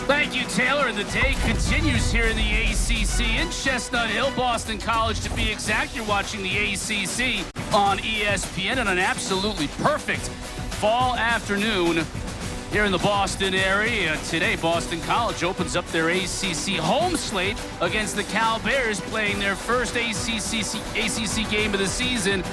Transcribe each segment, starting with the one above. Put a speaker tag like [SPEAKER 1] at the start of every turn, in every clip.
[SPEAKER 1] Thank you, Taylor. And the day continues here in the ACC in Chestnut Hill, Boston College to be exact. You're watching the ACC on ESPN on an absolutely perfect fall afternoon here in the Boston area. Today, Boston College opens up their ACC home slate against the Cal Bears, playing their first ACC game of the season.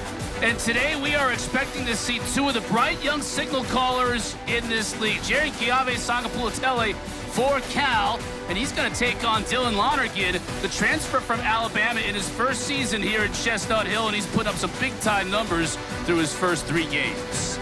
[SPEAKER 1] And today we are expecting to see two of the bright young signal callers in this league. Jerry Sangapulotele for Cal, and he's going to take on Dylan Lonergan, the transfer from Alabama in his first season here at Chestnut Hill, and he's put up some big-time numbers through his first 3 games.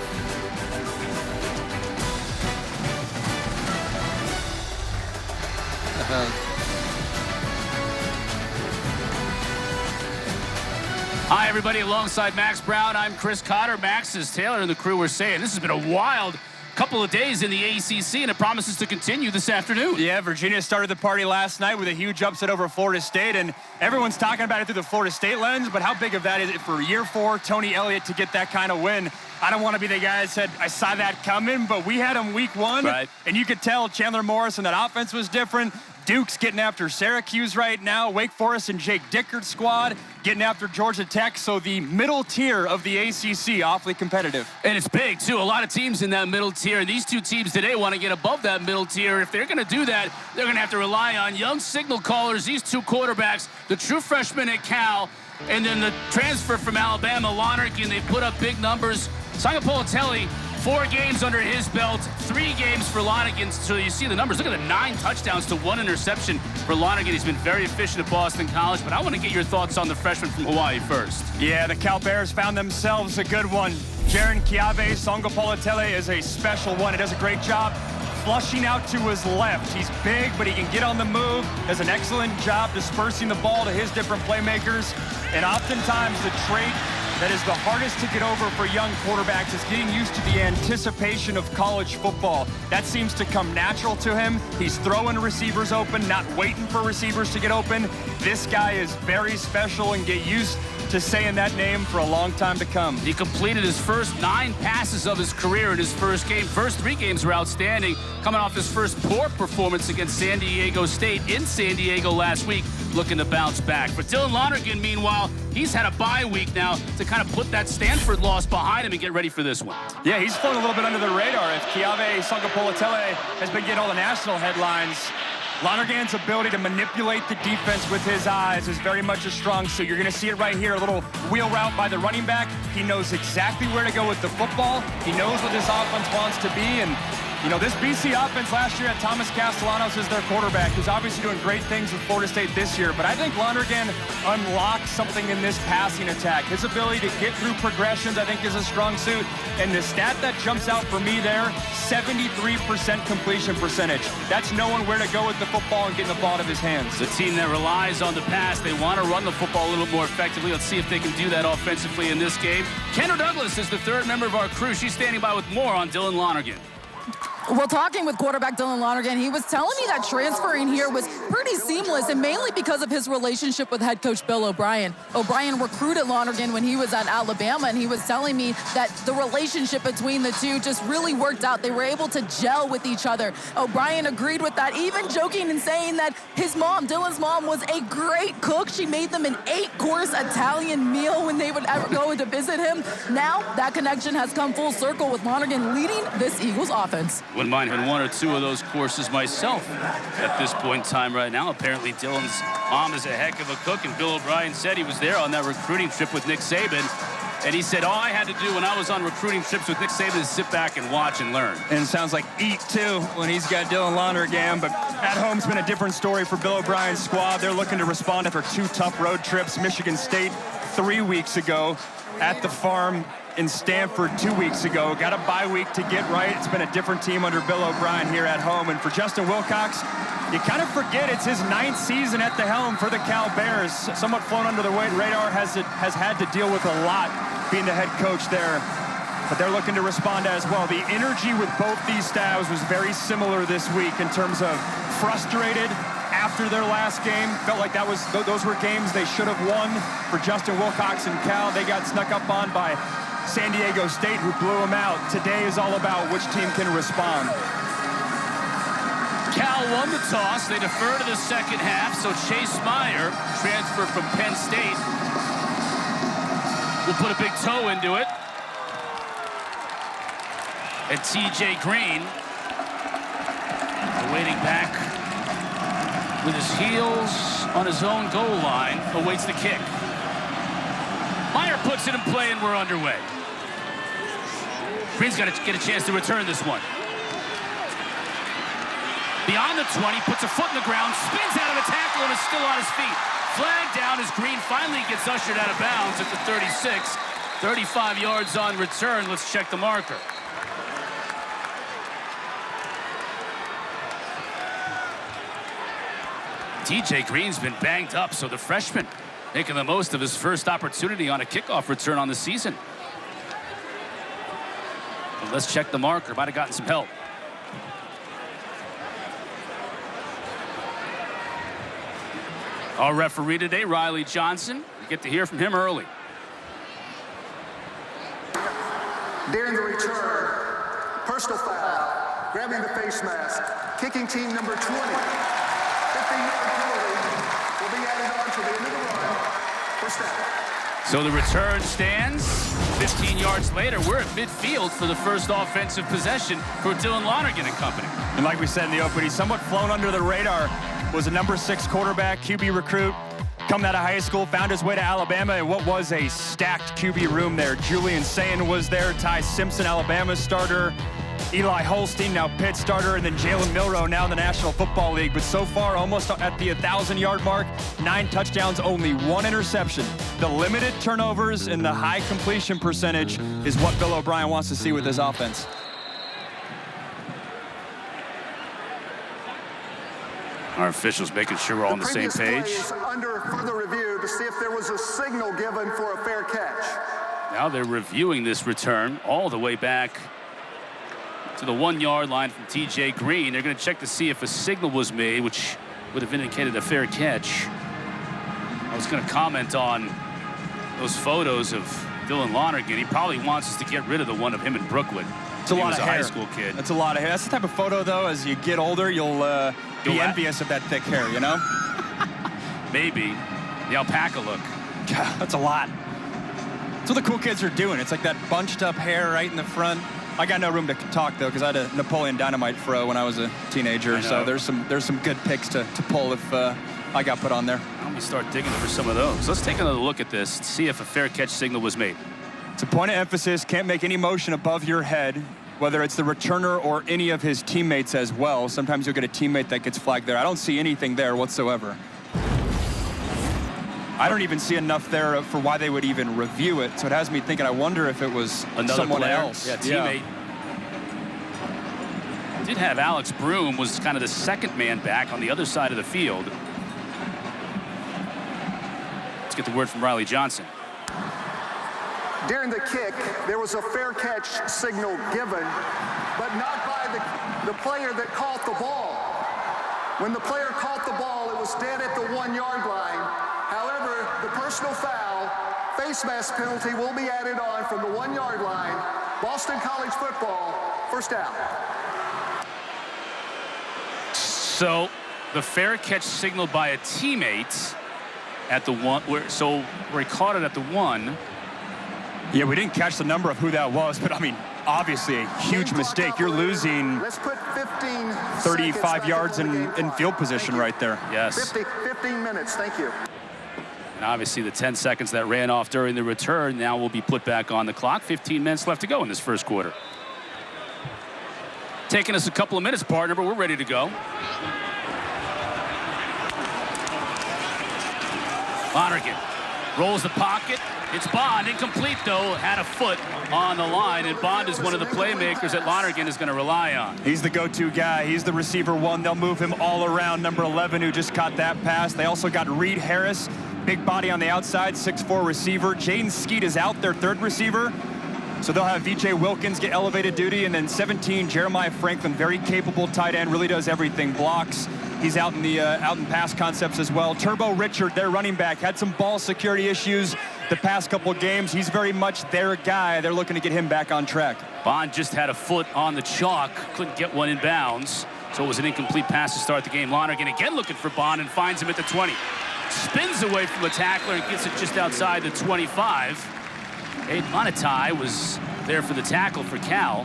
[SPEAKER 1] Hi, everybody. Alongside Max Brown, I'm Chris Cotter. Max is Taylor and the crew were saying this has been a wild couple of days in the ACC, and it promises to continue this afternoon.
[SPEAKER 2] Yeah, Virginia started the party last night with a huge upset over Florida State, and everyone's talking about it through the Florida State lens, but how big of that is it for year 4, Tony Elliott, to get that kind of win? I don't want to be the guy that said, I saw that coming, but we had him week 1,
[SPEAKER 1] right,
[SPEAKER 2] and you could tell Chandler Morris and that offense was different. Duke's getting after Syracuse right now. Wake Forest and Jake Dickert's squad getting after Georgia Tech. So the middle tier of the ACC, awfully competitive.
[SPEAKER 1] And it's big, too. A lot of teams in that middle tier. And these two teams today want to get above that middle tier. If they're going to do that, they're going to have to rely on young signal callers, these two quarterbacks, the true freshman at Cal, and then the transfer from Alabama, Lonergan. They put up big numbers. Sangapulotele, 4 games under his belt, 3 games for Lonergan. So you see the numbers. Look at the 9 touchdowns to 1 interception for Lonergan. He's been very efficient at Boston College, but I want to get your thoughts on the freshman from Hawaii first.
[SPEAKER 2] Yeah, the Cal Bears found themselves a good one. Jaron Sangapulotele is a special one. He does a great job flushing out to his left. He's big, but he can get on the move. Does an excellent job dispersing the ball to his different playmakers. And oftentimes the trait that is the hardest to get over for young quarterbacks is getting used to the anticipation of college football. That seems to come natural to him. He's throwing receivers open, not waiting for receivers to get open. This guy is very special, and get used to saying that name for a long time to come.
[SPEAKER 1] He completed his first 9 passes of his career in his first game. First 3 games were outstanding, coming off his first poor performance against San Diego State in San Diego last week, looking to bounce back. For Dylan Lonergan, meanwhile, he's had a bye week now to kind of put that Stanford loss behind him and get ready for this one.
[SPEAKER 2] Yeah, he's flown a little bit under the radar. If Sangapulotele has been getting all the national headlines, Lonergan's ability to manipulate the defense with his eyes is very much a strong suit. You're going to see it right here, a little wheel route by the running back. He knows exactly where to go with the football. He knows what this offense wants to be, and you know, this BC offense last year had Thomas Castellanos as their quarterback, who's obviously doing great things with Florida State this year. But I think Lonergan unlocks something in this passing attack. His ability to get through progressions, I think, is a strong suit. And the stat that jumps out for me there, 73% completion percentage. That's knowing where to go with the football and getting the ball out of his hands.
[SPEAKER 1] The team that relies on the pass, they want to run the football a little more effectively. Let's see if they can do that offensively in this game. Kendra Douglas is the 3rd member of our crew. She's standing by with more on Dylan Lonergan.
[SPEAKER 3] Well, talking with quarterback Dylan Lonergan, he was telling me that transferring here was pretty seamless, and mainly because of his relationship with head coach Bill O'Brien. O'Brien recruited Lonergan when he was at Alabama, and he was telling me that the relationship between the two just really worked out. They were able to gel with each other. O'Brien agreed with that, even joking and saying that his mom, Dylan's mom, was a great cook. She made them an 8-course Italian meal when they would ever go to visit him. Now, that connection has come full circle with Lonergan leading this Eagles offense.
[SPEAKER 1] Wouldn't mind having 1 or 2 of those courses myself at this point in time right now. Apparently, Dylan's mom is a heck of a cook, and Bill O'Brien said he was there on that recruiting trip with Nick Saban. And he said, all I had to do when I was on recruiting trips with Nick Saban is sit back and watch and learn.
[SPEAKER 2] And it sounds like eat, too, when he's got Dylan Lonergan. But at home's been a different story for Bill O'Brien's squad. They're looking to respond after 2 tough road trips. Michigan State 3 weeks ago, at the farm in Stanford 2 weeks ago. Got a bye week to get right. It's been a different team under Bill O'Brien here at home. And for Justin Wilcox, you kind of forget it's his 9th season at the helm for the Cal Bears. Somewhat flown under the radar, has had to deal with a lot being the head coach there. But they're looking to respond as well. The energy with both these staffs was very similar this week in terms of frustrated after their last game. Felt like those were games they should have won. For Justin Wilcox and Cal, they got snuck up on by San Diego State, who blew them out. Today is all about which team can respond.
[SPEAKER 1] Cal won the toss. They defer to the second half, so Chase Meyer, transfer from Penn State, will put a big toe into it. And TJ Green, waiting back with his heels on his own goal line, awaits the kick. Meyer puts it in play, and we're underway. Green's got to get a chance to return this one. Beyond the 20, puts a foot in the ground, spins out of a tackle, and is still on his feet. Flag down as Green finally gets ushered out of bounds at the 36. 35 yards on return. Let's check the marker. TJ Green's been banged up, so the freshman making the most of his first opportunity on a kickoff return on the season. But let's check the marker. Might have gotten some help. Our referee today, Riley Johnson. We get to hear from him early.
[SPEAKER 4] During the return, personal foul, grabbing the face mask, kicking team number 20. 15-yard penalty will be added on to the end of the run. First down.
[SPEAKER 1] So the return stands. 15 yards later, we're at midfield for the first offensive possession for Dylan Lonergan and company.
[SPEAKER 2] And like we said in the open, he's somewhat flown under the radar. Was a number 6 quarterback, QB recruit, coming out of high school, found his way to Alabama in what was a stacked QB room there. Julian Sayin was there, Ty Simpson, Alabama starter, Eli Holstein, now Pitt starter, and then Jalen Milroe, now in the National Football League. But so far, almost at the 1,000-yard mark, 9 touchdowns, only 1 interception. The limited turnovers and the high completion percentage is what Bill O'Brien wants to see with this offense.
[SPEAKER 1] Our officials making sure we're all on the same page.
[SPEAKER 4] Is under further review to see if there was a signal given for a fair catch.
[SPEAKER 1] Now they're reviewing this return all the way back to the 1-yard line from TJ Green. They're going to check to see if a signal was made, which would have indicated a fair catch. I was going to comment on those photos of Dylan Lonergan. He probably wants us to get rid of the one of him in Brookwood.
[SPEAKER 2] It's a lot of hair.
[SPEAKER 1] High school kid.
[SPEAKER 2] That's a lot of hair. That's the type of photo, though, as you get older, you'll be envious of that thick hair, you know?
[SPEAKER 1] Maybe. The alpaca look.
[SPEAKER 2] God, that's a lot. That's what the cool kids are doing. It's like that bunched up hair right in the front. I got no room to talk, though, because I had a Napoleon Dynamite fro when I was a teenager. So there's some good pics to pull if I got put on there.
[SPEAKER 1] Let me start digging for some of those. Let's take another look at this, see if a fair catch signal was made.
[SPEAKER 2] It's a point of emphasis. Can't make any motion above your head, whether it's the returner or any of his teammates as well. Sometimes you'll get a teammate that gets flagged there. I don't see anything there whatsoever. I don't even see enough there for why they would even review it. So it has me thinking, I wonder if it was someone else.
[SPEAKER 1] Yeah, teammate. Yeah. Did have Alex Broom, was kind of the second man back on the other side of the field. Let's get the word from Riley Johnson.
[SPEAKER 4] During the kick, there was a fair catch signal given, but not by the player that caught the ball. When the player caught the ball, it was dead at the 1-yard line. However, the personal foul, face mask penalty will be added on from the 1-yard line. Boston College football, first down.
[SPEAKER 1] So the fair catch signaled by a teammate at the 1, where he caught it at the 1.
[SPEAKER 2] Yeah, we didn't catch the number of who that was, but I mean, obviously a huge mistake. You're losing 35 yards in field position right there.
[SPEAKER 1] Yes.
[SPEAKER 4] 15 minutes, thank you.
[SPEAKER 1] And obviously the 10 seconds that ran off during the return now will be put back on the clock. 15 minutes left to go in this first quarter. Taking us a couple of minutes, partner, but we're ready to go. Lonergan rolls the pocket. It's Bond, incomplete though, had a foot on the line, and Bond is one of the playmakers that Lonergan is going to rely on.
[SPEAKER 2] He's the go-to guy. He's the receiver 1. They'll move him all around. Number 11, who just caught that pass. They also got Reed Harris, big body on the outside, 6'4" receiver. Jaden Skeet is out, their 3rd receiver. So they'll have VJ Wilkins get elevated duty, and then 17, Jeremiah Franklin, very capable tight end, really does everything, blocks. He's out in pass concepts as well. Turbo Richard, their running back, had some ball security issues the past couple of games. He's very much their guy. They're looking to get him back on track.
[SPEAKER 1] Bond just had a foot on the chalk, couldn't get one in bounds. So it was an incomplete pass to start the game. Lonergan again looking for Bond and finds him at the 20. Spins away from the tackler and gets it just outside the 25. Aiden Monetai was there for the tackle for Cal.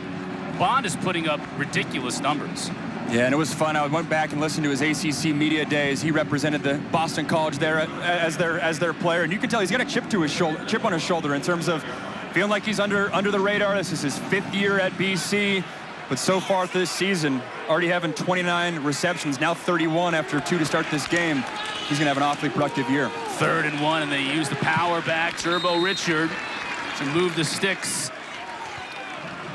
[SPEAKER 1] Bond is putting up ridiculous numbers.
[SPEAKER 2] Yeah, and it was fun. I went back and listened to his ACC media days. He represented the Boston College there as their player, and you can tell he's got a chip on his shoulder in terms of feeling like he's under the radar. This is his 5th year at BC, but so far this season, already having 29 receptions, now 31 after 2 to start this game. He's going to have an awfully productive year.
[SPEAKER 1] 3rd and 1, and they use the power back, Turbo Richard, to move the sticks.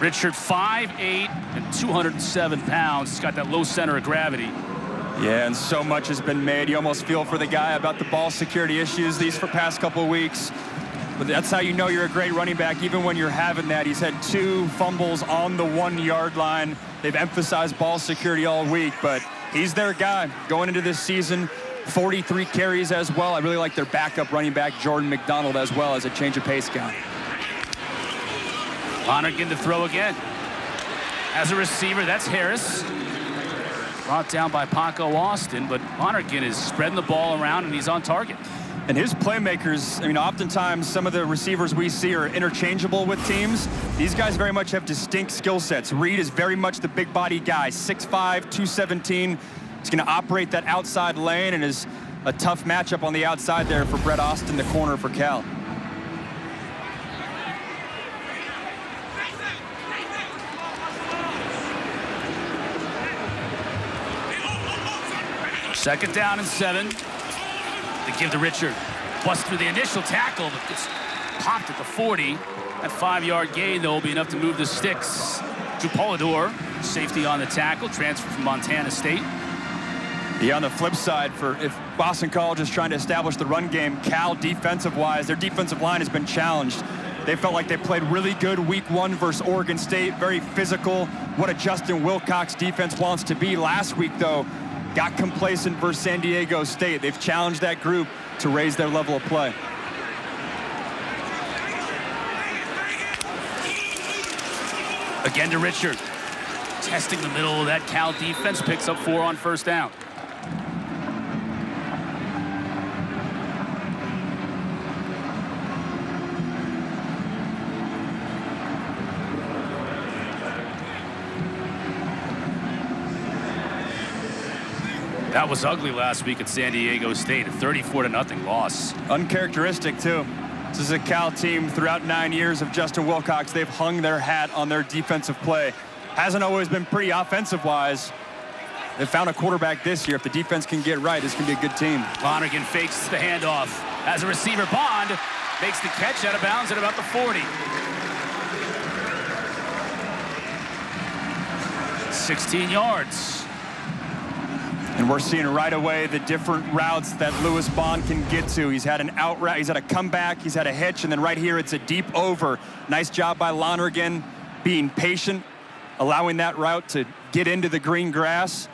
[SPEAKER 1] Richard, 5'8" and 207 pounds. He's got that low center of gravity.
[SPEAKER 2] Yeah, and so much has been made. You almost feel for the guy about the ball security issues these past couple of weeks. But that's how you know you're a great running back, even when you're having that. He's had 2 fumbles on the 1-yard line. They've emphasized ball security all week, but he's their guy going into this season. 43 carries as well. I really like their backup running back, Jordan McDonald, as well as a change of pace guy.
[SPEAKER 1] Lonergan to throw again. As a receiver, that's Harris. Brought down by Paco Austin, but Lonergan is spreading the ball around, and he's on target.
[SPEAKER 2] And his playmakers, I mean, oftentimes some of the receivers we see are interchangeable with teams. These guys very much have distinct skill sets. Reed is very much the big body guy, 6'5", 217. He's going to operate that outside lane and is a tough matchup on the outside there for Brett Austin, the corner for Cal.
[SPEAKER 1] Second down and 7. They give to Richard. Bust through the initial tackle, but gets popped at the 40. That 5-yard gain, though, will be enough to move the sticks. Drew Polidor, safety on the tackle, transfer from Montana State.
[SPEAKER 2] Yeah, on the flip side, for if Boston College is trying to establish the run game, Cal defensive-wise, their defensive line has been challenged. They felt like they played really good week 1 versus Oregon State, very physical, what a Justin Wilcox defense wants to be. Last week, though, got complacent versus San Diego State. They've challenged that group to raise their level of play.
[SPEAKER 1] Again to Richard. Testing the middle of that Cal defense, picks up 4 on first down. That was ugly last week at San Diego State, a 34-0 loss.
[SPEAKER 2] Uncharacteristic, too. This is a Cal team throughout 9 years of Justin Wilcox. They've hung their hat on their defensive play. Hasn't always been pretty offensive-wise. They've found a quarterback this year. If the defense can get right, this can be a good team.
[SPEAKER 1] Lonergan fakes the handoff. As a receiver, Bond makes the catch out of bounds at about the 40. 16 yards.
[SPEAKER 2] And we're seeing right away the different routes that Lewis Bond can get to. He's had an out route, he's had a comeback, he's had a hitch, and then right here it's a deep over. Nice job by Lonergan being patient, allowing that route to get into the green grass.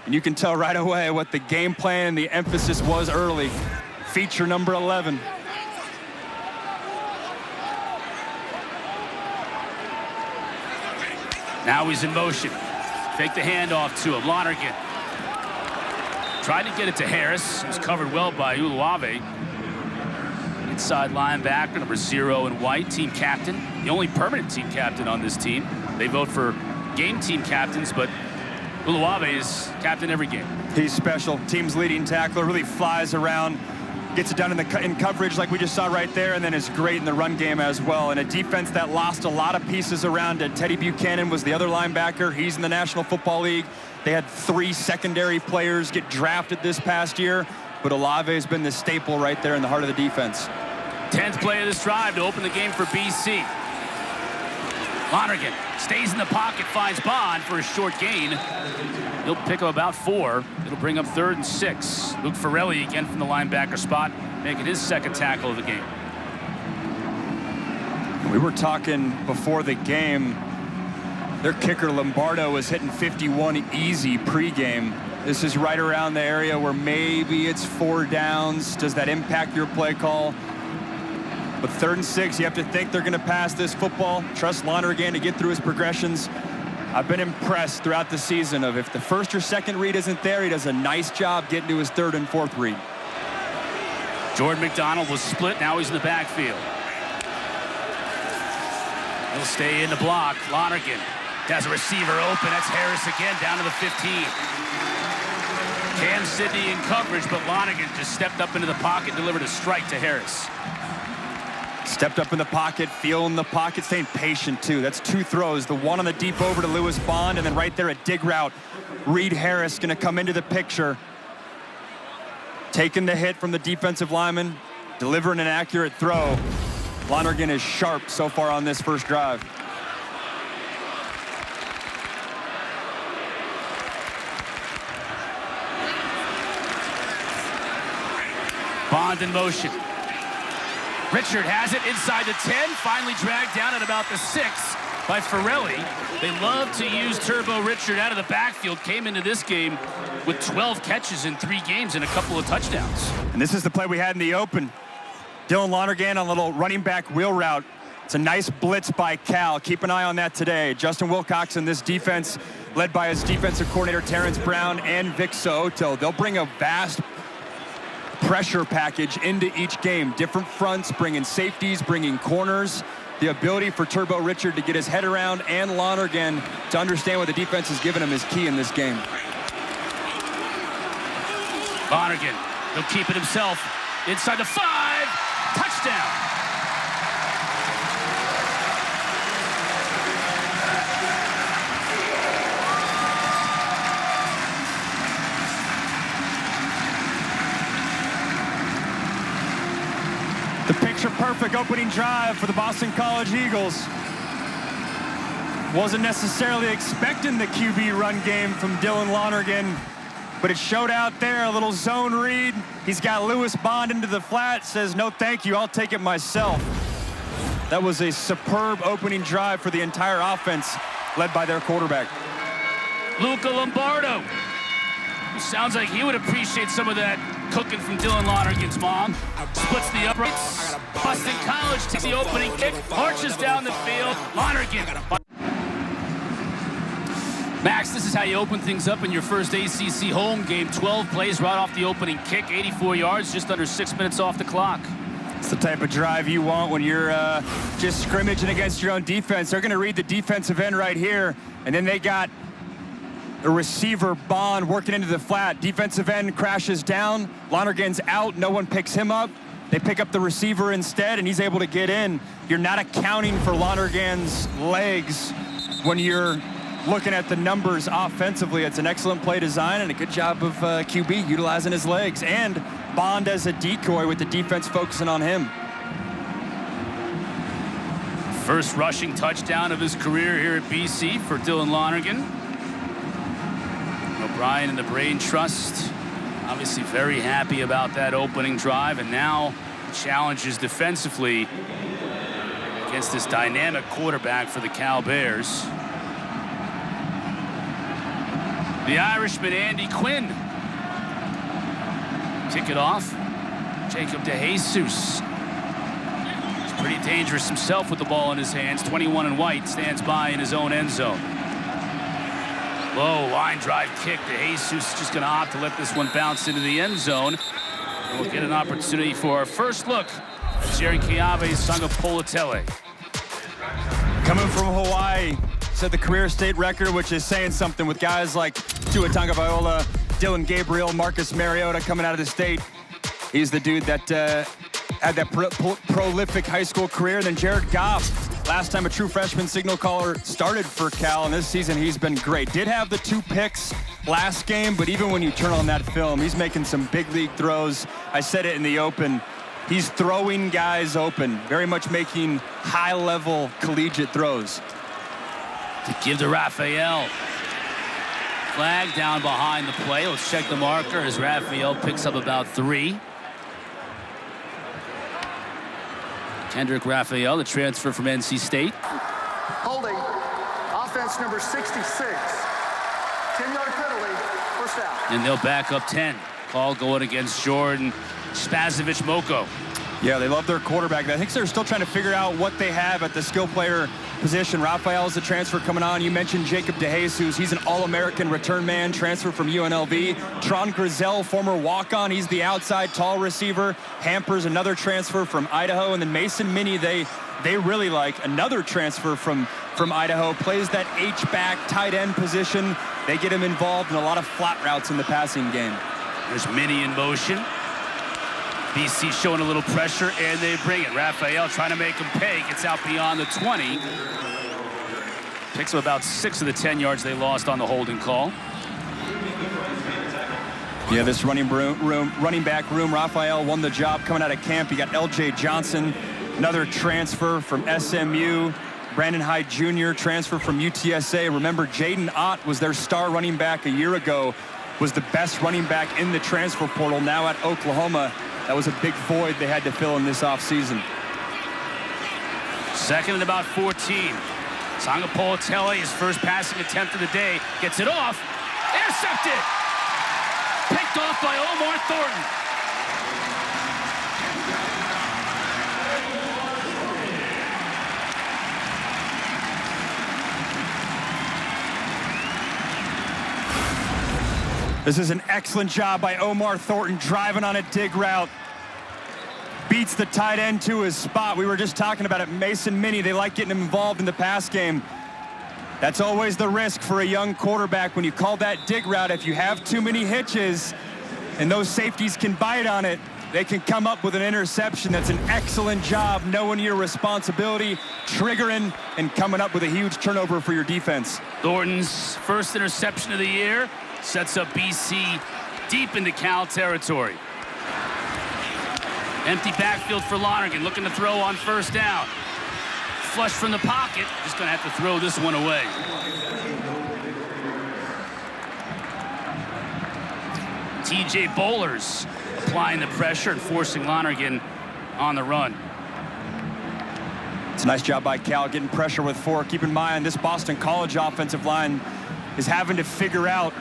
[SPEAKER 2] And you can tell right away what the game plan and the emphasis was early. Feature number 11.
[SPEAKER 1] Now he's in motion. Fake the handoff to him. Lonergan tried to get it to Harris. He was covered well by Uluave. Inside linebacker, number 0 in white, team captain. The only permanent team captain on this team. They vote for game team captains, but Uluave is captain every game.
[SPEAKER 2] He's special. Team's leading tackler, really flies around, gets it done in coverage like we just saw right there, and then is great in the run game as well. And a defense that lost a lot of pieces around it. Teddy Buchanan was the other linebacker. He's in the National Football League. They had 3 secondary players get drafted this past year, but Olave has been the staple right there in the heart of the defense.
[SPEAKER 1] 10th play of this drive to open the game for BC. Lonergan stays in the pocket, finds Bond for a short gain. He'll pick up about 4. It'll bring up 3rd and 6. Luke Farrelly again from the linebacker spot, making his second tackle of the game.
[SPEAKER 2] We were talking before the game. Their kicker, Lombardo, was hitting 51 easy pregame. This is right around the area where maybe it's 4 downs. Does that impact your play call? But 3rd and 6, you have to think they're going to pass this football. Trust Lonergan to get through his progressions. I've been impressed throughout the season of if the first or second read isn't there, he does a nice job getting to his third and fourth read.
[SPEAKER 1] Jordan McDonald was split. Now he's in the backfield. He'll stay in the block. Lonergan has a receiver open. That's Harris again down to the 15. Cam Sidney in coverage, but Lonergan just stepped up into the pocket, delivered a strike to Harris.
[SPEAKER 2] Stepped up in the pocket, feeling the pocket, staying patient too. That's two throws. The one on the deep over to Lewis Bond, and then right there at dig route, Reed Harris going to come into the picture. Taking the hit from the defensive lineman, delivering an accurate throw. Lonergan is sharp so far on this first drive.
[SPEAKER 1] Bond in motion. Richard has it inside the 10, finally dragged down at about the 6 by Farrelly. They love to use Turbo Richard out of the backfield. Came into this game with 12 catches in 3 games and a couple of touchdowns.
[SPEAKER 2] And this is the play we had in the open. Dylan Lonergan on a little running back wheel route. It's a nice blitz by Cal. Keep an eye on that today. Justin Wilcox and this defense, led by his defensive coordinator Terrence Brown and Vic Soto. They'll bring a vast pressure package into each game. Different fronts, bringing safeties, bringing corners. The ability for Turbo Richard to get his head around and Lonergan to understand what the defense has given him is key in this game.
[SPEAKER 1] Lonergan, he'll keep it himself. Inside the 5, touchdown.
[SPEAKER 2] The picture-perfect opening drive for the Boston College Eagles. Wasn't necessarily expecting the QB run game from Dylan Lonergan, but it showed out there, a little zone read. He's got Lewis Bond into the flat, says, no thank you, I'll take it myself. That was a superb opening drive for the entire offense, led by their quarterback.
[SPEAKER 1] Luca Lombardo. Sounds like he would appreciate some of that cooking from Dylan Lonergan's mom. Splits the uprights. Boston College takes the opening kick, marches down the field. Lonergan. Max, this is how you open things up in your first ACC home game. 12 plays right off the opening kick, 84 yards, just under 6 minutes off the clock.
[SPEAKER 2] It's the type of drive you want when you're just scrimmaging against your own defense. They're going to read the defensive end right here, and then they got a receiver, Bond, working into the flat. Defensive end crashes down. Lonergan's out. No one picks him up. They pick up the receiver instead, and he's able to get in. You're not accounting for Lonergan's legs when you're looking at the numbers offensively. It's an excellent play design and a good job of QB utilizing his legs. And Bond as a decoy with the defense focusing on him.
[SPEAKER 1] First rushing touchdown of his career here at BC for Dylan Lonergan. O'Brien and the Brain Trust obviously very happy about that opening drive, and now challenges defensively against this dynamic quarterback for the Cal Bears. The Irishman Andy Quinn. Kick it off. Jacob DeJesus. He's pretty dangerous himself with the ball in his hands. 21 in white, stands by in his own end zone. Low line drive kick. DeJesus just going to opt to let this one bounce into the end zone. And we'll get an opportunity for our first look at Jerry Kiawe's Sanga Politele.
[SPEAKER 2] Coming from Hawaii, set the career state record, which is saying something with guys like Tua Tagovailoa, Dylan Gabriel, Marcus Mariota coming out of the state. He's the dude that had that prolific high school career. And then Jared Goff, last time a true freshman signal caller started for Cal, and this season he's been great. Did have the 2 picks last game, but even when you turn on that film, he's making some big league throws. I said it in the open. He's throwing guys open, very much making high-level collegiate throws.
[SPEAKER 1] To give to Raphael. Flag down behind the play. Let's check the marker as Raphael picks up about 3. Kendrick Raphael, the transfer from NC State.
[SPEAKER 4] Holding, offense number 66. 10-yard penalty, first out.
[SPEAKER 1] And they'll back up 10. Call going against Jordan Spazovich-Moko.
[SPEAKER 2] Yeah, they love their quarterback. I think they're still trying to figure out what they have at the skill player position. Raphael's the transfer coming on. You mentioned Jacob DeJesus. He's an All-American return man, transfer from UNLV. Tron Grizel, former walk-on. He's the outside tall receiver. Hampers, another transfer from Idaho. And then Mason Minnie, they really like, another transfer from Idaho. Plays that H-back tight end position. They get him involved in a lot of flat routes in the passing game.
[SPEAKER 1] There's Minnie in motion. BC showing a little pressure, and they bring it. Raphael trying to make him pay. Gets out beyond the 20. Picks up about 6 of the 10 yards they lost on the holding call.
[SPEAKER 2] Yeah, this running back room, Raphael won the job coming out of camp. You got L.J. Johnson, another transfer from SMU. Brandon Hyde Jr., transfer from UTSA. Remember, Jaden Ott was their star running back a year ago, was the best running back in the transfer portal, now at Oklahoma. That was a big void they had to fill in this offseason.
[SPEAKER 1] Second and about 14. Sanga Politelli, his first passing attempt of the day, gets it off. Intercepted. Picked off by Omar Thornton.
[SPEAKER 2] This is an excellent job by Omar Thornton, driving on a dig route. Beats the tight end to his spot. We were just talking about it. Mason Minnie, they like getting him involved in the pass game. That's always the risk for a young quarterback when you call that dig route. If you have too many hitches and those safeties can bite on it, they can come up with an interception. That's an excellent job knowing your responsibility, triggering, and coming up with a huge turnover for your defense.
[SPEAKER 1] Thornton's first interception of the year sets up BC deep into Cal territory. Empty backfield for Lonergan, looking to throw on first down. Flush from the pocket, just gonna have to throw this one away. TJ Bowlers applying the pressure and forcing Lonergan on the run.
[SPEAKER 2] It's a nice job by Cal getting pressure with 4. Keep in mind, this Boston College offensive line is having to figure out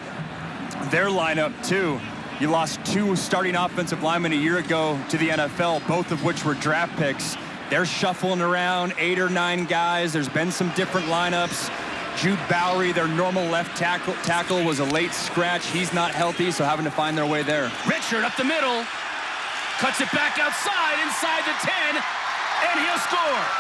[SPEAKER 2] their lineup too. You lost 2 starting offensive linemen a year ago to the NFL, both of which were draft picks. They're shuffling around 8 or 9 guys. There's been some different lineups. Jude Bowery, their normal left tackle, was a late scratch. He's not healthy, so having to find their way there.
[SPEAKER 1] Richard up the middle, cuts it back outside, inside the 10, and he'll score.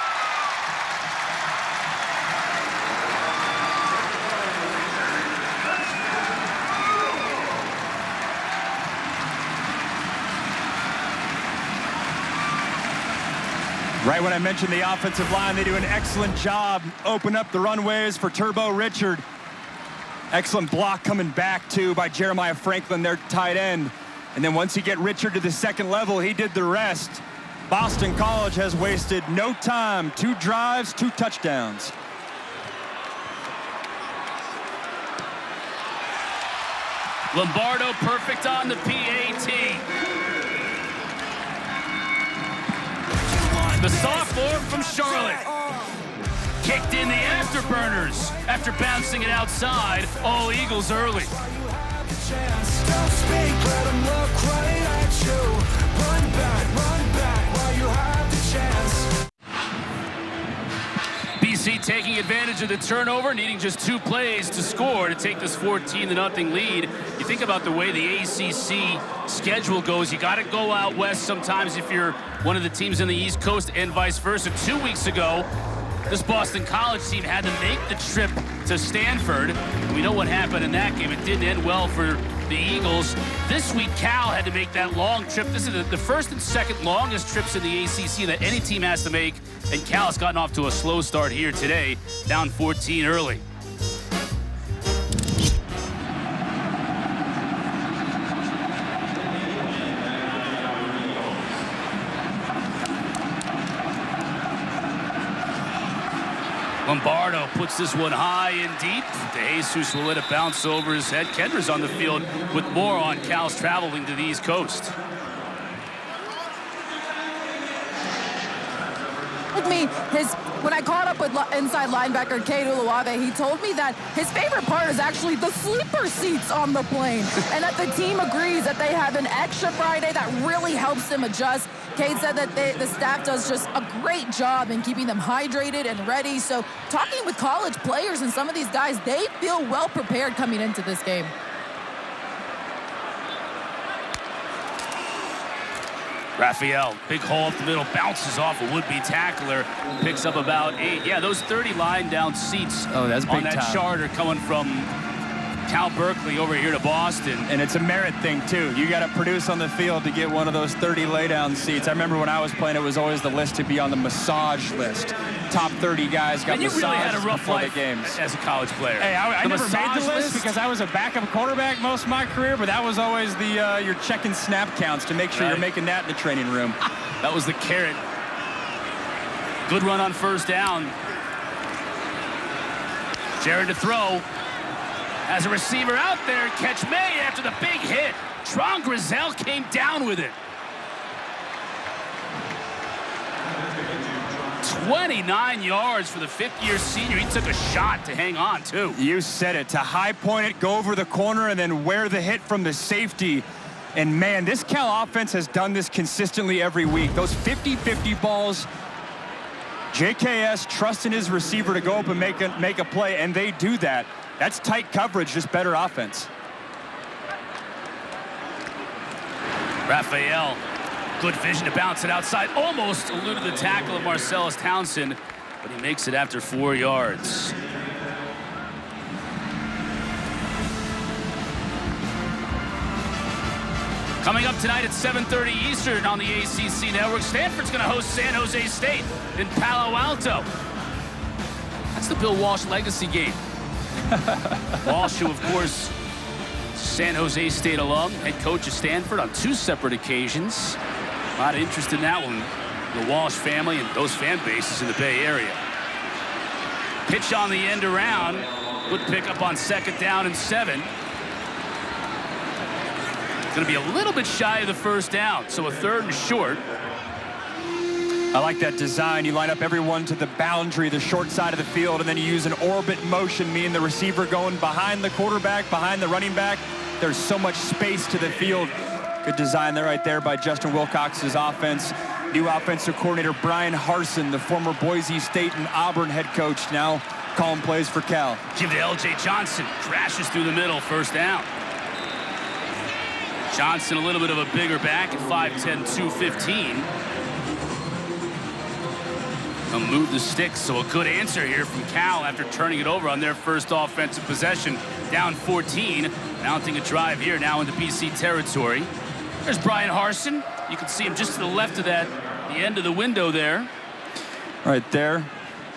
[SPEAKER 2] Right when I mentioned the offensive line, they do an excellent job. Open up the runways for Turbo Richard. Excellent block coming back, too, by Jeremiah Franklin, their tight end. And then once you get Richard to the second level, he did the rest. Boston College has wasted no time. 2 drives, 2 touchdowns.
[SPEAKER 1] Lombardo perfect on the PAT. The sophomore from Charlotte. Kicked in the afterburners after bouncing it outside. All Eagles early. BC taking advantage of the turnover, needing just 2 plays to score to take this 14-0 lead. You think about the way the ACC schedule goes, you got to go out west sometimes if you're one of the teams in the East Coast and vice versa. 2 weeks ago, this Boston College team had to make the trip to Stanford. We know what happened in that game. It didn't end well for the Eagles. This week, Cal had to make that long trip. This is the first and second longest trips in the ACC that any team has to make, and Cal has gotten off to a slow start here today, down 14 early. Lombardo puts this one high and deep. DeJesus will let it bounce over his head. Kendra's on the field with more on Cal's traveling to the East Coast.
[SPEAKER 3] told me when I caught up with inside linebacker Kate Uluave, he told me that his favorite part is actually the sleeper seats on the plane, and that the team agrees that they have an extra Friday that really helps them adjust. Kate said that the staff does just a great job in keeping them hydrated and ready. So talking with college players and some of these guys, they feel well prepared coming into this game.
[SPEAKER 1] Raphael, big hole up the middle, bounces off a would-be tackler, picks up about 8. Yeah, those 30 lying down seats
[SPEAKER 2] on
[SPEAKER 1] that charter coming from Cal Berkeley over here to Boston.
[SPEAKER 2] And it's a merit thing, too. You got to produce on the field to get one of those 30 lay-down seats. I remember when I was playing, it was always the list to be on the massage list. Top 30 guys got massaged.
[SPEAKER 1] You really had a rough life
[SPEAKER 2] games
[SPEAKER 1] as a college player.
[SPEAKER 2] Hey, I never made the list
[SPEAKER 1] list
[SPEAKER 2] because I was a backup quarterback most of my career, but that was always the your checking snap counts to make sure you're making that in the training room.
[SPEAKER 1] That was the carrot. Good run on first down. Jared to throw. As a receiver out there, catch May after the big hit. Tron Grizel came down with it. 29 yards for the fifth-year senior. He took a shot to hang on, too.
[SPEAKER 2] You said it. To high point it, go over the corner, and then wear the hit from the safety. And, man, this Cal offense has done this consistently every week. Those 50-50 balls, JKS trusting his receiver to go up and make a play, and they do that. That's tight coverage, just better offense.
[SPEAKER 1] Raphael, good vision to bounce it outside. Almost eluded the tackle of Marcellus Townsend, but he makes it after 4 yards. Coming up tonight at 7:30 Eastern on the ACC Network, Stanford's going to host San Jose State in Palo Alto. That's the Bill Walsh legacy game. Walsh, who, of course, San Jose State alum, head coach of Stanford on 2 separate occasions. A lot of interest in that one. The Walsh family and those fan bases in the Bay Area. Pitch on the end around. Good pickup on 2nd down and 7. Going to be a little bit shy of the first down, so a 3rd and short.
[SPEAKER 2] I like that design. You line up everyone to the boundary, the short side of the field, and then you use an orbit motion, meaning the receiver going behind the quarterback, behind the running back. There's so much space to the field. Good design there right there by Justin Wilcox's offense. New offensive coordinator Brian Harsin, the former Boise State and Auburn head coach, now calling plays for Cal.
[SPEAKER 1] Give to L.J. Johnson. Crashes through the middle, first down. Johnson, a little bit of a bigger back at 5'10", 215. They'll move the sticks, so a good answer here from Cal after turning it over on their first offensive possession. Down 14, mounting a drive here now into BC territory. There's Brian Harsin. You can see him just to the left of that, the end of the window there.
[SPEAKER 2] Right there.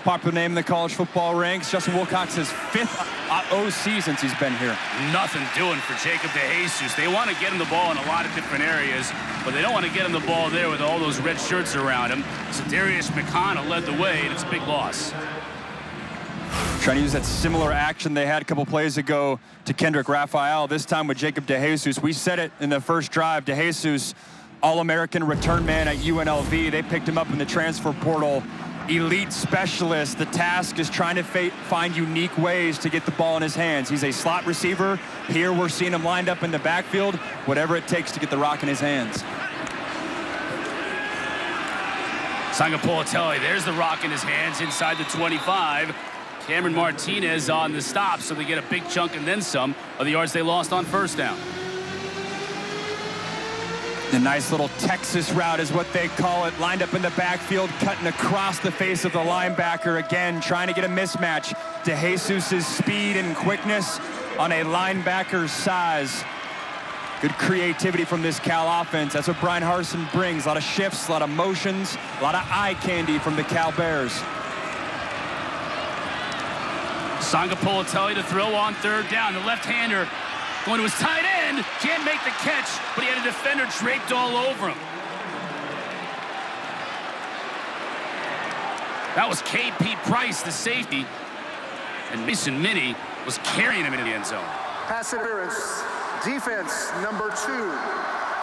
[SPEAKER 2] Popular name in the college football ranks. Justin Wilcox's 5th OC since he's been here.
[SPEAKER 1] Nothing doing for Jacob DeJesus. They want to get him the ball in a lot of different areas, but they don't want to get him the ball there with all those red shirts around him. So Darius McConnell led the way, and it's a big loss.
[SPEAKER 2] Trying to use that similar action they had a couple plays ago to Kendrick Raphael, this time with Jacob DeJesus. We said it in the first drive. DeJesus, All-American return man at UNLV. They picked him up in the transfer portal. Elite specialist. The task is trying to find unique ways to get the ball in his hands. He's a slot receiver. Here we're seeing him lined up in the backfield, whatever it takes to get the rock in his hands.
[SPEAKER 1] Sangapolitelli, there's the rock in his hands inside the 25. Cameron Martinez on the stop, so they get a big chunk and then some of the yards they lost on first down.
[SPEAKER 2] The nice little Texas route is what they call it. Lined up in the backfield, cutting across the face of the linebacker. Again, trying to get a mismatch. DeJesus' speed and quickness on a linebacker's size. Good creativity from this Cal offense. That's what Brian Harsin brings. A lot of shifts, a lot of motions, a lot of eye candy from the Cal Bears.
[SPEAKER 1] Sangapolitelli to throw on 3rd down. The left-hander going to his tight end, can't make the catch, but he had a defender draped all over him. That was KP Price, the safety, and Mason Minnie was carrying him into the end zone.
[SPEAKER 4] Pass interference, defense number 2.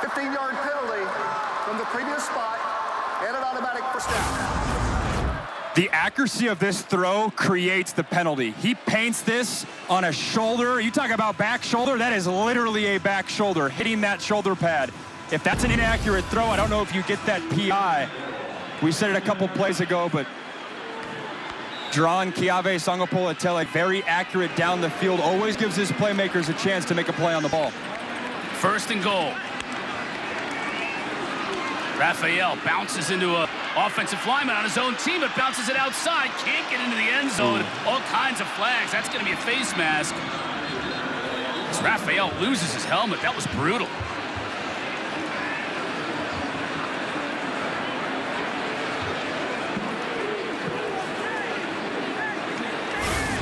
[SPEAKER 4] 15-yard penalty from the previous spot, and an automatic first down.
[SPEAKER 2] The accuracy of this throw creates the penalty. He paints this on a shoulder. You talk about back shoulder, that is literally a back shoulder, hitting that shoulder pad. If that's an inaccurate throw, I don't know if you get that PI. We said it a couple plays ago, but Dron Kiave Sangopola-Tele, very accurate down the field, always gives his playmakers a chance to make a play on the ball.
[SPEAKER 1] First and goal. Raphael bounces into a offensive lineman on his own team, but bounces it outside. Can't get into the end zone. All kinds of flags. That's going to be a face mask. As Raphael loses his helmet. That was brutal.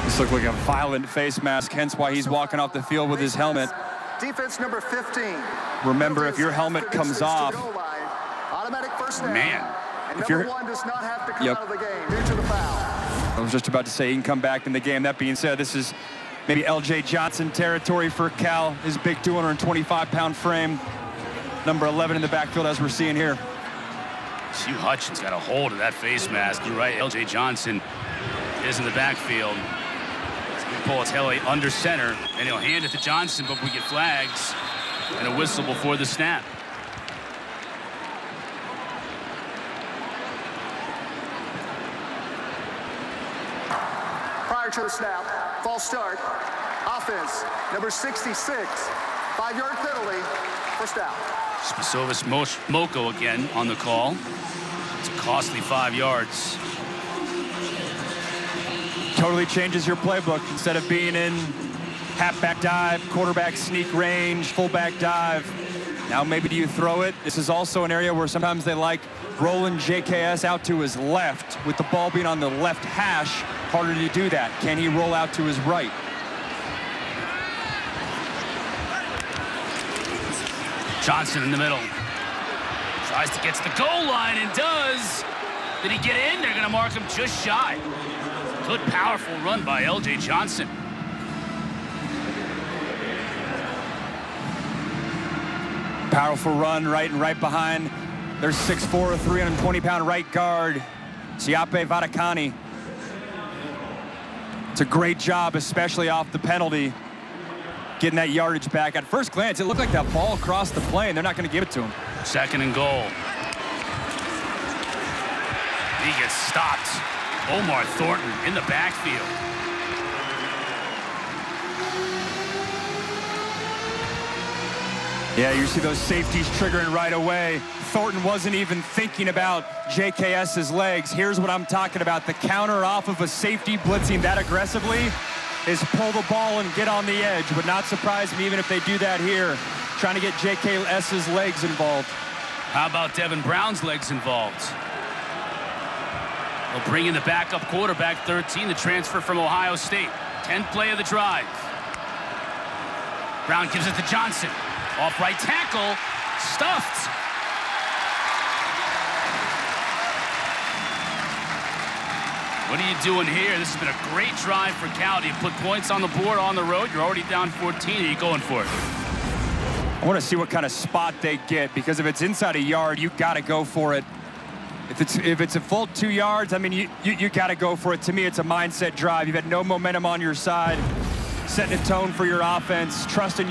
[SPEAKER 2] This looked like a violent face mask, hence why he's walking off the field with his helmet.
[SPEAKER 4] Defense number 15.
[SPEAKER 2] Remember, if your helmet comes off,
[SPEAKER 4] automatic first down.
[SPEAKER 1] Man.
[SPEAKER 4] And number 1 does not have to come out of the game due to the foul.
[SPEAKER 2] I was just about to say he can come back in the game. That being said, this is maybe L.J. Johnson territory for Cal. His big 225-pound frame. Number 11 in the backfield, as we're seeing here.
[SPEAKER 1] Hugh Hutchins got a hold of that face mask. You're right, L.J. Johnson is in the backfield. He's going to pull his heli under center, and he'll hand it to Johnson, but we get flags and a whistle before the snap.
[SPEAKER 4] To the snap, false start, offense, number 66, 5-yard penalty, first down.
[SPEAKER 1] Spasovis Moko again on the call. It's a costly 5 yards.
[SPEAKER 2] Totally changes your playbook. Instead of being in halfback dive, quarterback sneak range, fullback dive, now maybe do you throw it? This is also an area where sometimes they like rolling JKS out to his left. With the ball being on the left hash, harder to do that. Can he roll out to his right?
[SPEAKER 1] Johnson in the middle. Tries to get to the goal line and does. Did he get in? They're going to mark him just shy. Good, powerful run by L.J. Johnson.
[SPEAKER 2] Powerful run, right behind. There's 6'4", 320-pound right guard, Siape Vadakani. It's a great job, especially off the penalty, getting that yardage back. At first glance, it looked like that ball crossed the plane. They're not going to give it to him.
[SPEAKER 1] Second and goal. He gets stopped. Omar Thornton in the backfield.
[SPEAKER 2] Yeah, you see those safeties triggering right away. Thornton wasn't even thinking about JKS's legs. Here's what I'm talking about. The counter off of a safety blitzing that aggressively is pull the ball and get on the edge. Would not surprise me even if they do that here, trying to get JKS's legs involved.
[SPEAKER 1] How about Devin Brown's legs involved? They'll bring in the backup quarterback, 13, the transfer from Ohio State. 10th play of the drive. Brown gives it to Johnson. Off right tackle, stuffed. What are you doing here? This has been a great drive for Cal. Do you put points on the board on the road? You're already down 14. Are you going for it?
[SPEAKER 2] I want to see what kind of spot they get, because if it's inside a yard, you got to go for it. If it's a full 2 yards, I mean, you got to go for it. To me, it's a mindset drive. You've had no momentum on your side, setting a tone for your offense, trust in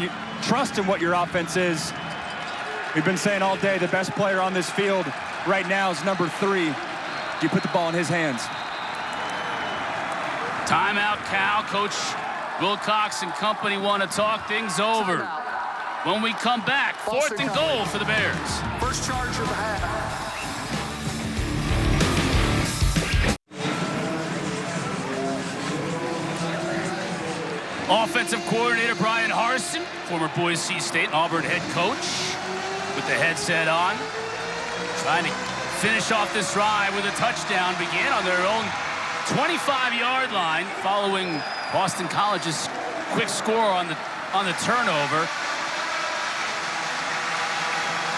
[SPEAKER 2] what your offense is. We've been saying all day the best player on this field right now is number 3. You put the ball in his hands.
[SPEAKER 1] Timeout, Cal. Coach Wilcox and company want to talk things over. When we come back, 4th and goal for the Bears.
[SPEAKER 4] First charge of the half.
[SPEAKER 1] Offensive coordinator Brian Harsin, former Boise State Auburn head coach, with the headset on, trying to finish off this drive with a touchdown. Began on their own 25-yard line, following Boston College's quick score on the turnover.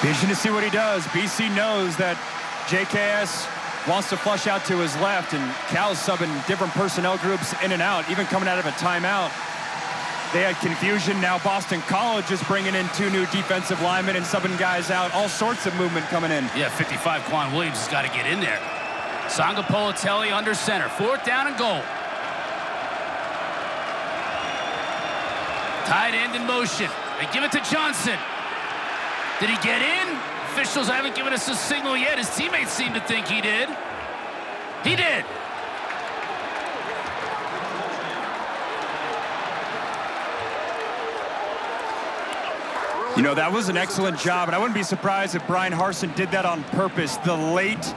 [SPEAKER 2] Be interesting to see what he does. BC knows that JKS wants to flush out to his left, and Cal's subbing different personnel groups in and out, even coming out of a timeout. They had confusion. Now Boston College is bringing in 2 new defensive linemen and subbing guys out. All sorts of movement coming in.
[SPEAKER 1] Yeah, 55 Quan Williams has got to get in there. Sangapolatelli under center. 4th down and goal. Tight end in motion. They give it to Johnson. Did he get in? Officials haven't given us a signal yet. His teammates seem to think he did. He did.
[SPEAKER 2] You know, that was an excellent job, and I wouldn't be surprised if Brian Harsin did that on purpose. The late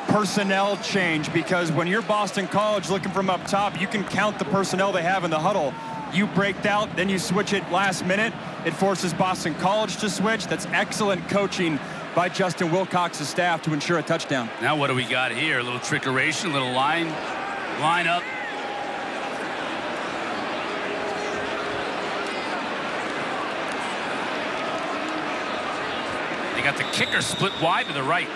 [SPEAKER 2] personnel change, because when you're Boston College looking from up top, you can count the personnel they have in the huddle. You break out, then you switch it last minute. It forces Boston College to switch. That's excellent coaching by Justin Wilcox's staff to ensure a touchdown.
[SPEAKER 1] Now what do we got here? A little trickeration, a little line up. They got the kicker split wide to the right.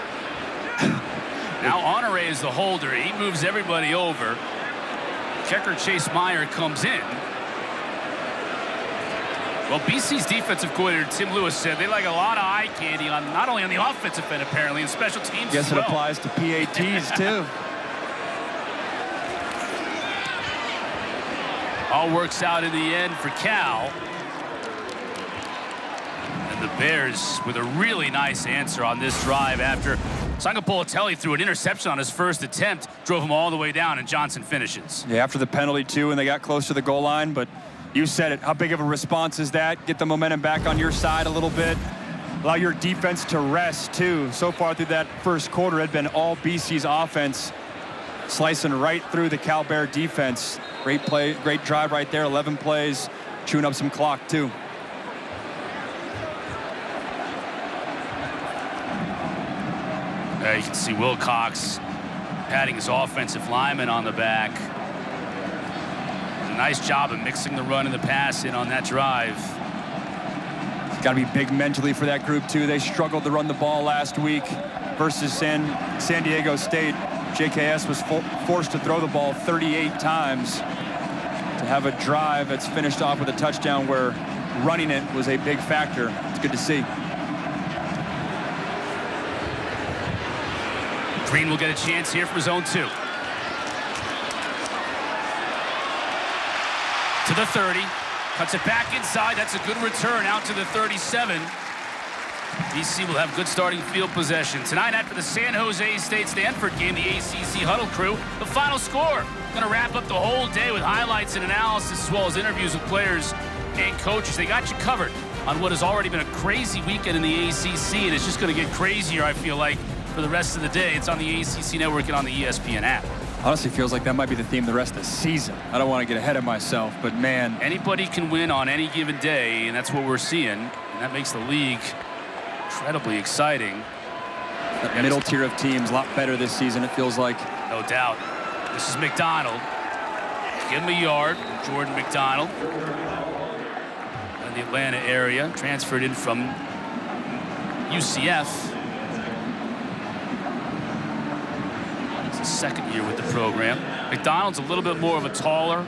[SPEAKER 1] Now Honore is the holder. He moves everybody over. Kicker Chase Meyer comes in. Well, BC's defensive coordinator, Tim Lewis, said they like a lot of eye candy on not only on the offensive end, apparently, and special teams
[SPEAKER 2] Guess
[SPEAKER 1] as well.
[SPEAKER 2] it applies to PATs, too.
[SPEAKER 1] All works out in the end for Cal. And the Bears with a really nice answer on this drive after Sangapolatelli threw an interception on his first attempt, drove him all the way down, and Johnson finishes.
[SPEAKER 2] Yeah, after the penalty, too, and they got close to the goal line, but you said it. How big of a response is that? Get the momentum back on your side a little bit. Allow your defense to rest, too. So far through that first quarter, it had been all BC's offense slicing right through the Cal Bear defense. Great play, great drive right there. 11 plays, chewing up some clock, too.
[SPEAKER 1] You can see Wilcox patting his offensive lineman on the back. Nice job of mixing the run and the pass in on that drive.
[SPEAKER 2] It's got to be big mentally for that group, too. They struggled to run the ball last week versus San Diego State. JKS was forced to throw the ball 38 times. To have a drive that's finished off with a touchdown where running it was a big factor. It's good to see.
[SPEAKER 1] Green will get a chance here from zone 2. To the 30, cuts it back inside. That's a good return out to the 37. BC will have good starting field possession. Tonight after the San Jose State-Stanford game, the ACC Huddle crew, the final score. Going to wrap up the whole day with highlights and analysis as well as interviews with players and coaches. They got you covered on what has already been a crazy weekend in the ACC, and it's just going to get crazier, I feel like, for the rest of the day. It's on the ACC Network and on the ESPN app.
[SPEAKER 2] Honestly, feels like that might be the theme the rest of the season. I don't want to get ahead of myself, but man.
[SPEAKER 1] Anybody can win on any given day, and that's what we're seeing. And that makes the league incredibly exciting.
[SPEAKER 2] That middle tier of teams, a lot better this season, it feels like.
[SPEAKER 1] No doubt. This is McDonald. Give him a yard. Jordan McDonald. In the Atlanta area. Transferred in from UCF. Second year with the program. McDonald's a little bit more of a taller,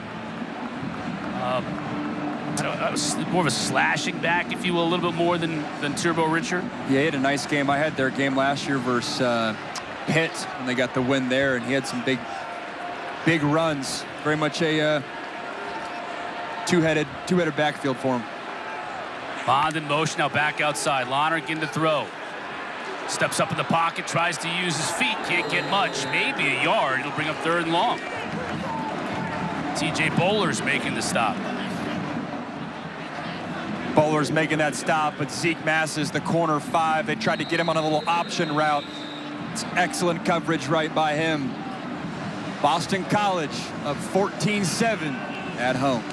[SPEAKER 1] more of a slashing back, if you will, a little bit more than Turbo Richard.
[SPEAKER 2] Yeah, he had a nice game. I had their game last year versus Pitt when they got the win there, and he had some big runs. Very much a two-headed backfield for him.
[SPEAKER 1] Bond in motion now back outside. Lonergan to throw. Steps up in the pocket, tries to use his feet, can't get much, maybe a yard. It'll bring up 3rd and long. TJ Bowler's making the stop.
[SPEAKER 2] Bowler's making that stop, but Zeke Masses, the corner 5, they tried to get him on a little option route. It's excellent coverage right by him. Boston College up 14-7 at home.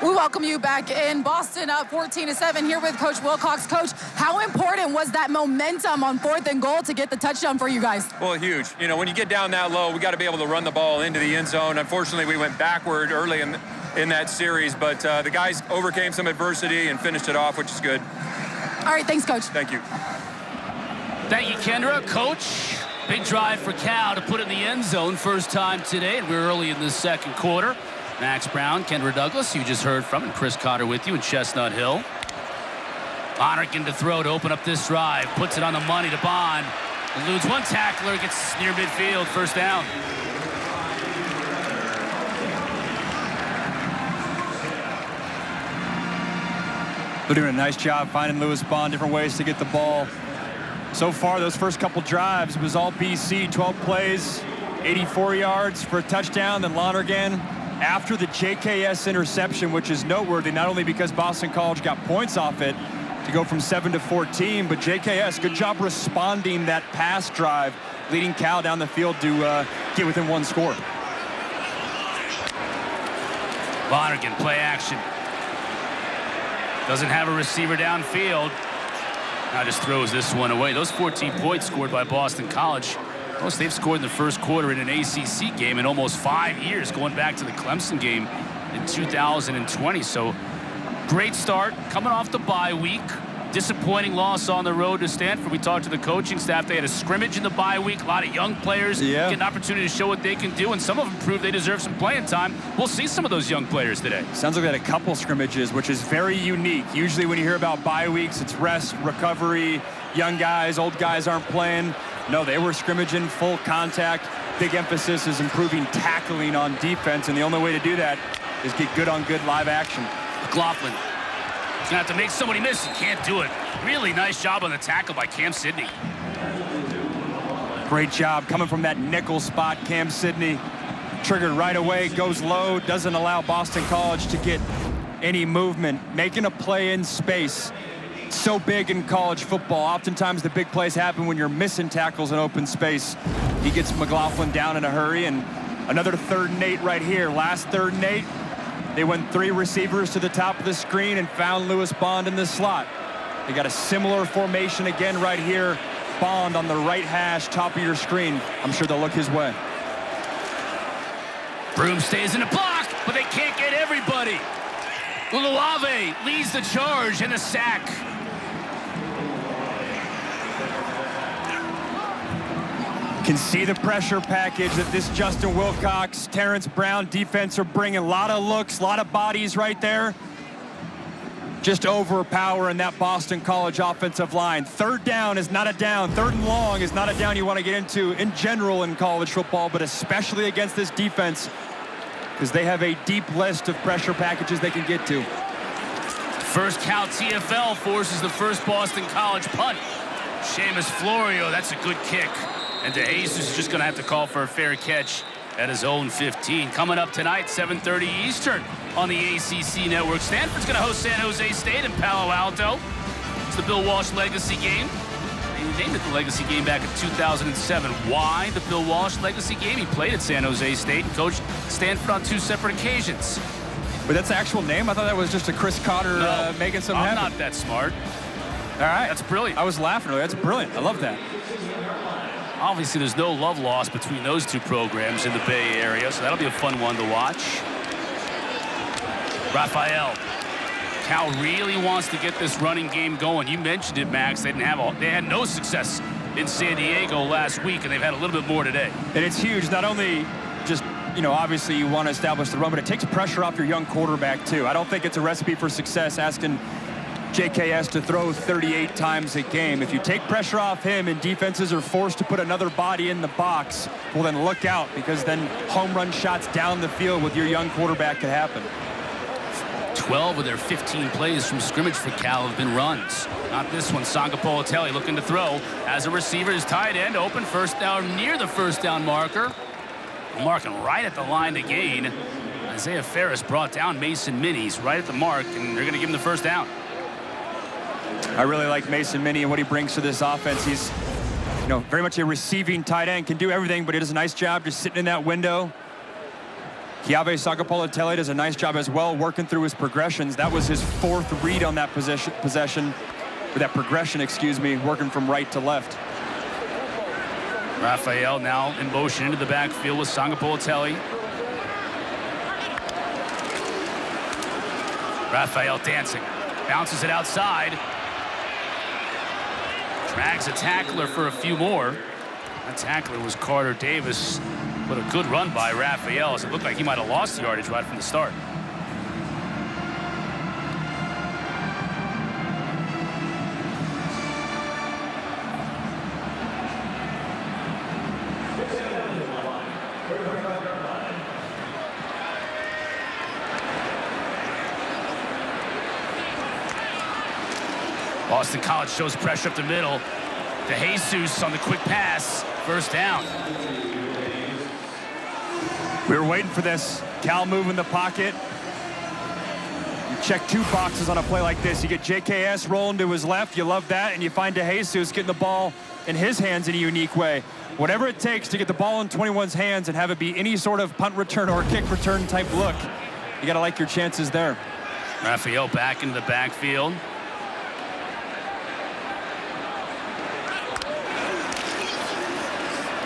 [SPEAKER 3] We welcome you back in. Boston up 14-7 here with Coach Wilcox. Coach, how important was that momentum on 4th and goal to get the touchdown for you guys?
[SPEAKER 5] Well, huge. You know, when you get down that low, we got to be able to run the ball into the end zone. Unfortunately, we went backward early in that series, but the guys overcame some adversity and finished it off, which is good.
[SPEAKER 3] All right, thanks, Coach.
[SPEAKER 5] Thank you.
[SPEAKER 1] Thank you, Kendra. Coach, big drive for Cal to put it in the end zone. First time today, and we're early in the second quarter. Max Brown, Kendra Douglas, you just heard from, and Chris Cotter with you in Chestnut Hill. Lonergan to throw to open up this drive. Puts it on the money to Bond. Eludes one tackler, gets near midfield, first down.
[SPEAKER 2] They're doing a nice job finding Lewis Bond different ways to get the ball. So far, those first couple drives, it was all BC, 12 plays, 84 yards for a touchdown. Then Lonergan, after the JKS interception, which is noteworthy, not only because Boston College got points off it to go from 7 to 14, but JKS, good job responding that pass drive, leading Cal down the field to get within one score.
[SPEAKER 1] Lonergan, play action. Doesn't have a receiver downfield. Now just throws this one away. Those 14 points scored by Boston College, most they've scored in the first quarter in an ACC game in almost 5 years, going back to the Clemson game in 2020. So great start, coming off the bye week. Disappointing loss on the road to Stanford. We talked to the coaching staff. They had a scrimmage in the bye week. A lot of young players get an opportunity to show what they can do, and some of them prove they deserve some playing time. We'll see some of those young players today.
[SPEAKER 2] Sounds like they had a couple scrimmages, which is very unique. Usually when you hear about bye weeks, it's rest, recovery, young guys, old guys aren't playing. No, they were scrimmaging, full contact. Big emphasis is improving tackling on defense, and the only way to do that is get good on good live action.
[SPEAKER 1] McLaughlin. He's going to have to make somebody miss. He can't do it. Really nice job on the tackle by Cam Sidney.
[SPEAKER 2] Great job coming from that nickel spot. Cam Sidney triggered right away, goes low, doesn't allow Boston College to get any movement. Making a play in space. So big in college football. Oftentimes the big plays happen when you're missing tackles in open space. He gets McLaughlin down in a hurry, and another 3rd and 8 right here. Last 3rd and 8. They went 3 receivers to the top of the screen and found Lewis Bond in the slot. They got a similar formation again right here. Bond on the right hash, top of your screen. I'm sure they'll look his way.
[SPEAKER 1] Broom stays in the block, but they can't get everybody. Uluave leads the charge and a sack.
[SPEAKER 2] Can see the pressure package that this Justin Wilcox, Terrence Brown defense are bringing. A lot of looks, a lot of bodies right there. Just overpowering that Boston College offensive line. 3rd down is not a down. 3rd and long is not a down you want to get into in general in college football, but especially against this defense, because they have a deep list of pressure packages they can get to.
[SPEAKER 1] First Cal TFL forces the first Boston College punt. Seamus Florio, that's a good kick. And DeJesus is just going to have to call for a fair catch at his own 15. Coming up tonight, 7:30 Eastern on the ACC Network. Stanford's going to host San Jose State in Palo Alto. It's the Bill Walsh Legacy Game. They named it the Legacy Game back in 2007. Why the Bill Walsh Legacy Game? He played at San Jose State and coached Stanford on 2 separate occasions.
[SPEAKER 2] But that's the actual name? I thought that was just a Chris Cotter making something happen.
[SPEAKER 1] I'm not that smart.
[SPEAKER 2] All right.
[SPEAKER 1] That's brilliant.
[SPEAKER 2] I was laughing earlier. That's brilliant. I love that.
[SPEAKER 1] Obviously, there's no love lost between those 2 programs in the Bay Area, so that'll be a fun one to watch. Raphael. Cal really wants to get this running game going. You mentioned it, Max. They had no success in San Diego last week, and they've had a little bit more today.
[SPEAKER 2] And it's huge. Not only just, obviously you want to establish the run, but it takes pressure off your young quarterback, too. I don't think it's a recipe for success asking JKS to throw 38 times a game. If you take pressure off him and defenses are forced to put another body in the box, well, then look out, because then home run shots down the field with your young quarterback could happen.
[SPEAKER 1] 12 of their 15 plays from scrimmage for Cal have been runs. Not this one. Sanga Politelli looking to throw. As a receiver, his tight end open, first down near the first down marker. Marking right at the line to gain. Isaiah Ferris brought down Mason Minis right at the mark, and they're going to give him the first down.
[SPEAKER 2] I really like Mason Minnie and what he brings to this offense. He's, very much a receiving tight end, can do everything, but he does a nice job just sitting in that window. Kiave Sagapolitelli does a nice job as well, working through his progressions. That was his 4th read on that progression, working from right to left.
[SPEAKER 1] Raphael now in motion into the backfield with Sagapolitelli. Raphael dancing, bounces it outside. Drags a tackler for a few more. That tackler was Carter Davis, but a good run by Raphael, as it looked like he might have lost yardage right from the start. Boston College shows pressure up the middle. DeJesus on the quick pass. First down.
[SPEAKER 2] We were waiting for this. Cal move in the pocket. You check 2 boxes on a play like this. You get JKS rolling to his left. You love that. And you find DeJesus getting the ball in his hands in a unique way. Whatever it takes to get the ball in 21's hands and have it be any sort of punt return or kick return type look, you got to like your chances there.
[SPEAKER 1] Raphael back into the backfield.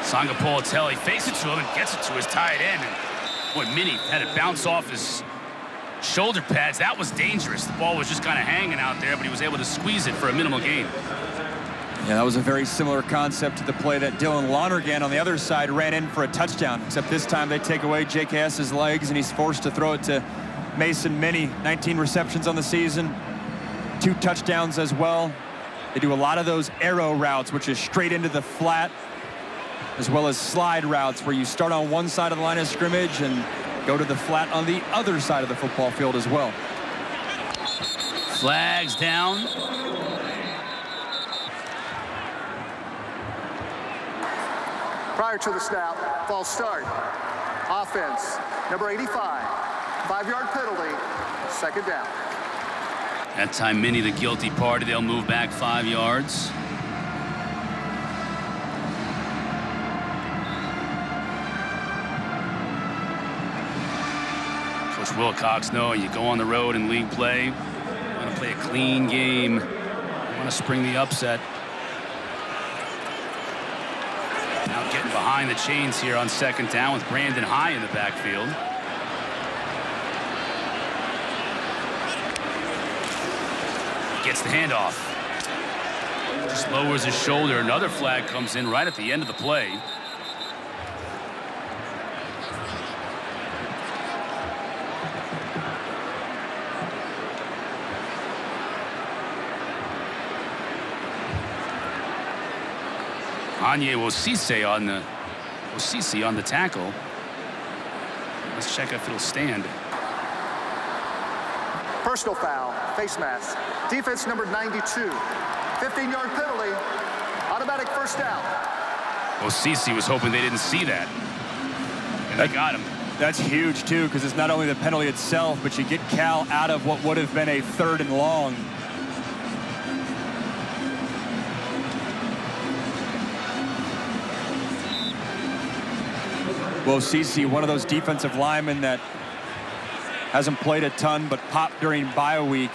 [SPEAKER 1] Sangapolatelli fakes it to him and gets it to his tight end. And boy, Minnie had it bounce off his shoulder pads. That was dangerous. The ball was just kind of hanging out there, but he was able to squeeze it for a minimal gain.
[SPEAKER 2] Yeah, that was a very similar concept to the play that Dylan Lonergan on the other side ran in for a touchdown, except this time they take away JKS's legs and he's forced to throw it to Mason Minnie. 19 receptions on the season, 2 touchdowns as well. They do a lot of those arrow routes, which is straight into the flat, as well as slide routes where you start on one side of the line of scrimmage and go to the flat on the other side of the football field as well.
[SPEAKER 1] Flags down.
[SPEAKER 4] Prior to the snap, false start. Offense, number 85. 5-yard penalty, second down.
[SPEAKER 1] That time, Minnie the guilty party. They'll move back 5 yards. Coach Wilcox, no, you go on the road in league play. You want to play a clean game. You want to spring the upset. Now getting behind the chains here on second down with Brandon High in the backfield. Gets the handoff. Just lowers his shoulder. Another flag comes in right at the end of the play. Anye Wosise on the tackle. Let's check if it'll stand.
[SPEAKER 4] Personal foul, face mask. Defense number 92. 15-yard penalty, automatic first down.
[SPEAKER 1] Wosise was hoping they didn't see that. And they got him.
[SPEAKER 2] That's huge, too, because it's not only the penalty itself, but you get Cal out of what would have been a 3rd and long. Wosise, one of those defensive linemen that hasn't played a ton, but popped during bye week.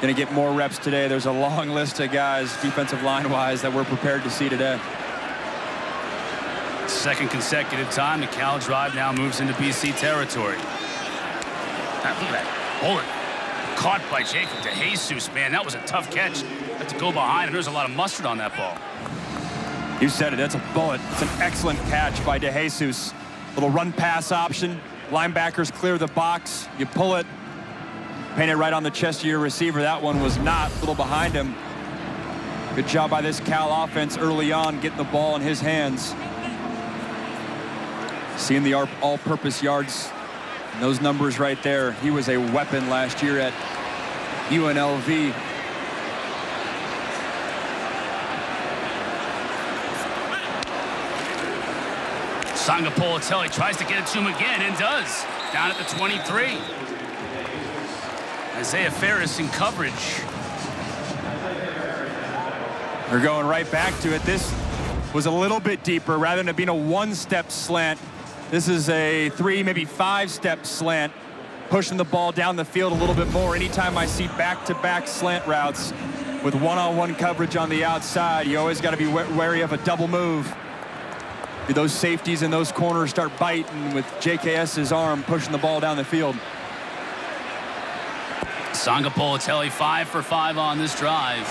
[SPEAKER 2] Going to get more reps today. There's a long list of guys, defensive line-wise, that we're prepared to see today.
[SPEAKER 1] Second consecutive time the Cal drive now moves into BC territory. Now, look at that bullet caught by Jacob DeJesus. Man, that was a tough catch. Had to go behind him. There's a lot of mustard on that ball.
[SPEAKER 2] You said it. That's a bullet. It's an excellent catch by DeJesus. Little run pass option. Linebackers clear the box. You pull it. Paint it right on the chest of your receiver. That one was not. A little behind him. Good job by this Cal offense early on, getting the ball in his hands. Seeing the all-purpose yards. And those numbers right there. He was a weapon last year at UNLV.
[SPEAKER 1] Sangapolatelli tries to get it to him again and does. Down at the 23. Isaiah Ferris in coverage.
[SPEAKER 2] We're going right back to it. This was a little bit deeper rather than it being a 1-step slant. This is a 3, maybe 5-step slant, pushing the ball down the field a little bit more. Anytime I see back-to-back slant routes with one-on-one coverage on the outside, you always got to be wary of a double move. Those safeties and those corners start biting with JKS's arm pushing the ball down the field.
[SPEAKER 1] Sangapolatelli 5 for 5 on this drive.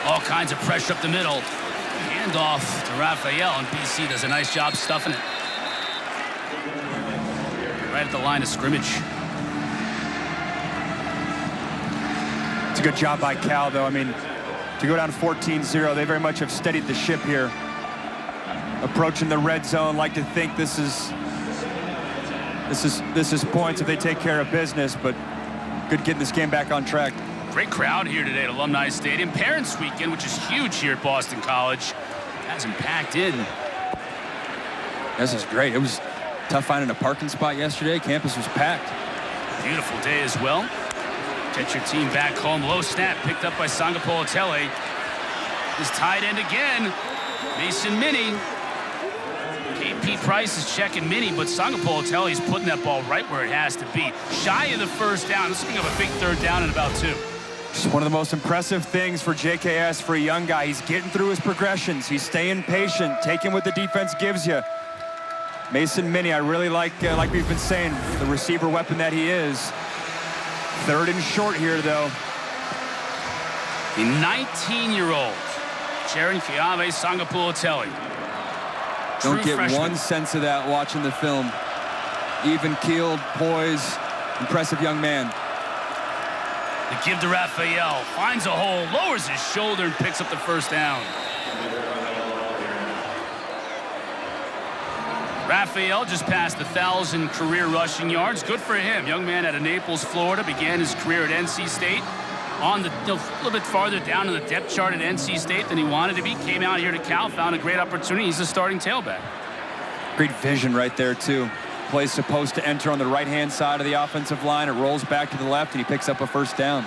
[SPEAKER 1] All kinds of pressure up the middle. Handoff to Raphael, and BC does a nice job stuffing it. Right at the line of scrimmage.
[SPEAKER 2] It's a good job by Cal, though. I mean, to go down 14-0, they very much have steadied the ship here. Approaching the red zone, like to think this is points if they take care of business, but good getting this game back on track.
[SPEAKER 1] Great crowd here today at Alumni Stadium. Parents Weekend, which is huge here at Boston College, hasn't packed in.
[SPEAKER 2] This is great. It was tough finding a parking spot yesterday. Campus was packed.
[SPEAKER 1] Beautiful day as well. Get your team back home. Low snap picked up by Sangapolatele. His tight end again. Mason Minnie. KP Price is checking Minnie, but Sangapolatele is putting that ball right where it has to be. Shy of the first down. This is going to have a big third down in about 2.
[SPEAKER 2] Just one of the most impressive things for JKS for a young guy. He's getting through his progressions. He's staying patient, taking what the defense gives you. Mason Minnie, I really like we've been saying, the receiver weapon that he is. 3rd and short here, though.
[SPEAKER 1] The 19-year-old, Jaron Kiave Sangapolatele.
[SPEAKER 2] Don't get one sense of that watching the film. Even-keeled, poised, impressive young man.
[SPEAKER 1] The give to Raphael, finds a hole, lowers his shoulder, and picks up the first down. Raphael just passed 1,000 career rushing yards. Good for him. Young man out of Naples, Florida, began his career at NC State. On the a little bit farther down in the depth chart at NC State than he wanted to be. Came out here to Cal, found a great opportunity. He's a starting tailback.
[SPEAKER 2] Great vision right there, too. Play's supposed to enter on the right-hand side of the offensive line. It rolls back to the left, and he picks up a first down.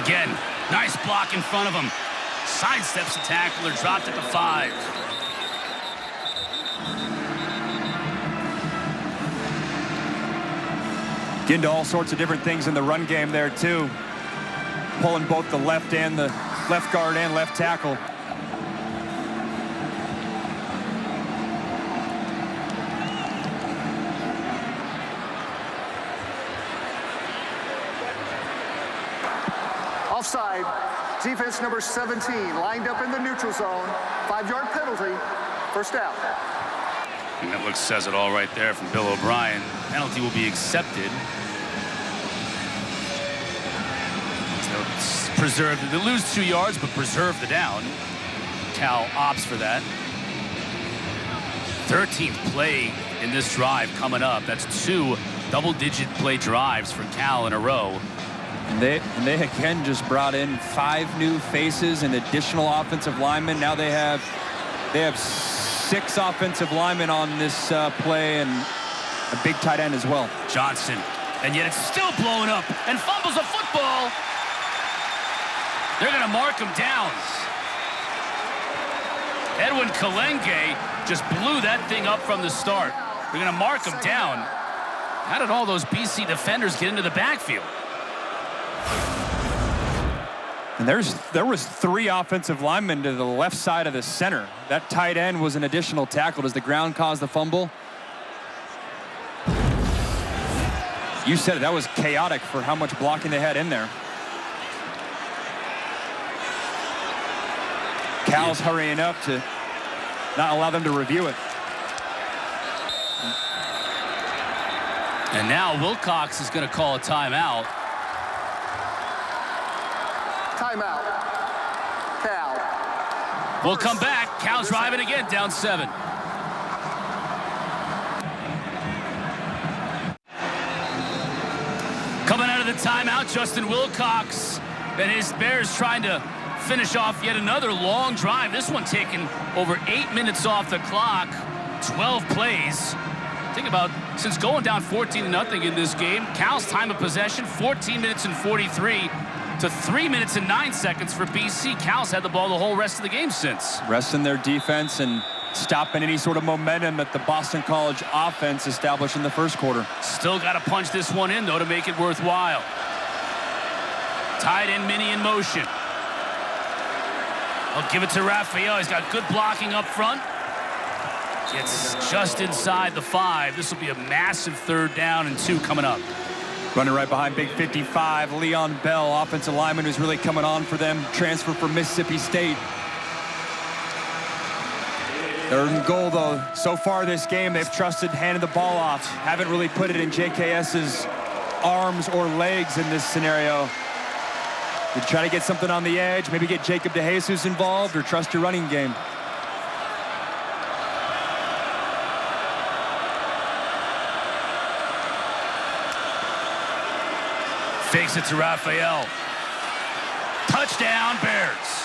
[SPEAKER 1] Again, nice block in front of him. Sidesteps the tackler, dropped at the 5.
[SPEAKER 2] Get into all sorts of different things in the run game there, too. Pulling both the left guard and left tackle.
[SPEAKER 4] Offside. Defense number 17 lined up in the neutral zone. 5-yard penalty. First down.
[SPEAKER 1] And that says it all right there from Bill O'Brien. Penalty will be accepted. Preserve, they lose 2 yards, but preserve the down. Cal opts for that. 13th play in this drive coming up. That's 2 double-digit play drives for Cal in a row.
[SPEAKER 2] And they again just brought in 5 new faces and additional offensive linemen. Now they have 6 offensive linemen on this play and a big tight end as well.
[SPEAKER 1] Johnson, and yet it's still blowing up and fumbles a football. They're going to mark him down. Edwin Kalenge just blew that thing up from the start. They're going to mark him down. How did all those BC defenders get into the backfield?
[SPEAKER 2] And there was 3 offensive linemen to the left side of the center. That tight end was an additional tackle. Does the ground cause the fumble? You said it. That was chaotic for how much blocking they had in there. Cal's hurrying up to not allow them to review it.
[SPEAKER 1] And now Wilcox is going to call a timeout.
[SPEAKER 4] Timeout. Cal.
[SPEAKER 1] We'll come back. Cal's driving again, down 7. Coming out of the timeout, Justin Wilcox and his Bears trying to finish off yet another long drive. This one taking over 8 minutes off the clock, 12 plays. Think about, since going down 14-0 in this game, Cal's time of possession, 14 minutes and 43 to 3 minutes and 9 seconds for BC. Cal's had the ball the whole rest of the game since.
[SPEAKER 2] Resting their defense and stopping any sort of momentum that the Boston College offense established in the first quarter.
[SPEAKER 1] Still got to punch this one in, though, to make it worthwhile. Tight end Minnie in motion. I'll give it to Raphael. He's got good blocking up front. Gets just inside the 5. This will be a massive 3rd down and 2 coming up.
[SPEAKER 2] Running right behind big 55, Leon Bell, offensive lineman who's really coming on for them. Transfer from Mississippi State. 3rd and goal, though. So far this game, they've trusted handing the ball off. Haven't really put it in JKS's arms or legs in this scenario. You try to get something on the edge, maybe get Jacob DeJesus involved, or trust your running game.
[SPEAKER 1] Fakes it to Raphael. Touchdown, Bears.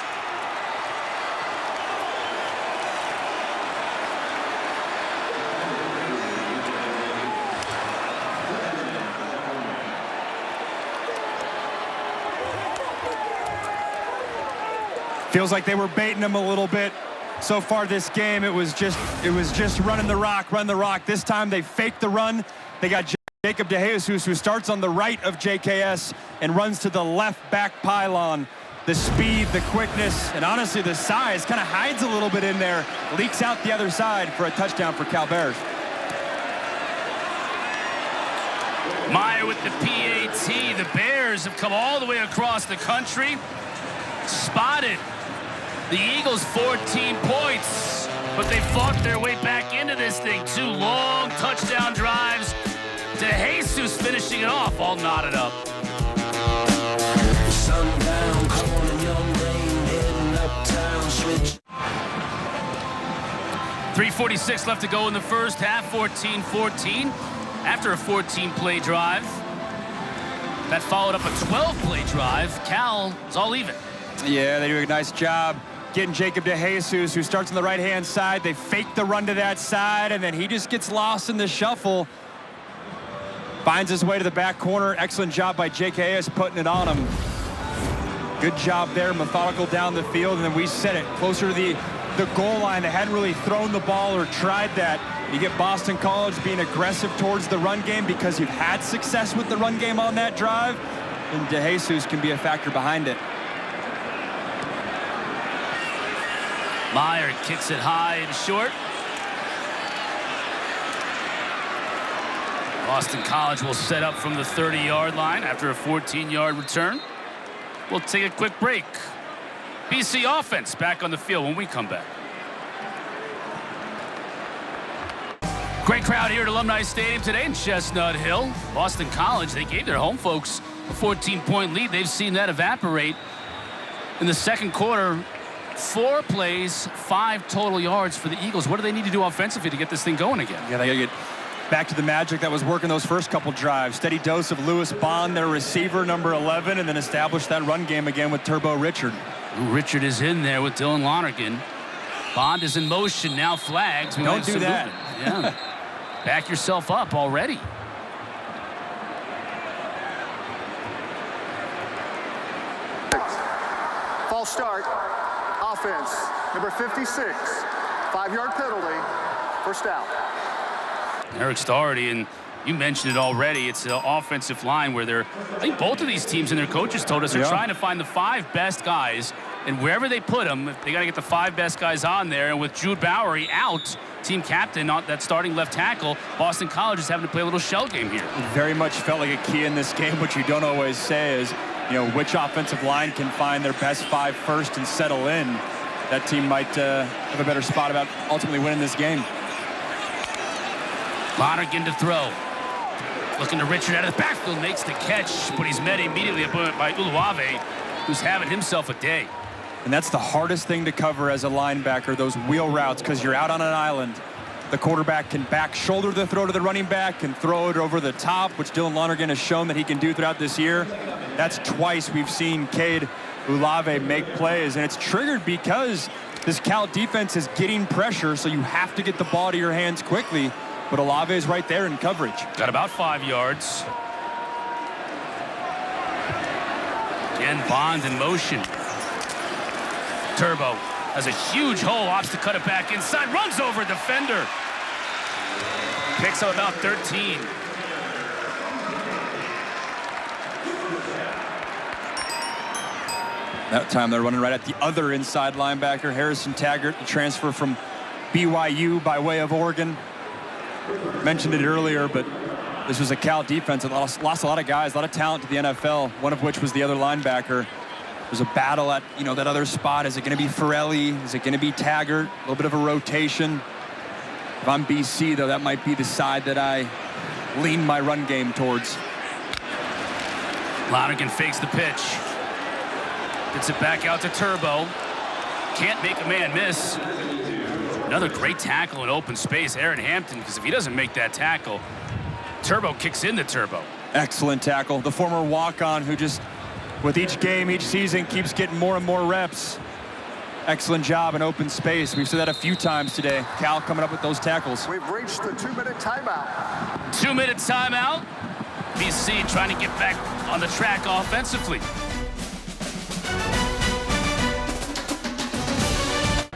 [SPEAKER 2] Feels like they were baiting him a little bit so far this game. It was just running the rock, run the rock. This time they faked the run. They got Jacob DeJesus, who starts on the right of JKS and runs to the left back pylon. The speed, the quickness, and honestly the size kind of hides a little bit in there. Leaks out the other side for a touchdown for Cal Bears.
[SPEAKER 1] Meyer with the PAT. The Bears have come all the way across the country. Spotted the Eagles 14 points, but they fought their way back into this thing. 2 long touchdown drives. DeJesus finishing it off, all knotted up.
[SPEAKER 6] Sundown, calling young rain, heading uptown, switch.
[SPEAKER 1] 3:46 left to go in the first half, 14-14. After a 14-play drive, that followed up a 12-play drive. Cal is all even.
[SPEAKER 2] Yeah, they do a nice job getting Jacob DeJesus, who starts on the right-hand side. They fake the run to that side, and then he just gets lost in the shuffle. Finds his way to the back corner. Excellent job by JKS putting it on him. Good job there, methodical down the field, and then we set it closer to the goal line. They hadn't really thrown the ball or tried that. You get Boston College being aggressive towards the run game because you've had success with the run game on that drive, and DeJesus can be a factor behind it.
[SPEAKER 1] Meyer kicks it high and short. Boston College will set up from the 30-yard line after a 14-yard return. We'll take a quick break. BC offense back on the field when we come back. Great crowd here at Alumni Stadium today in Chestnut Hill. Boston College, they gave their home folks a 14-point lead. They've seen that evaporate in the second quarter. 4 plays, 5 total yards for the Eagles. What do they need to do offensively to get this thing going again?
[SPEAKER 2] Yeah, they got to get back to the magic that was working those first couple drives. Steady dose of Lewis Bond, their receiver, number 11, and then establish that run game again with Turbo Richard.
[SPEAKER 1] Richard is in there with Dylan Lonergan. Bond is in motion, now flags. We
[SPEAKER 2] Don't do that.
[SPEAKER 1] Yeah. Back yourself up already.
[SPEAKER 4] False start. Offense, number 56. 5-yard penalty. First out.
[SPEAKER 1] Eric Starrity, and you mentioned it already, it's the offensive line where I think both of these teams and their coaches told us they're trying to find the 5 best guys, and wherever they put them, they got to get the 5 best guys on there. And with Jude Bowery out, team captain, not that starting left tackle, Boston College is having to play a little shell game here.
[SPEAKER 2] It very much felt like a key in this game, which you don't always say is, you know, which offensive line can find their best 5 first and settle in. That team might have a better spot about ultimately winning this game.
[SPEAKER 1] Lonergan to throw. Looking to Richard out of the backfield, makes the catch, but he's met immediately by Uluave, who's having himself a day.
[SPEAKER 2] And that's the hardest thing to cover as a linebacker, those wheel routes, because you're out on an island. The quarterback can back shoulder the throw to the running back and throw it over the top, which Dylan Lonergan has shown that he can do throughout this year. That's twice we've seen Cade Uluave make plays, and it's triggered because this Cal defense is getting pressure, so you have to get the ball to your hands quickly. But Olave is right there in coverage.
[SPEAKER 1] Got about 5 yards. Again, Bond in motion. Turbo has a huge hole, opts to cut it back inside, runs over a defender. Picks up about 13.
[SPEAKER 2] That time they're running right at the other inside linebacker, Harrison Taggart, the transfer from BYU by way of Oregon. Mentioned it earlier, but this was a Cal defense that lost a lot of guys, a lot of talent to the NFL, one of which was the other linebacker. There's a battle at, you know, that other spot. Is it going to be Farrelly? Is it going to be Taggart? A little bit of a rotation. If I'm BC, though, that might be the side that I lean my run game towards.
[SPEAKER 1] Lonergan fakes the pitch. Gets it back out to Turbo. Can't make a man miss. Another great tackle in open space, Aaron Hampton, because if he doesn't make that tackle, Turbo kicks into Turbo.
[SPEAKER 2] Excellent tackle. The former walk-on who just, with each game, each season, keeps getting more and more reps. Excellent job in open space. We've said that a few times today. Cal coming up with those tackles.
[SPEAKER 4] We've reached the 2-minute timeout.
[SPEAKER 1] 2-minute timeout. BC trying to get back on the track offensively.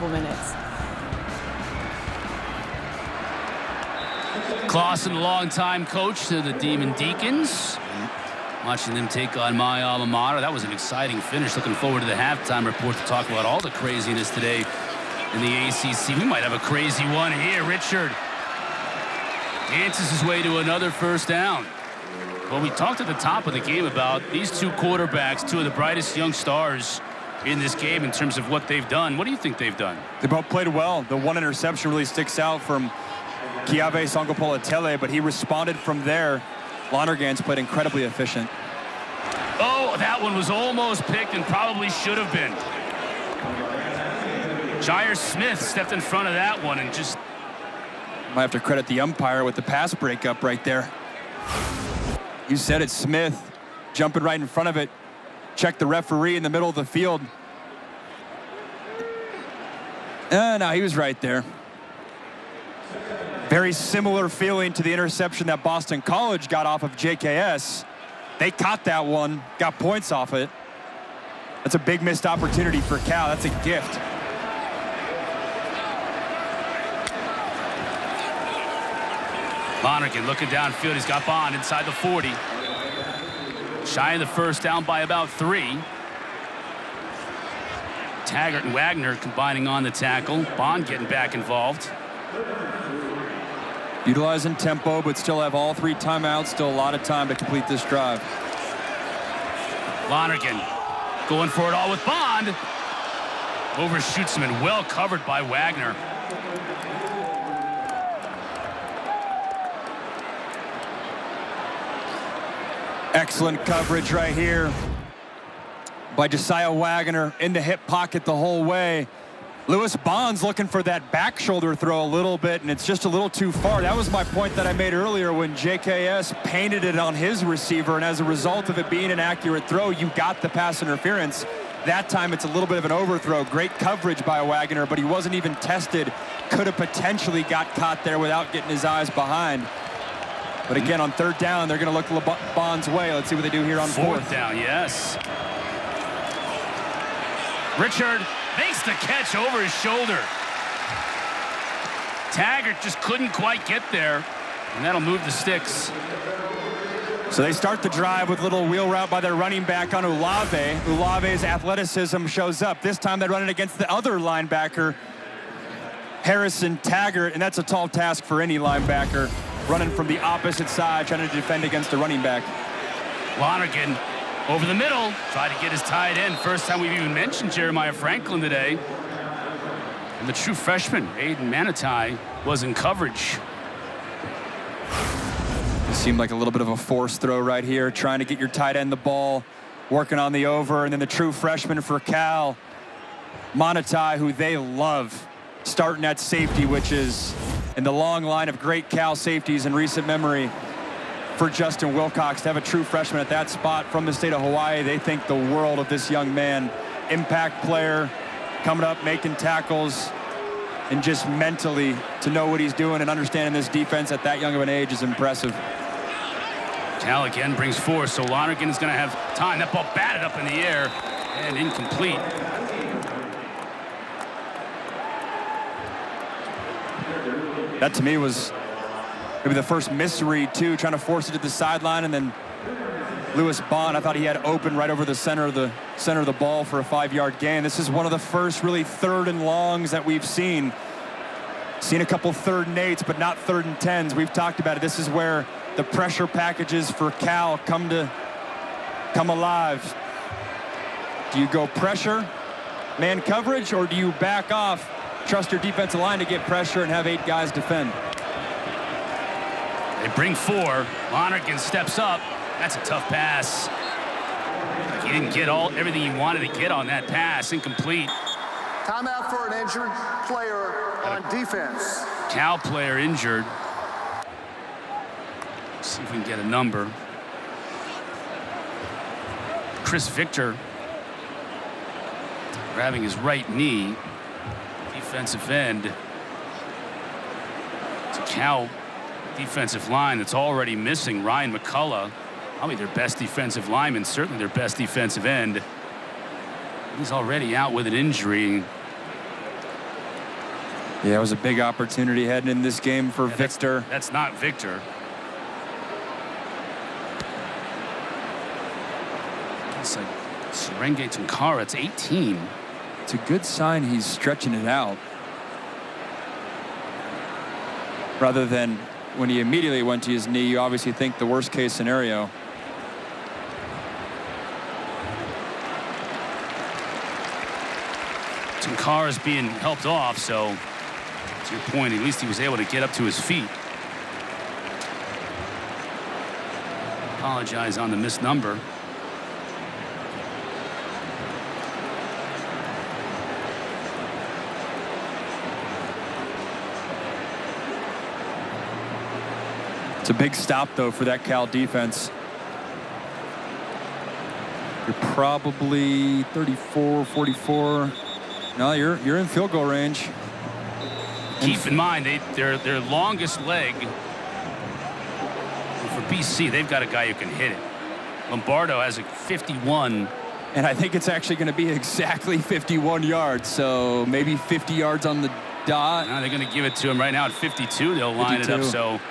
[SPEAKER 3] Minutes.
[SPEAKER 1] Clausen, longtime coach to the Demon Deacons. Watching them take on my alma mater. That was an exciting finish. Looking forward to the halftime report to talk about all the craziness today in the ACC. We might have a crazy one here. Richard dances his way to another first down. Well, we talked at the top of the game about these two quarterbacks, two of the brightest young stars in this game in terms of what they've done. What do you think they've done?
[SPEAKER 2] They both played well. The one interception really sticks out from Kiave Sangopola-Tele, but he responded from there. Lonergan's played incredibly efficient.
[SPEAKER 1] Oh, that one was almost picked and probably should have been. Jair Smith stepped in front of that one and just...
[SPEAKER 2] Might have to credit the umpire with the pass breakup right there. You said it, Smith jumping right in front of it. Check the referee in the middle of the field. No, he was right there. Very similar feeling to the interception that Boston College got off of JKS. They caught that one, got points off it. That's a big missed opportunity for Cal. That's a gift.
[SPEAKER 1] Lonergan looking downfield. He's got Bond inside the 40. Shy of the first down by about 3. Taggart and Wagner combining on the tackle. Bond getting back involved.
[SPEAKER 2] Utilizing tempo, but still have all 3 timeouts. Still a lot of time to complete this drive.
[SPEAKER 1] Lonergan going for it all with Bond. Overshoots him and well covered by Wagner.
[SPEAKER 2] Excellent coverage right here by Josiah Wagner in the hip pocket the whole way. Lewis Bond's looking for that back shoulder throw a little bit, and it's just a little too far. That was my point that I made earlier when JKS painted it on his receiver, and as a result of it being an accurate throw, you got the pass interference. That time it's a little bit of an overthrow. Great coverage by Wagner, but he wasn't even tested. Could have potentially got caught there without getting his eyes behind. But again, on 3rd down, they're going to look Bond's way. Let's see what they do here on 4th
[SPEAKER 1] down, yes. Richard makes the catch over his shoulder. Taggart just couldn't quite get there, and that'll move the sticks.
[SPEAKER 2] So they start the drive with a little wheel route by their running back on Ulave. Ulave's athleticism shows up. This time they're running against the other linebacker, Harrison Taggart, and that's a tall task for any linebacker. Running from the opposite side, trying to defend against a running back.
[SPEAKER 1] Lonergan over the middle, try to get his tight end. First time we've even mentioned Jeremiah Franklin today. And the true freshman, Aiden Manitai, was in coverage.
[SPEAKER 2] It seemed like a little bit of a forced throw right here, trying to get your tight end the ball, working on the over, and then the true freshman for Cal, Manitai, who they love, starting at safety, which is in the long line of great Cal safeties in recent memory for Justin Wilcox. To have a true freshman at that spot from the state of Hawaii, they think the world of this young man. Impact player, coming up, making tackles, and just mentally to know what he's doing and understanding this defense at that young of an age is impressive.
[SPEAKER 1] Cal again brings 4, so Lonergan is going to have time. That ball batted up in the air and incomplete.
[SPEAKER 2] That to me was maybe the first misread too, trying to force it to the sideline, and then Lewis Bond, I thought he had open right over the center of the ball for a 5-yard gain. This is one of the first really 3rd and longs that we've seen. Seen a couple 3rd and 8s, but not 3rd and 10s. We've talked about it. This is where the pressure packages for Cal come alive. Do you go pressure, man coverage, or do you back off, trust your defensive line to get pressure and have 8 guys defend?
[SPEAKER 1] They bring 4. Lonergan steps up. That's a tough pass. He didn't get everything he wanted to get on that pass. Incomplete.
[SPEAKER 4] Timeout for an injured player on defense.
[SPEAKER 1] Cal player injured. Let's see if we can get a number. Chris Victor grabbing his right knee. Defensive end. It's a Cal defensive line that's already missing Ryan McCullough, probably their best defensive lineman, certainly their best defensive end. He's already out with an injury.
[SPEAKER 2] Yeah, it was a big opportunity heading in this game for Victor.
[SPEAKER 1] That's not Victor. It's like Serenge Tunkara, it's 18.
[SPEAKER 2] It's a good sign he's stretching it out, rather than when he immediately went to his knee. You obviously think the worst case scenario.
[SPEAKER 1] Tunkara's being helped off, so to your point, at least he was able to get up to his feet. Apologize on the missed number.
[SPEAKER 2] It's a big stop, though, for that Cal defense. You're probably 34, 44. No, you're in field goal range.
[SPEAKER 1] Keep in mind, their longest leg for BC, they've got a guy who can hit it. Lombardo has a 51.
[SPEAKER 2] And I think it's actually going to be exactly 51 yards, so maybe 50 yards on the dot.
[SPEAKER 1] Now they're going to give it to him right now at 52. They'll line 52. It up, so...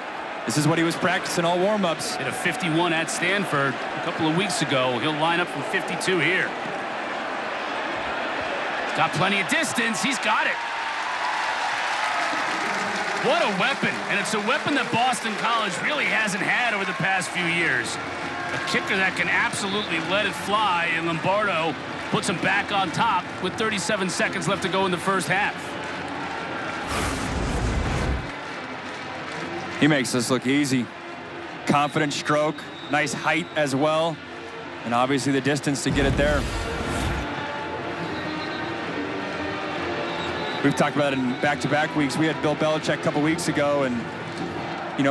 [SPEAKER 2] This is what he was practicing all warm-ups.
[SPEAKER 1] Hit a 51 at Stanford a couple of weeks ago. He'll line up from 52 here. He's got plenty of distance. He's got it. What a weapon. And it's a weapon that Boston College really hasn't had over the past few years. A kicker that can absolutely let it fly, and Lombardo puts him back on top with 37 seconds left to go in the first half.
[SPEAKER 2] He makes this look easy. Confident stroke, nice height as well, and obviously the distance to get it there. We've talked about it in back-to-back weeks. We had Bill Belichick a couple weeks ago, and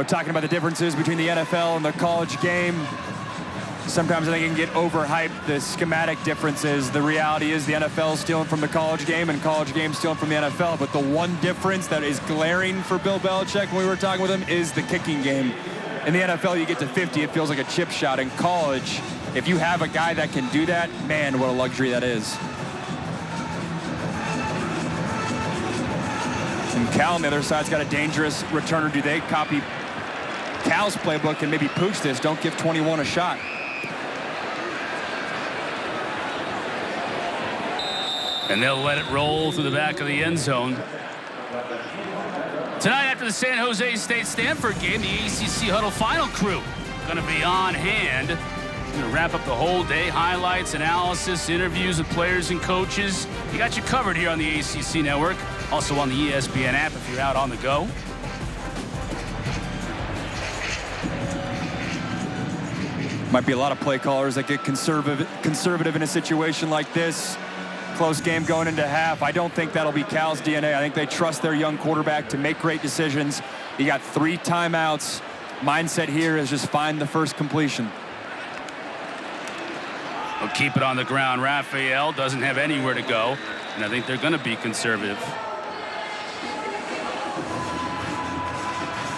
[SPEAKER 2] talking about the differences between the NFL and the college game. Sometimes I think it can get overhyped, the schematic differences. The reality is the NFL is stealing from the college game and college game stealing from the NFL. But the one difference that is glaring for Bill Belichick when we were talking with him is the kicking game. In the NFL, you get to 50, it feels like a chip shot. In college, if you have a guy that can do that, man, what a luxury that is. And Cal on the other side's got a dangerous returner. Do they copy Cal's playbook and maybe pooch this? Don't give 21 a shot.
[SPEAKER 1] And they'll let it roll through the back of the end zone. Tonight, after the San Jose State-Stanford game, the ACC Huddle Final crew going to be on hand. Going to wrap up the whole day. Highlights, analysis, interviews with players and coaches. We got you covered here on the ACC Network. Also on the ESPN app if you're out on the go.
[SPEAKER 2] Might be a lot of play callers that get conservative in a situation like this. Close game going into half. I don't think that'll be Cal's DNA. I think they trust their young quarterback to make great decisions. You got 3 timeouts. Mindset here is just find the first completion.
[SPEAKER 1] They'll keep it on the ground. Raphael doesn't have anywhere to go, and I think they're going to be conservative.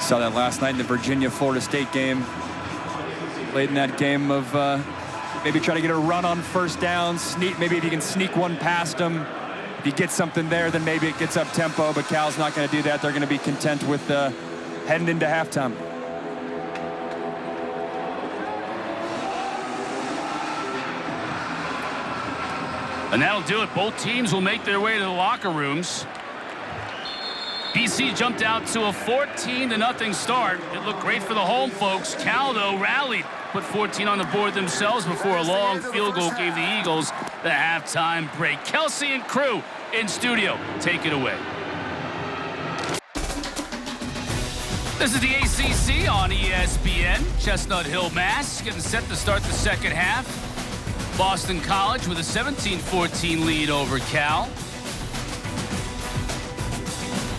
[SPEAKER 2] Saw that last night in the Virginia-Florida State game. Late in that game of maybe try to get a run on first down. Maybe if you can sneak one past them. If you get something there, then maybe it gets up tempo, but Cal's not going to do that. They're going to be content with heading into halftime.
[SPEAKER 1] And that'll do it. Both teams will make their way to the locker rooms. BC jumped out to a 14-0 start. It looked great for the home folks. Cal, though, rallied, put 14 on the board themselves before a long field goal gave the Eagles the halftime break. Kelsey and crew in studio. Take it away. This is the ACC on ESPN. Chestnut Hill, Mass. Getting set to start the second half. Boston College with a 17-14 lead over Cal.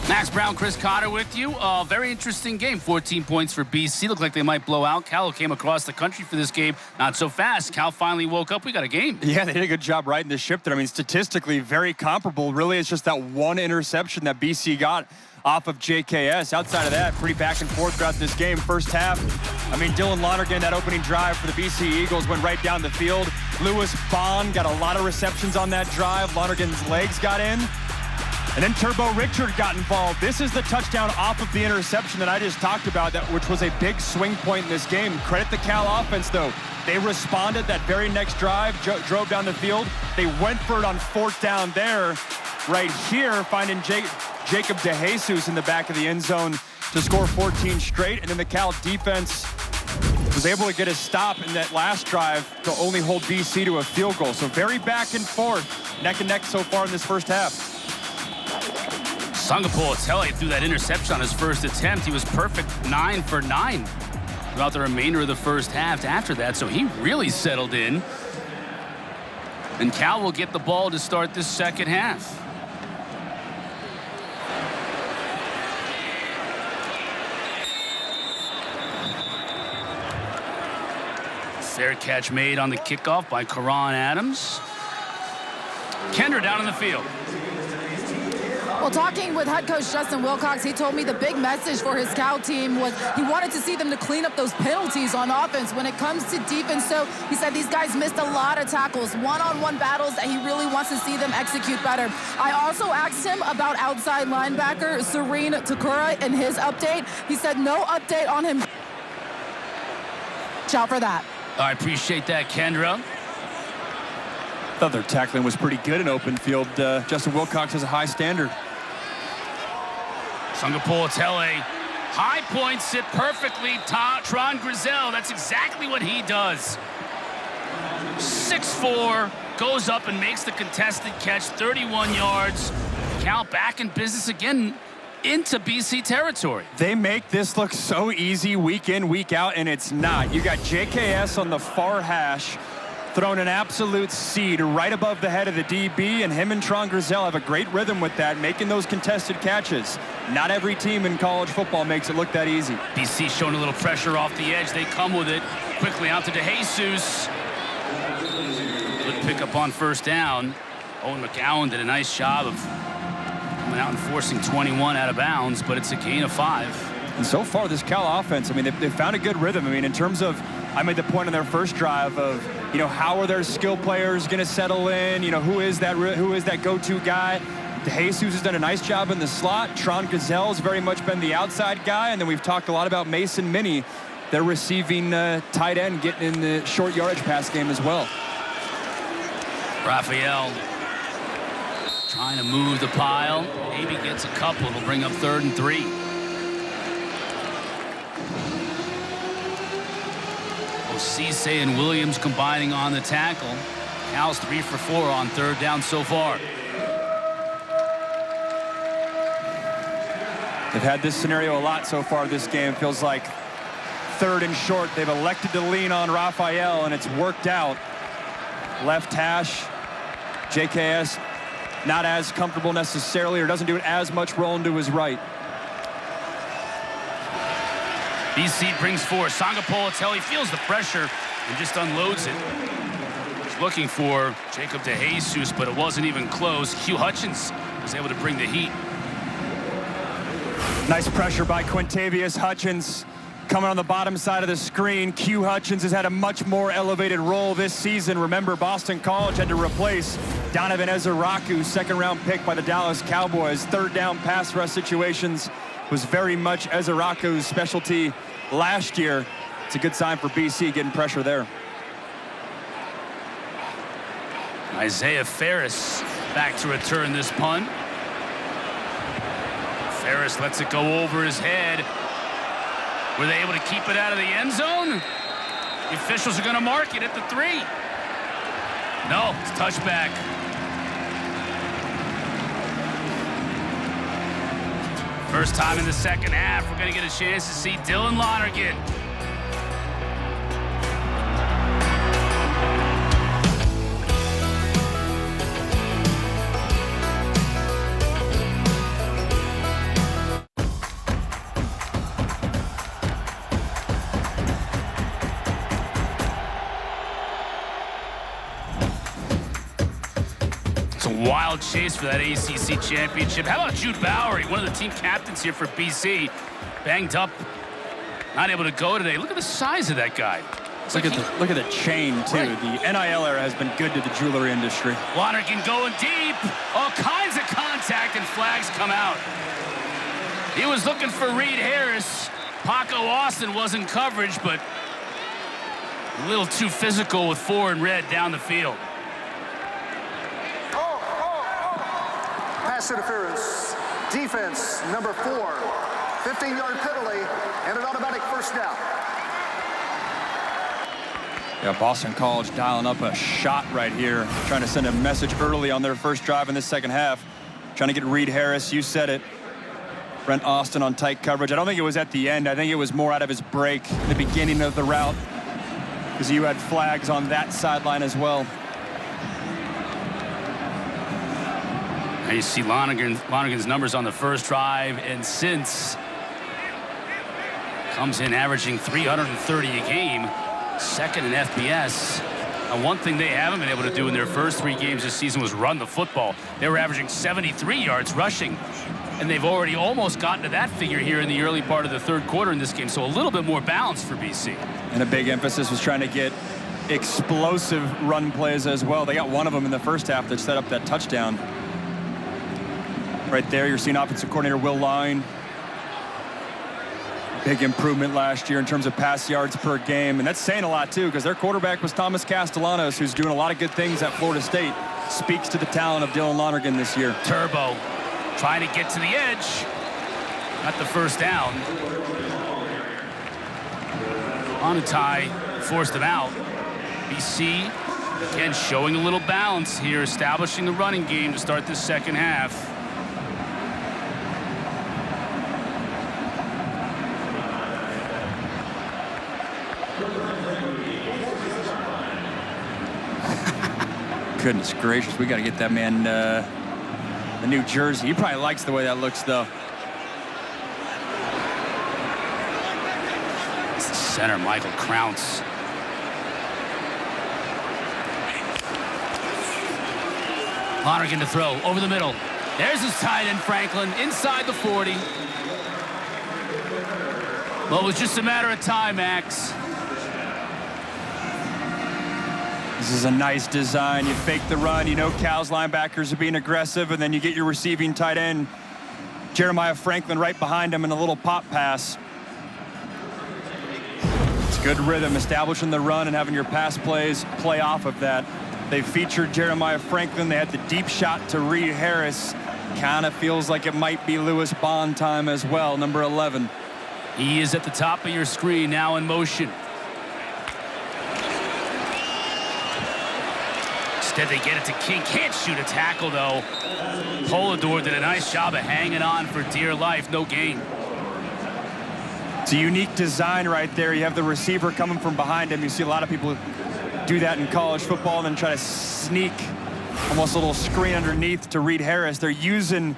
[SPEAKER 1] Max Brown, Chris Cotter with you. Very interesting game. 14 points for BC. Looked like they might blow out. Cal came across the country for this game. Not so fast. Cal finally woke up. We got a game.
[SPEAKER 2] Yeah, they did a good job riding the ship there. I mean, statistically, very comparable. Really, it's just that one interception that BC got off of JKS. Outside of that, pretty back and forth throughout this game. First half, I mean, Dylan Lonergan, that opening drive for the BC Eagles went right down the field. Lewis Bond got a lot of receptions on that drive. Lonergan's legs got in. And then Turbo Richard got involved. This is the touchdown off of the interception that I just talked about, which was a big swing point in this game. Credit the Cal offense, though. They responded that very next drive, drove down the field. They went for it on fourth down there. Right here, finding Jacob DeJesus in the back of the end zone to score 14 straight. And then the Cal defense was able to get a stop in that last drive to only hold BC to a field goal. So very back and forth, neck and neck so far in this first half.
[SPEAKER 1] Sangapore Tele threw that interception on his first attempt. He was perfect 9 for 9 throughout the remainder of the first half after that, so he really settled in. And Cal will get the ball to start this second half. Fair catch made on the kickoff by Karan Adams. Kendra down in the field.
[SPEAKER 3] Well, talking with head coach Justin Wilcox, he told me the big message for his Cal team was he wanted to see them to clean up those penalties on offense when it comes to defense. So he said these guys missed a lot of tackles, one-on-one battles that he really wants to see them execute better. I also asked him about outside linebacker Serene Takura and his update. He said no update on him. Watch out for that.
[SPEAKER 1] I appreciate that, Kendra.
[SPEAKER 2] Thought their tackling was pretty good in open field. Justin Wilcox has a high standard.
[SPEAKER 1] Sangapore Tele, high point, sit perfectly. Tron Grizel, that's exactly what he does. 6'4", goes up and makes the contested catch, 31 yards. Cal back in business again into BC territory.
[SPEAKER 2] They make this look so easy week in, week out, and it's not. You got JKS on the far hash, throwing an absolute seed right above the head of the DB, and him and Tron Grizel have a great rhythm with that, making those contested catches. Not every team in college football makes it look that easy.
[SPEAKER 1] BC showing a little pressure off the edge. They come with it quickly out to DeJesus. Good pickup on first down. Owen McGowan did a nice job of coming out and forcing 21 out of bounds, but it's a gain of 5.
[SPEAKER 2] And so far, this Cal offense, I mean, they've found a good rhythm. I mean, in terms of, I made the point in their first drive of, you know, how are their skill players going to settle in? You know, who is that go-to guy? DeJesus has done a nice job in the slot. Tron Grizel has very much been the outside guy. And then we've talked a lot about Mason Minnie, their receiving tight end, getting in the short yardage pass game as well.
[SPEAKER 1] Raphael trying to move the pile. Maybe gets a couple. It'll bring up 3rd and 3. Cisse and Williams combining on the tackle. Cal's 3 for 4 on 3rd down so far.
[SPEAKER 2] They've had this scenario a lot so far this game. Feels like 3rd and short. They've elected to lean on Raphael, and it's worked out. Left hash. JKS not as comfortable necessarily, or doesn't do it as much rolling to his right.
[SPEAKER 1] BC brings forward Sangapore Tele, feels the pressure and just unloads it. He's looking for Jacob DeJesus, but it wasn't even close. Hugh Hutchins was able to bring the heat.
[SPEAKER 2] Nice pressure by Quintavious Hutchins. Coming on the bottom side of the screen, Q Hutchins has had a much more elevated role this season. Remember, Boston College had to replace Donovan Ezeraku, 2nd-round pick by the Dallas Cowboys. 3rd down pass rush situations was very much Ezeraku's specialty last year. It's a good sign for BC getting pressure there.
[SPEAKER 1] Isaiah Ferris back to return this punt. Ferris lets it go over his head. Were they able to keep it out of the end zone? The officials are going to mark it at the 3. No, it's touchback. First time in the second half, we're going to get a chance to see Dylan Lonergan. wild chase for that ACC championship. How about Jude Bowery, one of the team captains here for BC? Banged up, not able to go today. Look at the size of that guy.
[SPEAKER 2] Look at the chain, too.
[SPEAKER 1] Right.
[SPEAKER 2] The NIL era has been good to the jewelry industry.
[SPEAKER 1] Lonergan going deep. All kinds of contact, and flags come out. He was looking for Reed Harris. Paco Austin was in coverage, but a little too physical with 4 in red down the field.
[SPEAKER 4] Pass interference. Defense, number 4. 15-yard penalty and an automatic first down.
[SPEAKER 2] Yeah, Boston College dialing up a shot right here, trying to send a message early on their first drive in this second half. Trying to get Reed Harris, you said it. Brent Austin on tight coverage. I don't think it was at the end. I think it was more out of his break, the beginning of the route, because you had flags on that sideline as well.
[SPEAKER 1] Now you see Lonergan's numbers on the first drive, and since comes in averaging 330 a game, second in FBS. Now, one thing they haven't been able to do in their first 3 games this season was run the football. They were averaging 73 yards rushing, and they've already almost gotten to that figure here in the early part of the third quarter in this game, so a little bit more balance for BC.
[SPEAKER 2] And a big emphasis was trying to get explosive run plays as well. They got one of them in the first half that set up that touchdown. Right there, you're seeing offensive coordinator Will Line. Big improvement last year in terms of pass yards per game. And that's saying a lot, too, because their quarterback was Thomas Castellanos, who's doing a lot of good things at Florida State. Speaks to the talent of Dylan Lonergan this year.
[SPEAKER 1] Turbo trying to get to the edge. Got the first down. Onutai forced him out. BC, again, showing a little balance here, establishing the running game to start this second half.
[SPEAKER 2] Goodness gracious, we got to get that man the new jersey. He probably likes the way that looks, though.
[SPEAKER 1] It's the center, Michael Crounce. Lonergan to throw over the middle. There's his tight end, Franklin, inside the 40. Well, it was just a matter of time, Max.
[SPEAKER 2] This is a nice design. You fake the run. You know Cal's linebackers are being aggressive, and then you get your receiving tight end, Jeremiah Franklin, right behind him in a little pop pass. It's good rhythm, establishing the run and having your pass plays play off of that. They featured Jeremiah Franklin. They had the deep shot to Reed Harris. Kind of feels like it might be Lewis Bond time as well, number 11.
[SPEAKER 1] He is at the top of your screen now in motion. Instead, they get it to King. Can't shoot a tackle, though. Polidor did a nice job of hanging on for dear life. No gain.
[SPEAKER 2] It's a unique design right there. You have the receiver coming from behind him. You see a lot of people do that in college football and then try to sneak almost a little screen underneath to Reed Harris. They're using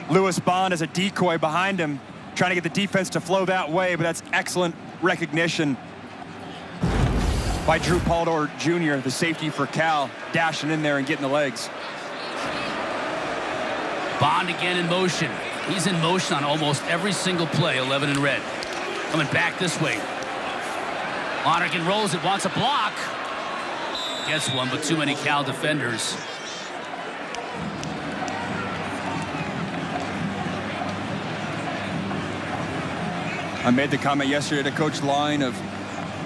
[SPEAKER 2] Lewis Bond as a decoy behind him, trying to get the defense to flow that way, but that's excellent recognition by Drew Polidor Jr., the safety for Cal, dashing in there and getting the legs.
[SPEAKER 1] Bond again in motion. He's in motion on almost every single play, 11 in red. Coming back this way. Lonergan rolls it, wants a block. Gets one, but too many Cal defenders.
[SPEAKER 2] I made the comment yesterday to Coach Line of,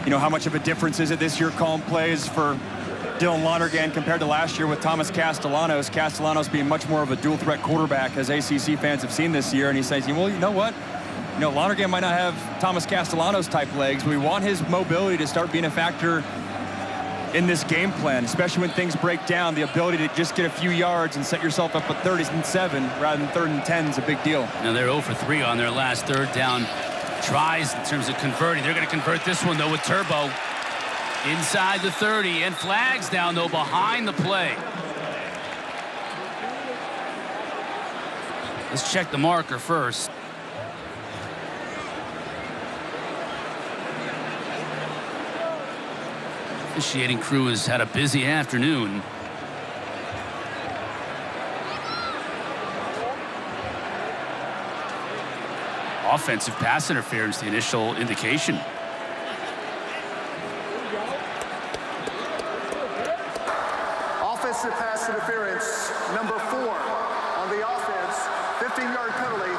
[SPEAKER 2] you know, how much of a difference is it this year calling plays for Dylan Lonergan compared to last year with Thomas Castellanos. Castellanos being much more of a dual threat quarterback, as ACC fans have seen this year. And he says, well, you know what? You know, Lonergan might not have Thomas Castellanos type legs, but we want his mobility to start being a factor in this game plan, especially when things break down. The ability to just get a few yards and set yourself up with 30s and 7 rather than 3rd and 10 is a big deal.
[SPEAKER 1] Now they're 0 for 3 on their last third down tries in terms of converting. They're going to convert this one, though, with Turbo. Inside the 30, and flags down, though, behind the play. Let's check the marker first. Officiating crew has had a busy afternoon. Offensive pass interference, the initial indication.
[SPEAKER 4] Offensive pass interference, number 4 on the offense, 15-yard penalty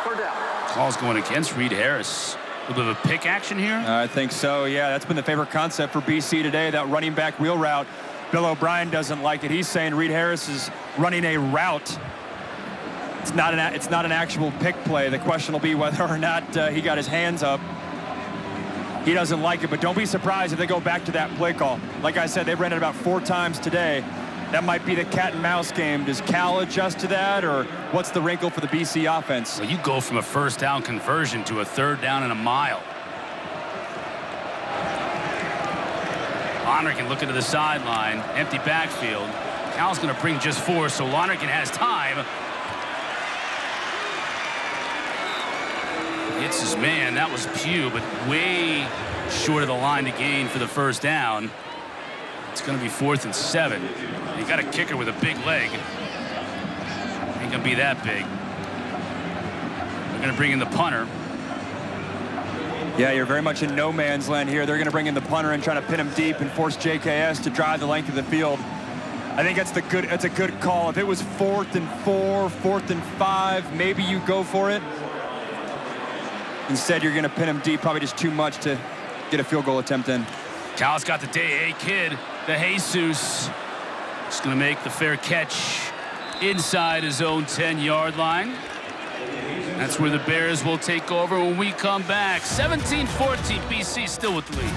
[SPEAKER 4] for down.
[SPEAKER 1] Call's going against Reed Harris. A little bit of a pick action here.
[SPEAKER 2] I think so, yeah. That's been the favorite concept for BC today, that running back wheel route. Bill O'Brien doesn't like it. He's saying Reed Harris is running a route. It's not an actual pick play. The question will be whether or not he got his hands up. He doesn't like it, but don't be surprised if they go back to that play call. Like I said, they've ran it about 4 times today. That might be the cat and mouse game. Does Cal adjust to that, or what's the wrinkle for the BC offense?
[SPEAKER 1] Well, you go from a first down conversion to a 3rd down and a mile. Lonergan looking to the sideline, empty backfield. Cal's going to bring just 4, so Lonergan has time. Hits his man. That was Pugh, but way short of the line to gain for the first down. It's going to be 4th and 7. You got a kicker with a big leg. Ain't going to be that big. They're going to bring in the punter.
[SPEAKER 2] Yeah, you're very much in no man's land here. They're going to bring in the punter and try to pin him deep and force JKS to drive the length of the field. I think that's a good call. If it was 4th and 4, 4th and 5, maybe you go for it. Instead, you're going to pin him deep, probably just too much to get a field goal attempt in.
[SPEAKER 1] Cal's got the day 8 kid, the Jesus. Just going to make the fair catch inside his own 10-yard line. That's where the Bears will take over when we come back. 17-14, BC still with the lead.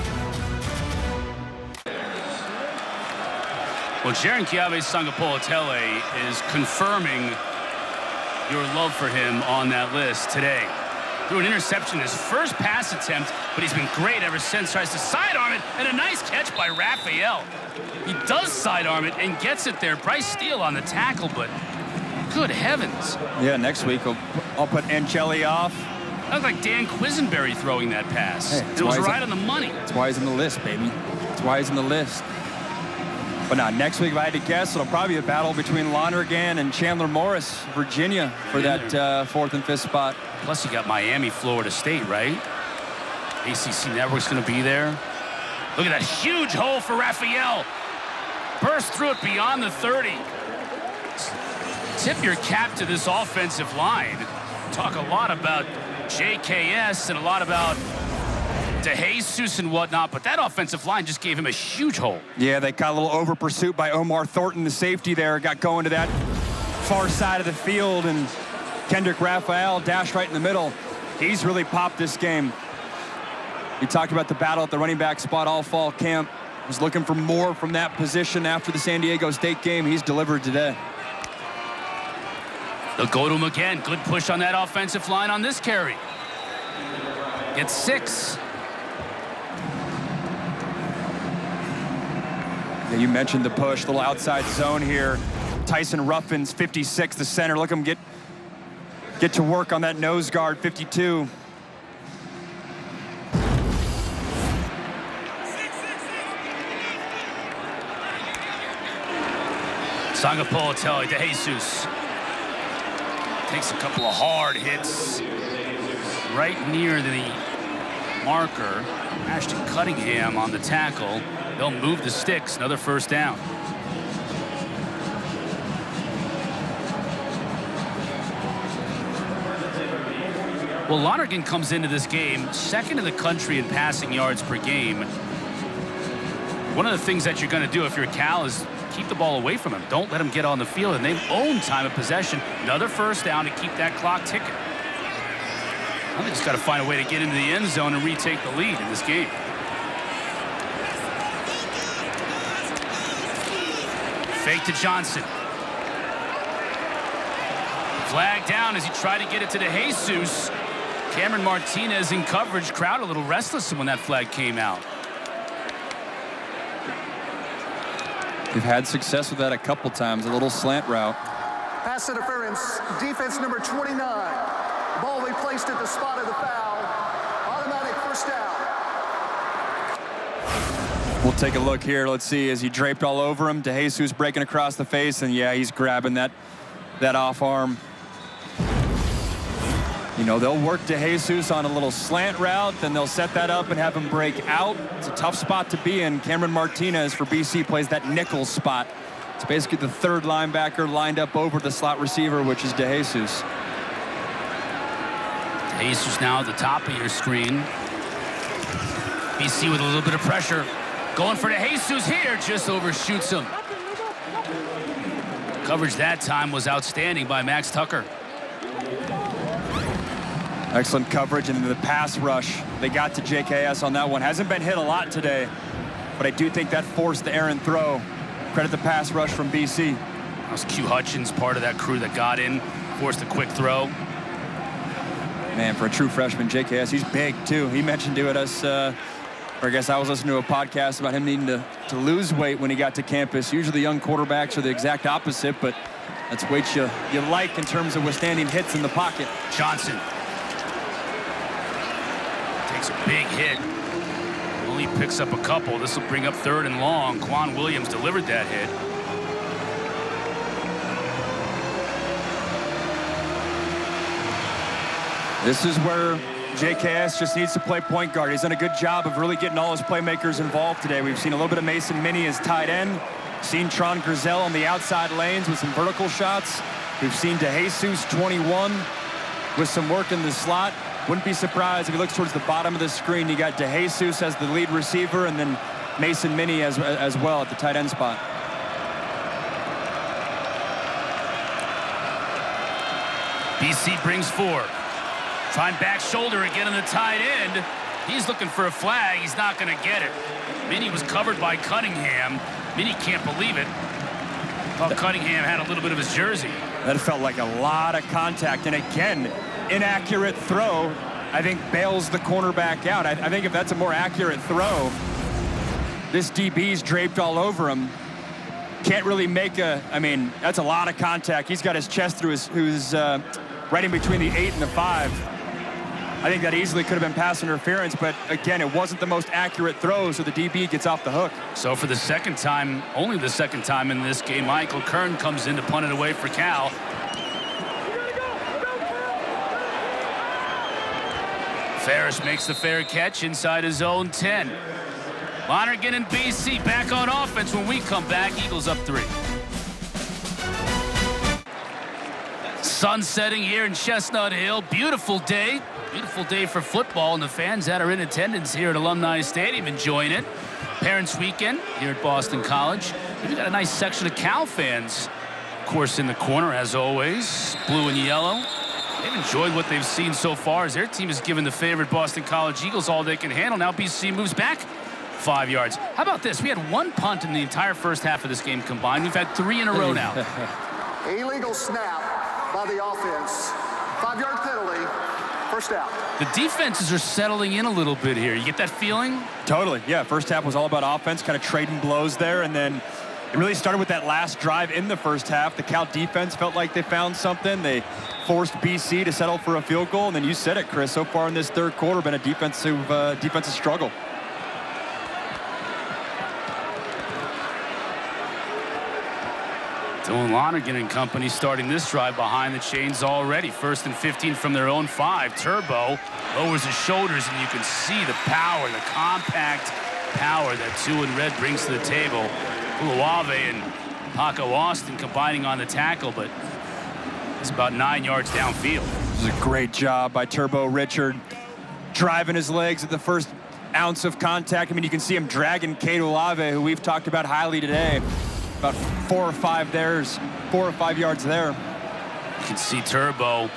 [SPEAKER 1] Well, Jaron Kiave-Sangapolatele is confirming your love for him on that list today. Threw an interception his first pass attempt, but he's been great ever since. Tries to sidearm it, and a nice catch by Raphael. He does sidearm it and gets it there. Bryce Steele on the tackle, but good heavens.
[SPEAKER 2] Yeah, next week I'll put Ancelli off.
[SPEAKER 1] That looked like Dan Quisenberry throwing that pass.
[SPEAKER 2] Hey,
[SPEAKER 1] it was right on the money.
[SPEAKER 2] That's why he's in the list, baby. That's why he's in the list. But now, next week, if I had to guess, it'll probably be a battle between Lonergan and Chandler Morris, Virginia, for that 4th and 5th spot.
[SPEAKER 1] Plus, you got Miami, Florida State, right? ACC Network's going to be there. Look at that huge hole for Raphael. Burst through it beyond the 30. Tip your cap to this offensive line. Talk a lot about JKS and a lot about DeJesus and whatnot, but that offensive line just gave him a huge hole.
[SPEAKER 2] Yeah, they got a little over pursuit by Omar Thornton, the safety there, got going to that far side of the field, and Kendrick Raphael dashed right in the middle. He's really popped this game. We talked about the battle at the running back spot all fall camp. Was looking for more from that position after the San Diego State game. He's delivered today.
[SPEAKER 1] They'll go to him again. Good push on that offensive line on this carry. Gets 6.
[SPEAKER 2] Yeah, you mentioned the push, little outside zone here. Tyson Ruffins, 56, the center. Look him get to work on that nose guard, 52.
[SPEAKER 1] Sangapolatele to Jesus. Takes a couple of hard hits right near the marker. Ashton Cunningham on the tackle. They'll move the sticks. Another first down. Well, Lonergan comes into this game 2nd in the country in passing yards per game. One of the things that you're going to do if you're Cal is keep the ball away from him. Don't let him get on the field, and they've owned time of possession. Another first down to keep that clock ticking. I think just got to find a way to get into the end zone and retake the lead in this game. Fake to Johnson. Flag down as he tried to get it to DeJesus. Cameron Martinez in coverage. Crowd a little restless when that flag came out.
[SPEAKER 2] They've had success with that a couple times, a little slant route.
[SPEAKER 4] Pass interference, defense number 29. Ball we placed at the spot of the foul. Automatic first down.
[SPEAKER 2] We'll take a look here. Let's see, as he draped all over him, DeJesus breaking across the face, and yeah, he's grabbing that off arm. You know, they'll work DeJesus on a little slant route, then they'll set that up and have him break out. It's a tough spot to be in. Cameron Martinez for BC plays that nickel spot. It's basically the third linebacker lined up over the slot receiver, which is DeJesus.
[SPEAKER 1] DeJesus now at the top of your screen. BC with a little bit of pressure. Going for DeJesus here, just overshoots him. Coverage that time was outstanding by Max Tucker.
[SPEAKER 2] Excellent coverage, and the pass rush. They got to JKS on that one. Hasn't been hit a lot today, but I do think that forced the errant throw. Credit the pass rush from BC.
[SPEAKER 1] That was Q Hutchins, part of that crew that got in, forced a quick throw.
[SPEAKER 2] Man, for a true freshman, JKS, he's big too. He mentioned to us, or I guess I was listening to a podcast about him needing to lose weight when he got to campus. Usually young quarterbacks are the exact opposite, but that's weight you like in terms of withstanding hits in the pocket.
[SPEAKER 1] Johnson takes a big hit. Only picks up a couple. This will bring up 3rd and long. Quan Williams delivered that hit.
[SPEAKER 2] This is where JKS just needs to play point guard. He's done a good job of really getting all his playmakers involved today. We've seen a little bit of Mason Minnie as tight end. Seen Tron Grizel on the outside lanes with some vertical shots. We've seen DeJesus 21 with some work in the slot. Wouldn't be surprised if he looks towards the bottom of the screen. You got DeJesus as the lead receiver, and then Mason Minnie as well at the tight end spot.
[SPEAKER 1] BC brings 4. Trying back shoulder again on the tight end. He's looking for a flag. He's not going to get it. Minnie was covered by Cunningham. Minnie can't believe it. Thought Cunningham had a little bit of his jersey.
[SPEAKER 2] That felt like a lot of contact, and again, inaccurate throw, I think, bails the cornerback out. I think if that's a more accurate throw, this DB's draped all over him. Can't really make I mean, that's a lot of contact. He's got his chest through his right in between the 8 and the 5. I think that easily could have been pass interference, but again, it wasn't the most accurate throw, so the DB gets off the hook.
[SPEAKER 1] So for the second time, only the second time in this game, Michael Kern comes in to punt it away for Cal. Ferris makes the fair catch inside his own 10. Lonergan and BC back on offense when we come back. Eagles up 3. Sun setting here in Chestnut Hill. Beautiful day. Beautiful day for football, and the fans that are in attendance here at Alumni Stadium enjoying it. Parents Weekend here at Boston College. We've got a nice section of Cal fans, of course, in the corner, as always. Blue and yellow. They've enjoyed what they've seen so far as their team has given the favorite Boston College Eagles all they can handle. Now BC moves back 5 yards. How about this? We had 1 punt in the entire first half of this game combined. We've had 3 in a row now.
[SPEAKER 4] Illegal snap by the offense. 5-yard penalty. First out.
[SPEAKER 1] The defenses are settling in a little bit here. You get that feeling?
[SPEAKER 2] Totally, yeah. First half was all about offense, kind of trading blows there, and then it really started with that last drive in the first half. The Cal defense felt like they found something. They forced BC to settle for a field goal, and then you said it, Chris, so far in this third quarter, been a defensive struggle.
[SPEAKER 1] Dylan Lonergan and company starting this drive behind the chains already. 1st and 15 from their own 5. Turbo lowers his shoulders, and you can see the power, the compact power that 2 in red brings to the table. Uluave and Paco Austin combining on the tackle, but it's about 9 yards downfield.
[SPEAKER 2] This is a great job by Turbo Richard, driving his legs at the first ounce of contact. I mean, you can see him dragging Cade Uluave, who we've talked about highly today. About 4 or 5 yards there.
[SPEAKER 1] You can see Turbo.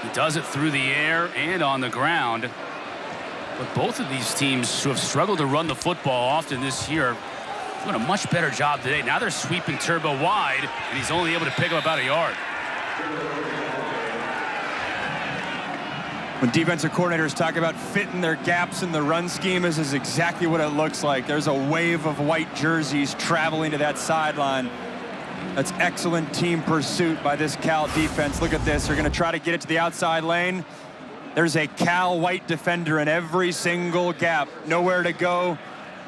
[SPEAKER 1] He does it through the air and on the ground. But both of these teams who have struggled to run the football often this year doing a much better job today. Now they're sweeping Turbo wide, and he's only able to pick up about a yard.
[SPEAKER 2] When defensive coordinators talk about fitting their gaps in the run scheme, this is exactly what it looks like. There's a wave of white jerseys traveling to that sideline. That's excellent team pursuit by this Cal defense. Look at this. They're going to try to get it to the outside lane. There's a Cal white defender in every single gap. Nowhere to go,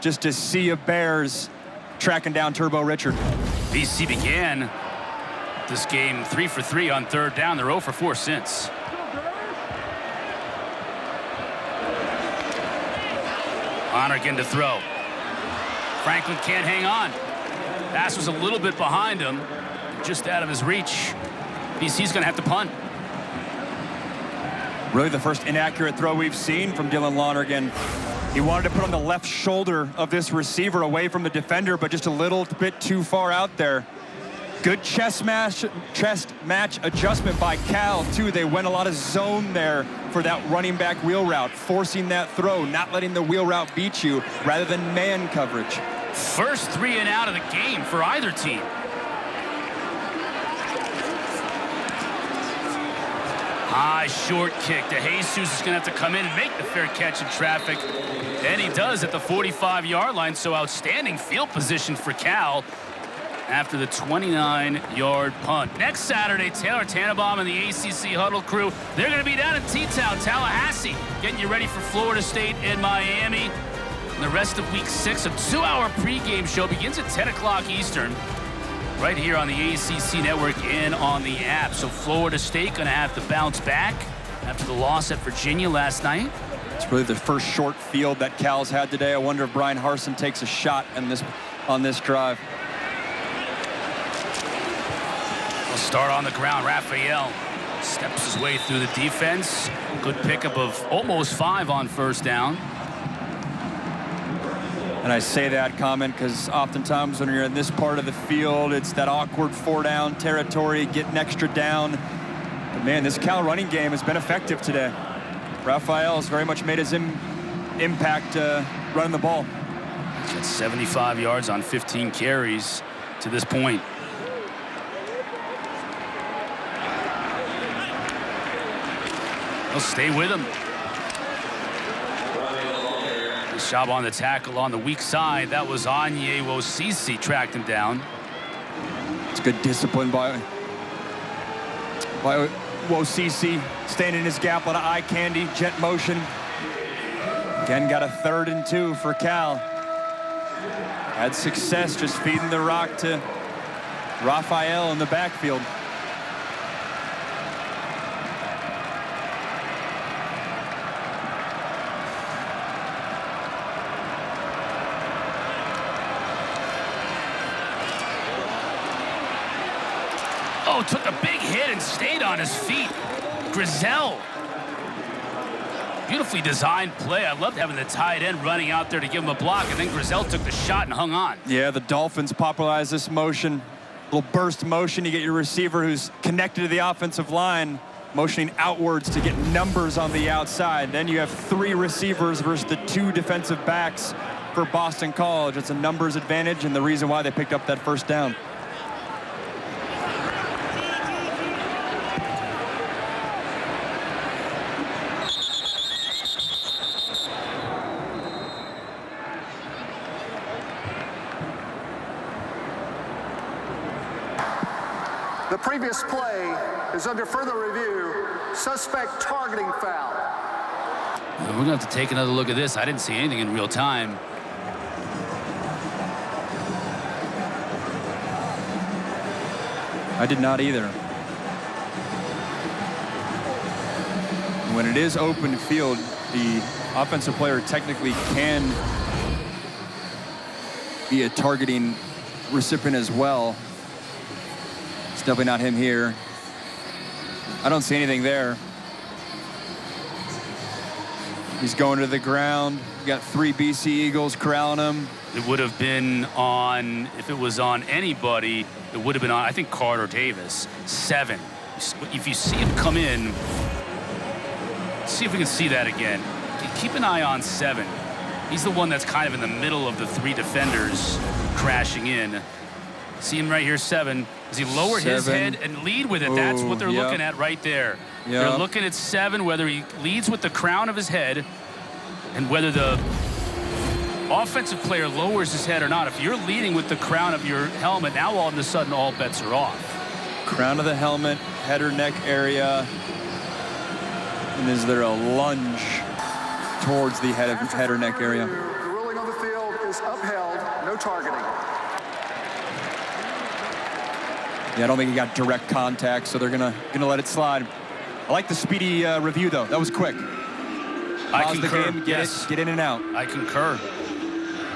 [SPEAKER 2] just a sea of Bears tracking down Turbo Richard.
[SPEAKER 1] BC began this game 3 for 3 on 3rd down. They're 0 for 4 since. Lonergan to throw. Franklin can't hang on. Pass was a little bit behind him, just out of his reach. BC's going to have to punt.
[SPEAKER 2] Really the first inaccurate throw we've seen from Dylan Lonergan. He wanted to put on the left shoulder of this receiver away from the defender, but just a little bit too far out there. Good chest match adjustment by Cal, too. They went a lot of zone there for that running back wheel route, forcing that throw, not letting the wheel route beat you, rather than man coverage.
[SPEAKER 1] First 3 and out of the game for either team. High short kick. DeJesus is going to have to come in and make the fair catch in traffic. And he does at the 45-yard line. So outstanding field position for Cal after the 29-yard punt. Next Saturday, Taylor Tannenbaum and the ACC Huddle crew, they're going to be down in T-Town, Tallahassee, getting you ready for Florida State and Miami. And the rest of week 6, a 2-hour pregame show begins at 10 o'clock Eastern. Right here on the ACC Network and on the app. So Florida State going to have to bounce back after the loss at Virginia last night.
[SPEAKER 2] It's really the first short field that Cal's had today. I wonder if Brian Harsin takes a shot on this drive.
[SPEAKER 1] We'll start on the ground. Raphael steps his way through the defense. Good pickup of almost 5 on first down.
[SPEAKER 2] And I say that comment because oftentimes when you're in this part of the field, it's that awkward 4-down territory, getting extra down. But man, this Cal running game has been effective today. Raphael has very much made his impact running the ball.
[SPEAKER 1] He's got 75 yards on 15 carries to this point. He'll stay with him. Nice job on the tackle on the weak side. That was Anye Wosisi tracked him down.
[SPEAKER 2] It's good discipline by Wosisi, staying in his gap, a lot of eye candy, jet motion. Again, got a 3rd and 2 for Cal. Had success just feeding the rock to Raphael in the backfield.
[SPEAKER 1] Oh, took a big hit and stayed on his feet. Grizel. Beautifully designed play. I loved having the tight end running out there to give him a block, and then Grizel took the shot and hung on.
[SPEAKER 2] Yeah, the Dolphins popularized this motion. Little burst motion. You get your receiver who's connected to the offensive line, motioning outwards to get numbers on the outside. Then you have 3 receivers versus the 2 defensive backs for Boston College. It's a numbers advantage and the reason why they picked up that first down.
[SPEAKER 4] The previous play is under further review. Suspect targeting foul.
[SPEAKER 1] We're going to have to take another look at this. I didn't see anything in real time.
[SPEAKER 2] I did not either. When it is open field, the offensive player technically can be a targeting recipient as well. It's definitely not him here. I don't see anything there. He's going to the ground. You got 3 BC Eagles corralling him.
[SPEAKER 1] It would have been on, if it was on anybody, it would have been on, I think, Carter Davis. 7. If you see him come in, see if we can see that again. Keep an eye on 7. He's the one that's kind of in the middle of the 3 defenders crashing in. See him right here, 7. Does he lower his head and lead with it? That's what they're looking at right there. They're looking at 7, whether he leads with the crown of his head and whether the offensive player lowers his head or not. If you're leading with the crown of your helmet, now all of a sudden all bets are off.
[SPEAKER 2] Crown of the helmet, head or neck area. And is there a lunge towards the head or neck area?
[SPEAKER 4] The ruling on the field is upheld. No targeting.
[SPEAKER 2] Yeah, I don't think he got direct contact, so they're gonna let it slide. I like the speedy review though. That was quick. Pause the
[SPEAKER 1] concur.
[SPEAKER 2] game,
[SPEAKER 1] Yes.
[SPEAKER 2] get in and out.
[SPEAKER 1] I concur.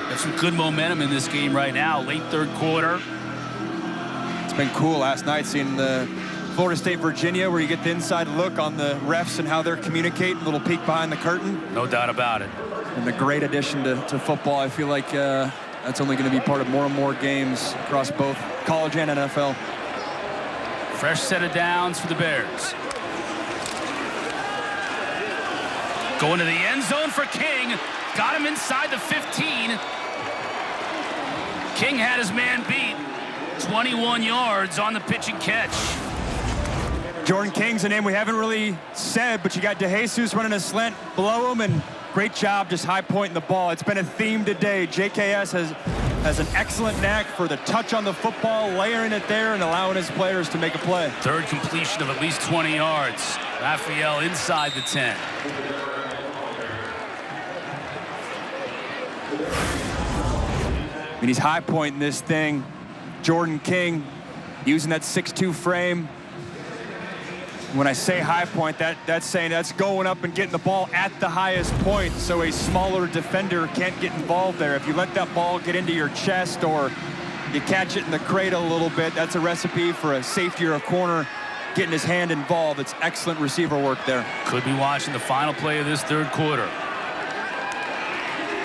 [SPEAKER 1] Have some good momentum in this game right now. Late third quarter.
[SPEAKER 2] It's been cool last night seeing the Florida State, Virginia, where you get the inside look on the refs and how they're communicating, a little peek behind the curtain.
[SPEAKER 1] No doubt about it.
[SPEAKER 2] And a great addition to football. I feel like that's only going to be part of more and more games across both college and NFL.
[SPEAKER 1] Fresh set of downs for the Bears. Going to the end zone for King. Got him inside the 15. King had his man beat. 21 yards on the pitch and catch.
[SPEAKER 2] Jordan King's a name we haven't really said, but you got DeJesus running a slant below him, and great job just high pointing the ball. It's been a theme today. JKS has an excellent knack for the touch on the football, layering it there and allowing his players to make a play.
[SPEAKER 1] Third completion of at least 20 yards. Raphael inside the 10.
[SPEAKER 2] I mean, he's high pointing this thing. Jordan King using that 6'2" frame. When I say high point, that's saying that's going up and getting the ball at the highest point, so a smaller defender can't get involved there. If you let that ball get into your chest or you catch it in the cradle a little bit, that's a recipe for a safety or a corner getting his hand involved. It's excellent receiver work there.
[SPEAKER 1] Could be watching the final play of this third quarter.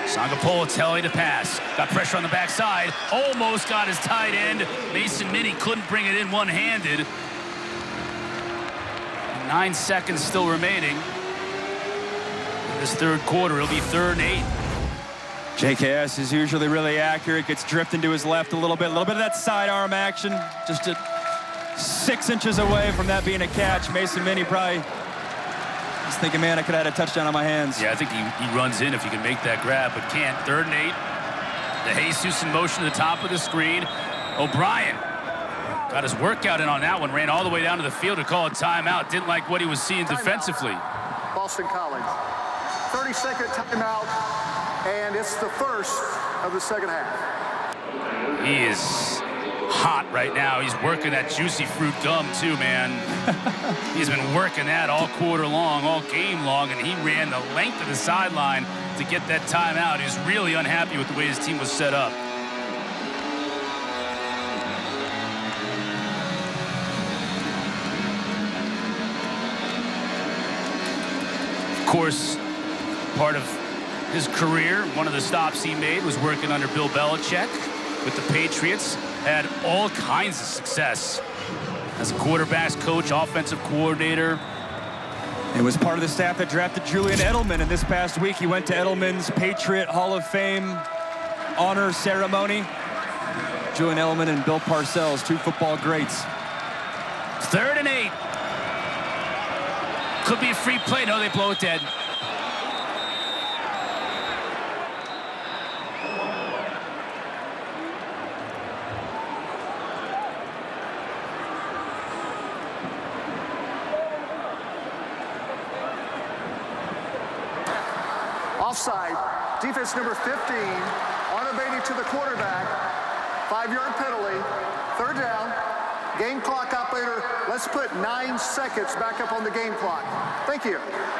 [SPEAKER 1] Sangapolatelli to pass. Got pressure on the backside. Almost got his tight end. Mason Minnie couldn't bring it in one-handed. 9 seconds still remaining. In this third quarter, it'll be 3rd and 8.
[SPEAKER 2] JKS is usually really accurate. Gets drifting to his left a little bit of that sidearm action. Just 6 inches away from that being a catch. Mason Minnie probably just thinking, man, I could have had a touchdown on my hands.
[SPEAKER 1] Yeah, I think he runs in if he can make that grab, but can't. 3rd and 8. DeJesus in motion to the top of the screen. O'Brien got his workout in on that one. Ran all the way down to the field to call a timeout. Didn't like what he was seeing defensively.
[SPEAKER 4] Boston College. 30-second timeout, and it's the first of the second half.
[SPEAKER 1] He is hot right now. He's working that juicy fruit gum too, man. He's been working that all quarter long, all game long, and he ran the length of the sideline to get that timeout. He's really unhappy with the way his team was set up. Of course, part of his career, one of the stops he made was working under Bill Belichick with the Patriots. Had all kinds of success as a quarterbacks coach, offensive coordinator.
[SPEAKER 2] It was part of the staff that drafted Julian Edelman, and this past week he went to Edelman's Patriot Hall of Fame honor ceremony. Julian Edelman and Bill Parcells, 2 football greats.
[SPEAKER 1] 3rd and 8. Could be a free play. No, they blow it dead.
[SPEAKER 4] Offside. Defense number 15. Unabated to the quarterback. 5-yard penalty. 3rd down. Game clock operator. Let's put 9 seconds back up on the game clock. Thank you.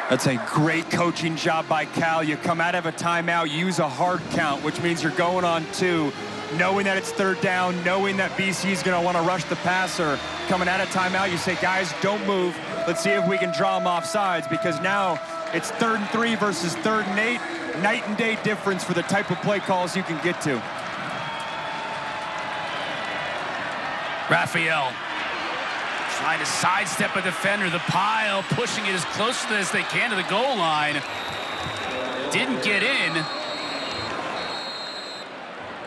[SPEAKER 2] That's a great coaching job by Cal. You come out of a timeout, you use a hard count, which means you're going on 2, knowing that it's 3rd down, knowing that BC is going to want to rush the passer. Coming out of timeout, you say, guys, don't move. Let's see if we can draw them off sides, because now it's 3rd and 3 versus 3rd and 8. Night and day difference for the type of play calls you can get to.
[SPEAKER 1] Raphael trying to sidestep a defender. The pile pushing it as close as they can to the goal line. Didn't get in.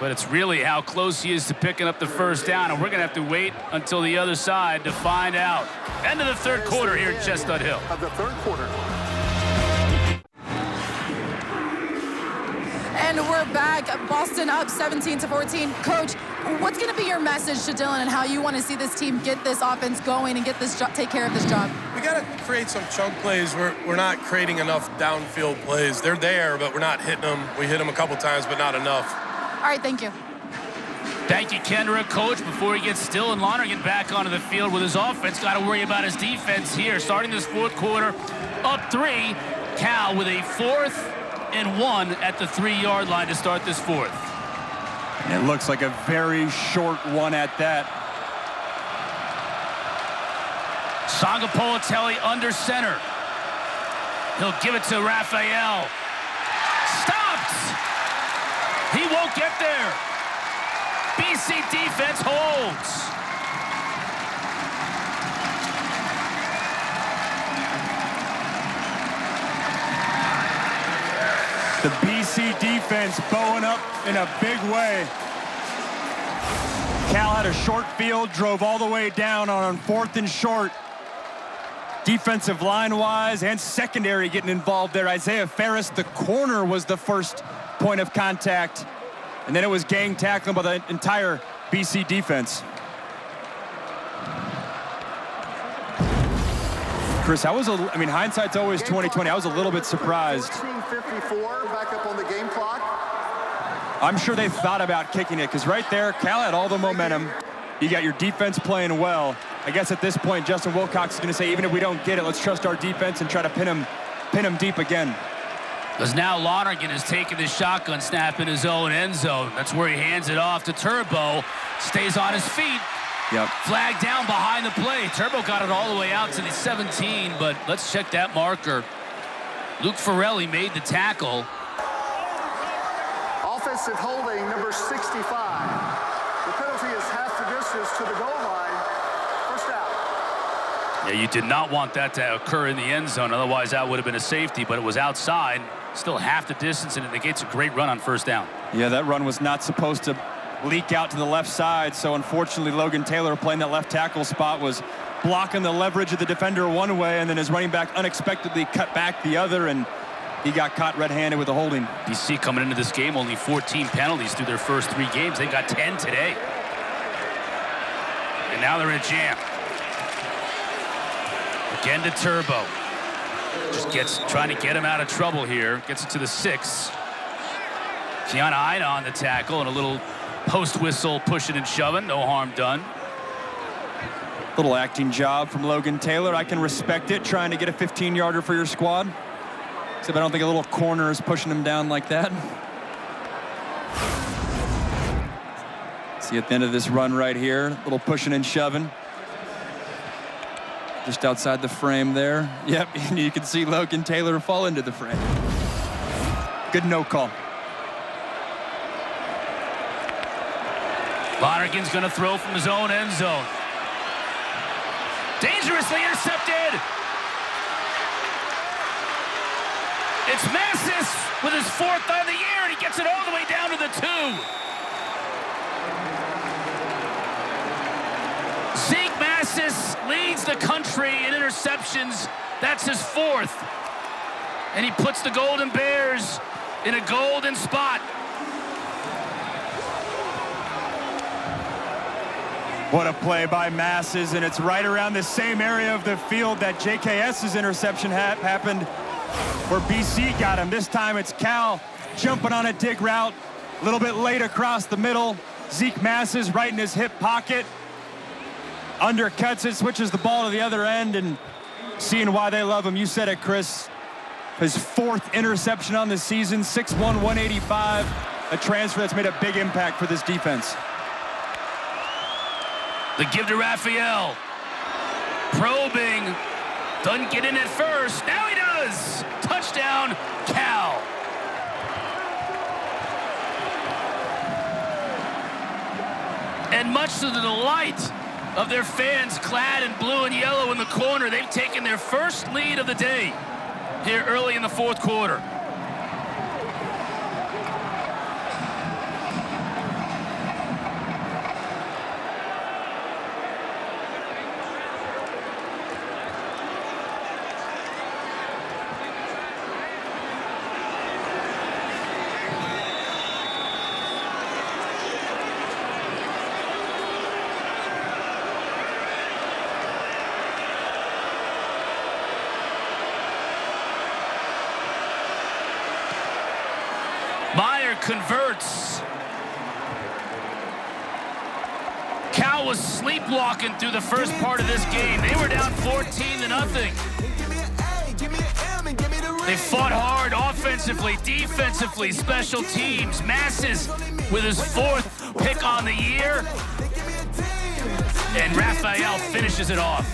[SPEAKER 1] But it's really how close he is to picking up the 1st down, and we're going to have to wait until the other side to find out. End of the third quarter here at Chestnut Hill.
[SPEAKER 4] Of the third quarter.
[SPEAKER 3] And we're back. Boston up 17-14. Coach, what's going to be your message to Dylan and how you want to see this team get this offense going and get this take care of this job?
[SPEAKER 7] We got to create some chunk plays. We're not creating enough downfield plays. They're there, but we're not hitting them. We hit them a couple times, but not enough.
[SPEAKER 3] All right, thank you.
[SPEAKER 1] Thank you, Kendra. Coach, before he gets still and Lonergan back onto the field with his offense, got to worry about his defense here. Starting this fourth quarter, up 3. Cal with a 4th and 1 at the 3-yard line to start this 4th.
[SPEAKER 2] And it looks like a very short one at that.
[SPEAKER 1] Sangapolatelli under center. He'll give it to Raphael. Stopped! He won't get there. BC defense holds.
[SPEAKER 2] The BC defense bowing up in a big way. Cal had a short field, drove all the way down on 4th and short. Defensive line-wise and secondary getting involved there. Isaiah Ferris, the corner, was the first point of contact. And then it was gang tackling by the entire BC defense. Chris, I mean, hindsight's always 20/20. I was a little bit surprised.
[SPEAKER 4] 14:54, back up on the game clock.
[SPEAKER 2] I'm sure they thought about kicking it, because right there, Cal had all the momentum. You got your defense playing well. I guess at this point, Justin Wilcox is going to say, even if we don't get it, let's trust our defense and try to pin him deep again.
[SPEAKER 1] Because now Lonergan has taken the shotgun snap in his own end zone. That's where he hands it off to Turbo. Stays on his feet.
[SPEAKER 2] Yep.
[SPEAKER 1] Flag down behind the play. Turbo got it all the way out to the 17, but let's check that marker. Luke Farrelly made the tackle.
[SPEAKER 4] Offensive holding, number 65. The penalty is half the distance to the goal line. First out.
[SPEAKER 1] Yeah, you did not want that to occur in the end zone. Otherwise, that would have been a safety, but it was outside. Still half the distance, and it negates a great run on first down.
[SPEAKER 2] Yeah, that run was not supposed to leak out to the left side, so unfortunately Logan Taylor, playing that left tackle spot, was blocking the leverage of the defender one way, and then his running back unexpectedly cut back the other, and he got caught red-handed with the holding.
[SPEAKER 1] BC coming into this game, only 14 penalties through their first 3 games. They got 10 today. And now they're in a jam. Again to Turbo. Just trying to get him out of trouble here. Gets it to the 6. Gianna Ida on the tackle, and a little post whistle, pushing and shoving. No harm done.
[SPEAKER 2] Little acting job from Logan Taylor. I can respect it, trying to get a 15-yarder for your squad. Except I don't think a little corner is pushing him down like that. See at the end of this run right here, a little pushing and shoving. Just outside the frame there. Yep, and you can see Logan Taylor fall into the frame. Good no call.
[SPEAKER 1] Lonergan's going to throw from his own end zone. Dangerously intercepted. It's Massis with his 4th on the year, and he gets it all the way down to the 2. Zeke Massis leads the country in interceptions. That's his 4th. And he puts the Golden Bears in a golden spot.
[SPEAKER 2] What a play by Masses, and it's right around the same area of the field that JKS's interception happened, where BC got him. This time it's Cal jumping on a dig route, a little bit late across the middle. Zeke Masses right in his hip pocket, undercuts it, switches the ball to the other end, and seeing why they love him. You said it, Chris. His 4th interception on the season, 6'1", 185, a transfer that's made a big impact for this defense.
[SPEAKER 1] The give to Raphael. Probing. Doesn't get in at first. Now he does. Touchdown, Cal. And much to the delight of their fans clad in blue and yellow in the corner, they've taken their first lead of the day here early in the 4th quarter. Converts. Cal was sleepwalking through the first part of this game. They were down 14-0. They offensively, defensively, special teams. Masses with his 4th pick on the year. And Raphael finishes it off.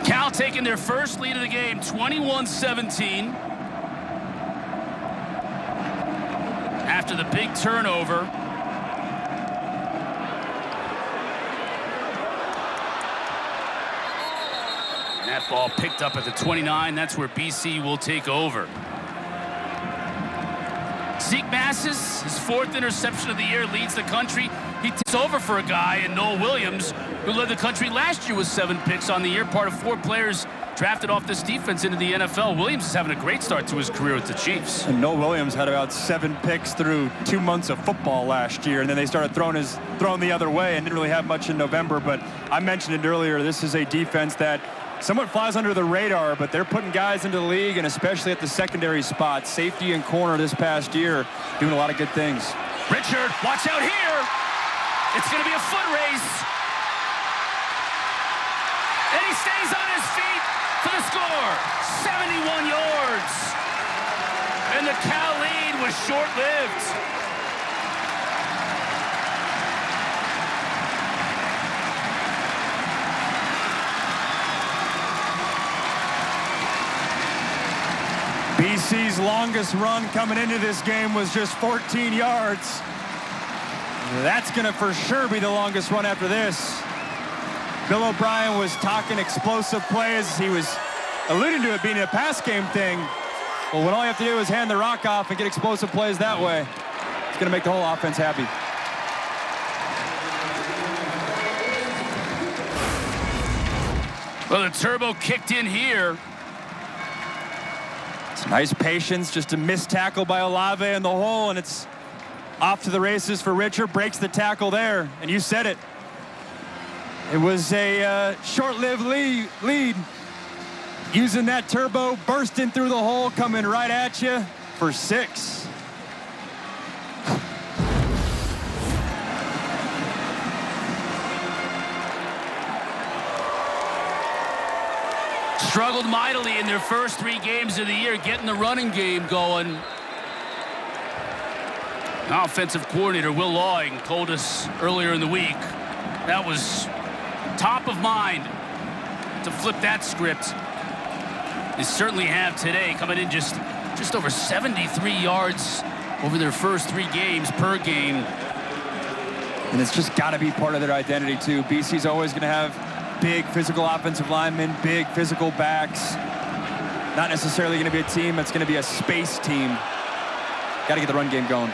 [SPEAKER 1] Cal taking their first lead of the game, 21-17. After the big turnover. That ball picked up at the 29. That's where BC will take over. Zeke Massis, his 4th interception of the year, leads the country. He takes over for a guy in Noah Williams, who led the country last year with 7 picks on the year, part of 4 players drafted off this defense into the NFL. Williams is having a great start to his career with the Chiefs.
[SPEAKER 2] And Noah Williams had about 7 picks through 2 months of football last year, and then they started throwing the other way and didn't really have much in November. But I mentioned it earlier, this is a defense that somewhat flies under the radar, but they're putting guys into the league, and especially at the secondary spot, safety and corner this past year, doing a lot of good things.
[SPEAKER 1] Richard, watch out here. It's going to be a foot race. And he stays on his feet for the score. 71 yards. And the Cal lead was short-lived.
[SPEAKER 2] BC's longest run coming into this game was just 14 yards. That's going to for sure be the longest run after this. Bill O'Brien was talking explosive plays. He was alluding to it being a pass game thing. Well, when all you have to do is hand the rock off and get explosive plays that way, it's going to make the whole offense happy.
[SPEAKER 1] Well, the turbo kicked in here.
[SPEAKER 2] It's nice patience, just a missed tackle by Olave in the hole, and it's off to the races for Richard. Breaks the tackle there, and you said it. It was a short-lived lead. Using that turbo, bursting through the hole, coming right at you for 6.
[SPEAKER 1] Struggled mightily in their first 3 games of the year, getting the running game going. Offensive coordinator Will Lawing told us earlier in the week that was top of mind to flip that script. They certainly have today, coming in just over 73 yards over their first 3 games per game.
[SPEAKER 2] And it's just got to be part of their identity too. BC's always going to have big physical offensive linemen, big physical backs. Not necessarily going to be a team that's going to be a space team. Got to get the run game going.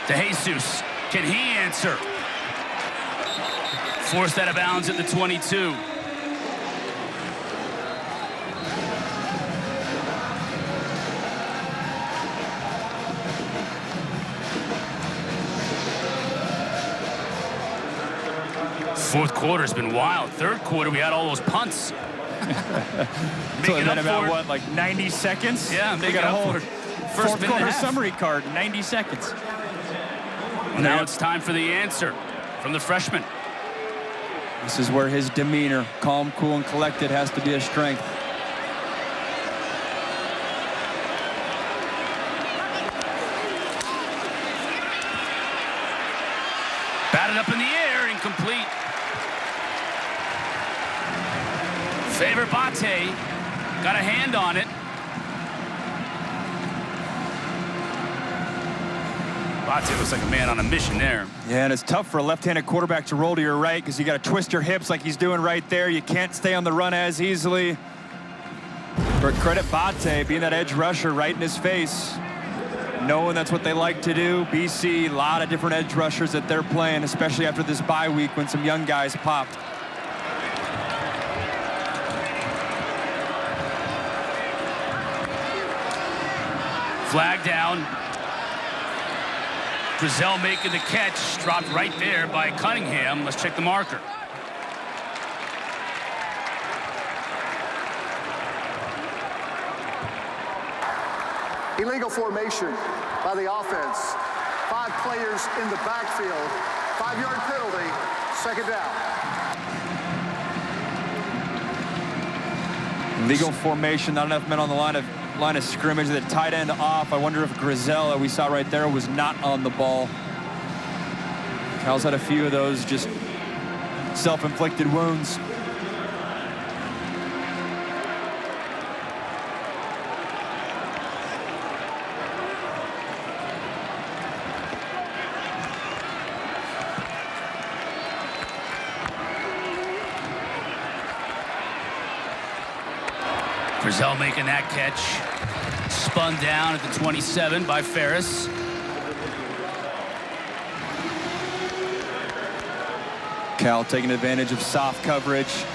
[SPEAKER 1] To Jesus, can he answer? Forced out of bounds at the 22. Fourth quarter's been wild. Third quarter, we had all those punts.
[SPEAKER 2] So it's been about, what, like 90 seconds?
[SPEAKER 1] Yeah,
[SPEAKER 2] we got a whole
[SPEAKER 1] fourth
[SPEAKER 2] quarter summary card, 90 seconds.
[SPEAKER 1] And now it's time for the answer from the freshman.
[SPEAKER 2] This is where his demeanor, calm, cool, and collected, has to be a strength.
[SPEAKER 1] Batted up in the air, incomplete. Favor Bate got a hand on it. Bate looks like a man on a mission there.
[SPEAKER 2] Yeah, and it's tough for a left-handed quarterback to roll to your right because you got to twist your hips like he's doing right there. You can't stay on the run as easily. But credit Bate being that edge rusher right in his face, knowing that's what they like to do. BC, a lot of different edge rushers that they're playing, especially after this bye week when some young guys popped.
[SPEAKER 1] Flag down. Frizzell making the catch, dropped right there by Cunningham. Let's check the marker.
[SPEAKER 4] Illegal formation by the offense. 5 players in the backfield. 5-yard penalty, second down.
[SPEAKER 2] Legal formation, not enough men on the line of scrimmage. The tight end off. I wonder if Grisel, that we saw right there, was not on the ball. Cal's had a few of those just self-inflicted wounds.
[SPEAKER 1] Grisel making that catch. Spun down at the 27 by Ferris.
[SPEAKER 2] Cal taking advantage of soft coverage.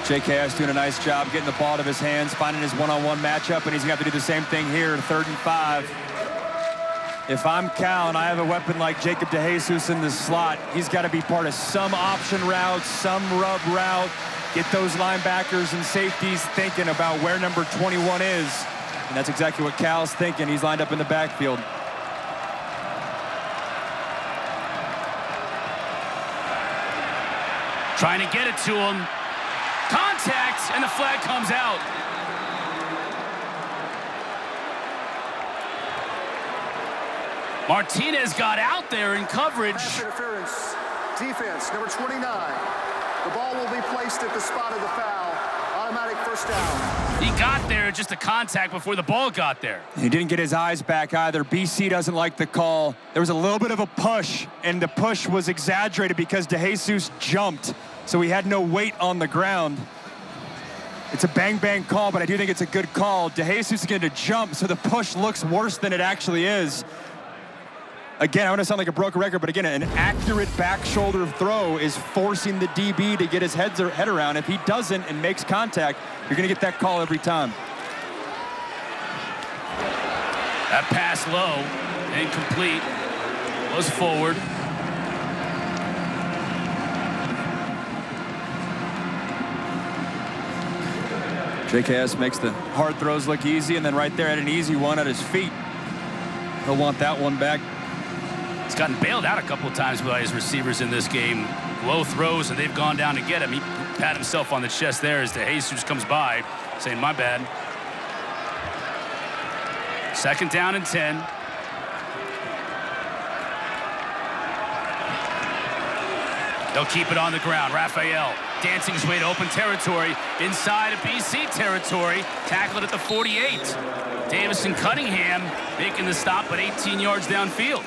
[SPEAKER 2] JKS doing a nice job getting the ball out of his hands, finding his one-on-one matchup, and he's going to have to do the same thing here, 3rd and 5. If I'm Cal and I have a weapon like Jacob DeJesus in the slot, he's got to be part of some option route, some rub route. Get those linebackers and safeties thinking about where number 21 is. And that's exactly what Cal's thinking. He's lined up in the backfield.
[SPEAKER 1] Trying to get it to him. Contact, and the flag comes out. Martinez got out there in coverage.
[SPEAKER 4] Pass interference, defense, number 29. The ball will be placed at the spot of the foul. Automatic first down.
[SPEAKER 1] He got there, just a contact before the ball got there.
[SPEAKER 2] He didn't get his eyes back either. BC doesn't like the call. There was a little bit of a push, and the push was exaggerated because DeJesus jumped, so he had no weight on the ground. It's a bang-bang call, but I do think it's a good call. DeJesus is going to jump, so the push looks worse than it actually is. Again, I want to sound like a broken record, but again, an accurate back shoulder throw is forcing the DB to get his head around. If he doesn't and makes contact, you're going to get that call every time.
[SPEAKER 1] That pass low, incomplete, was forward.
[SPEAKER 2] JKS makes the hard throws look easy, and then right there at an easy one at his feet. He'll want that one back.
[SPEAKER 1] He's gotten bailed out a couple of times by his receivers in this game. Low throws, and they've gone down to get him. He pat himself on the chest there as DeJesus comes by, saying, my bad. 2nd down and 10. They'll keep it on the ground. Raphael dancing his way to open territory inside of BC territory. Tackled at the 48. Davison Cunningham making the stop, but 18 yards downfield.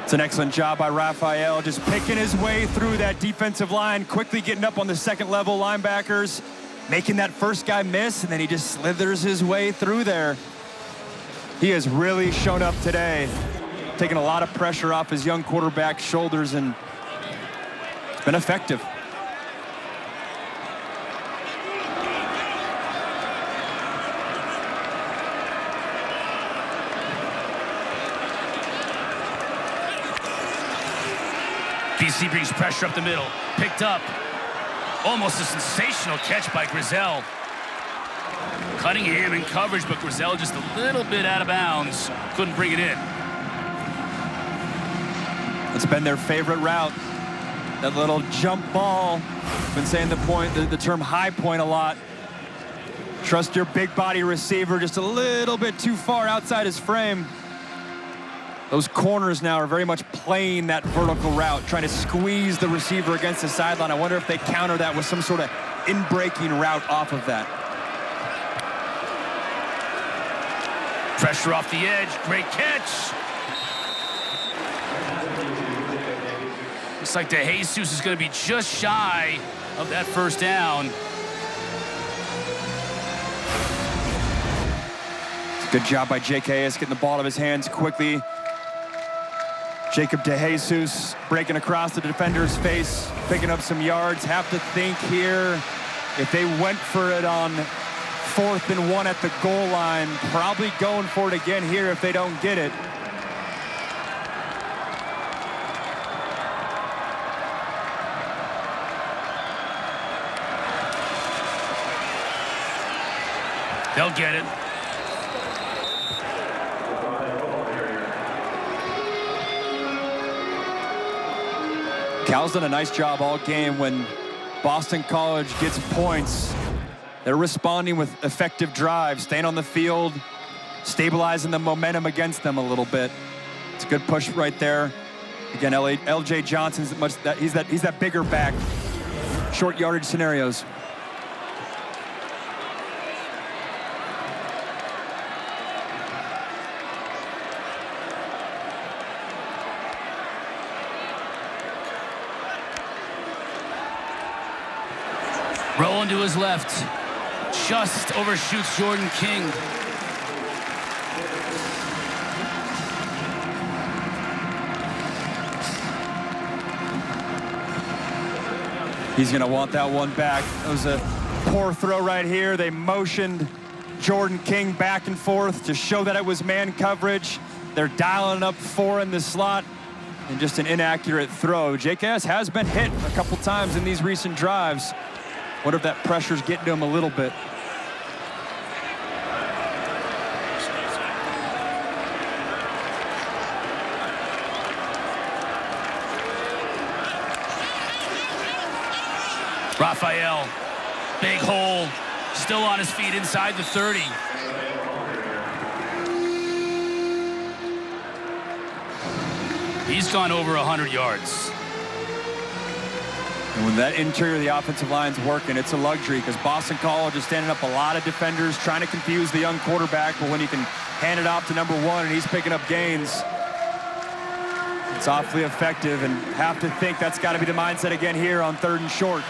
[SPEAKER 2] It's an excellent job by Raphael, just picking his way through that defensive line, quickly getting up on the second-level linebackers, making that first guy miss, and then he just slithers his way through there. He has really shown up today, taking a lot of pressure off his young quarterback's shoulders, and it's been effective.
[SPEAKER 1] BC brings pressure up the middle. Picked up. Almost a sensational catch by Grisel. Cunningham in coverage, but Grisel just a little bit out of bounds. Couldn't bring it in.
[SPEAKER 2] It's been their favorite route. That little jump ball. Been saying the term high point a lot. Trust your big body receiver just a little bit too far outside his frame. Those corners now are very much playing that vertical route, trying to squeeze the receiver against the sideline. I wonder if they counter that with some sort of in-breaking route off of that.
[SPEAKER 1] Pressure off the edge. Great catch. Looks like DeJesus is going to be just shy of that first down.
[SPEAKER 2] Good job by JKS getting the ball out of his hands quickly. Jacob DeJesus breaking across the defender's face, picking up some yards. Have to think here, if they went for it on 4th and 1 at the goal line, probably going for it again here if they don't get it.
[SPEAKER 1] They'll get it.
[SPEAKER 2] Cal's done a nice job all game. When Boston College gets points, they're responding with effective drives, staying on the field, stabilizing the momentum against them a little bit. It's a good push right there. Again, LJ Johnson's he's that bigger back, short yardage scenarios.
[SPEAKER 1] Rolling to his left, just overshoots Jordan King.
[SPEAKER 2] He's going to want that one back. It was a poor throw right here. They motioned Jordan King back and forth to show that it was man coverage. They're dialing up 4 in the slot, and just an inaccurate throw. JKS has been hit a couple times in these recent drives. What if that pressure's getting to him a little bit?
[SPEAKER 1] Raphael, big hole, still on his feet inside the 30. He's gone over 100 yards.
[SPEAKER 2] And when that interior of the offensive line's working, it's a luxury, because Boston College is standing up a lot of defenders trying to confuse the young quarterback, but when you can hand it off to number 1 and he's picking up gains, it's awfully effective, and have to think that's got to be the mindset again here on 3rd and short.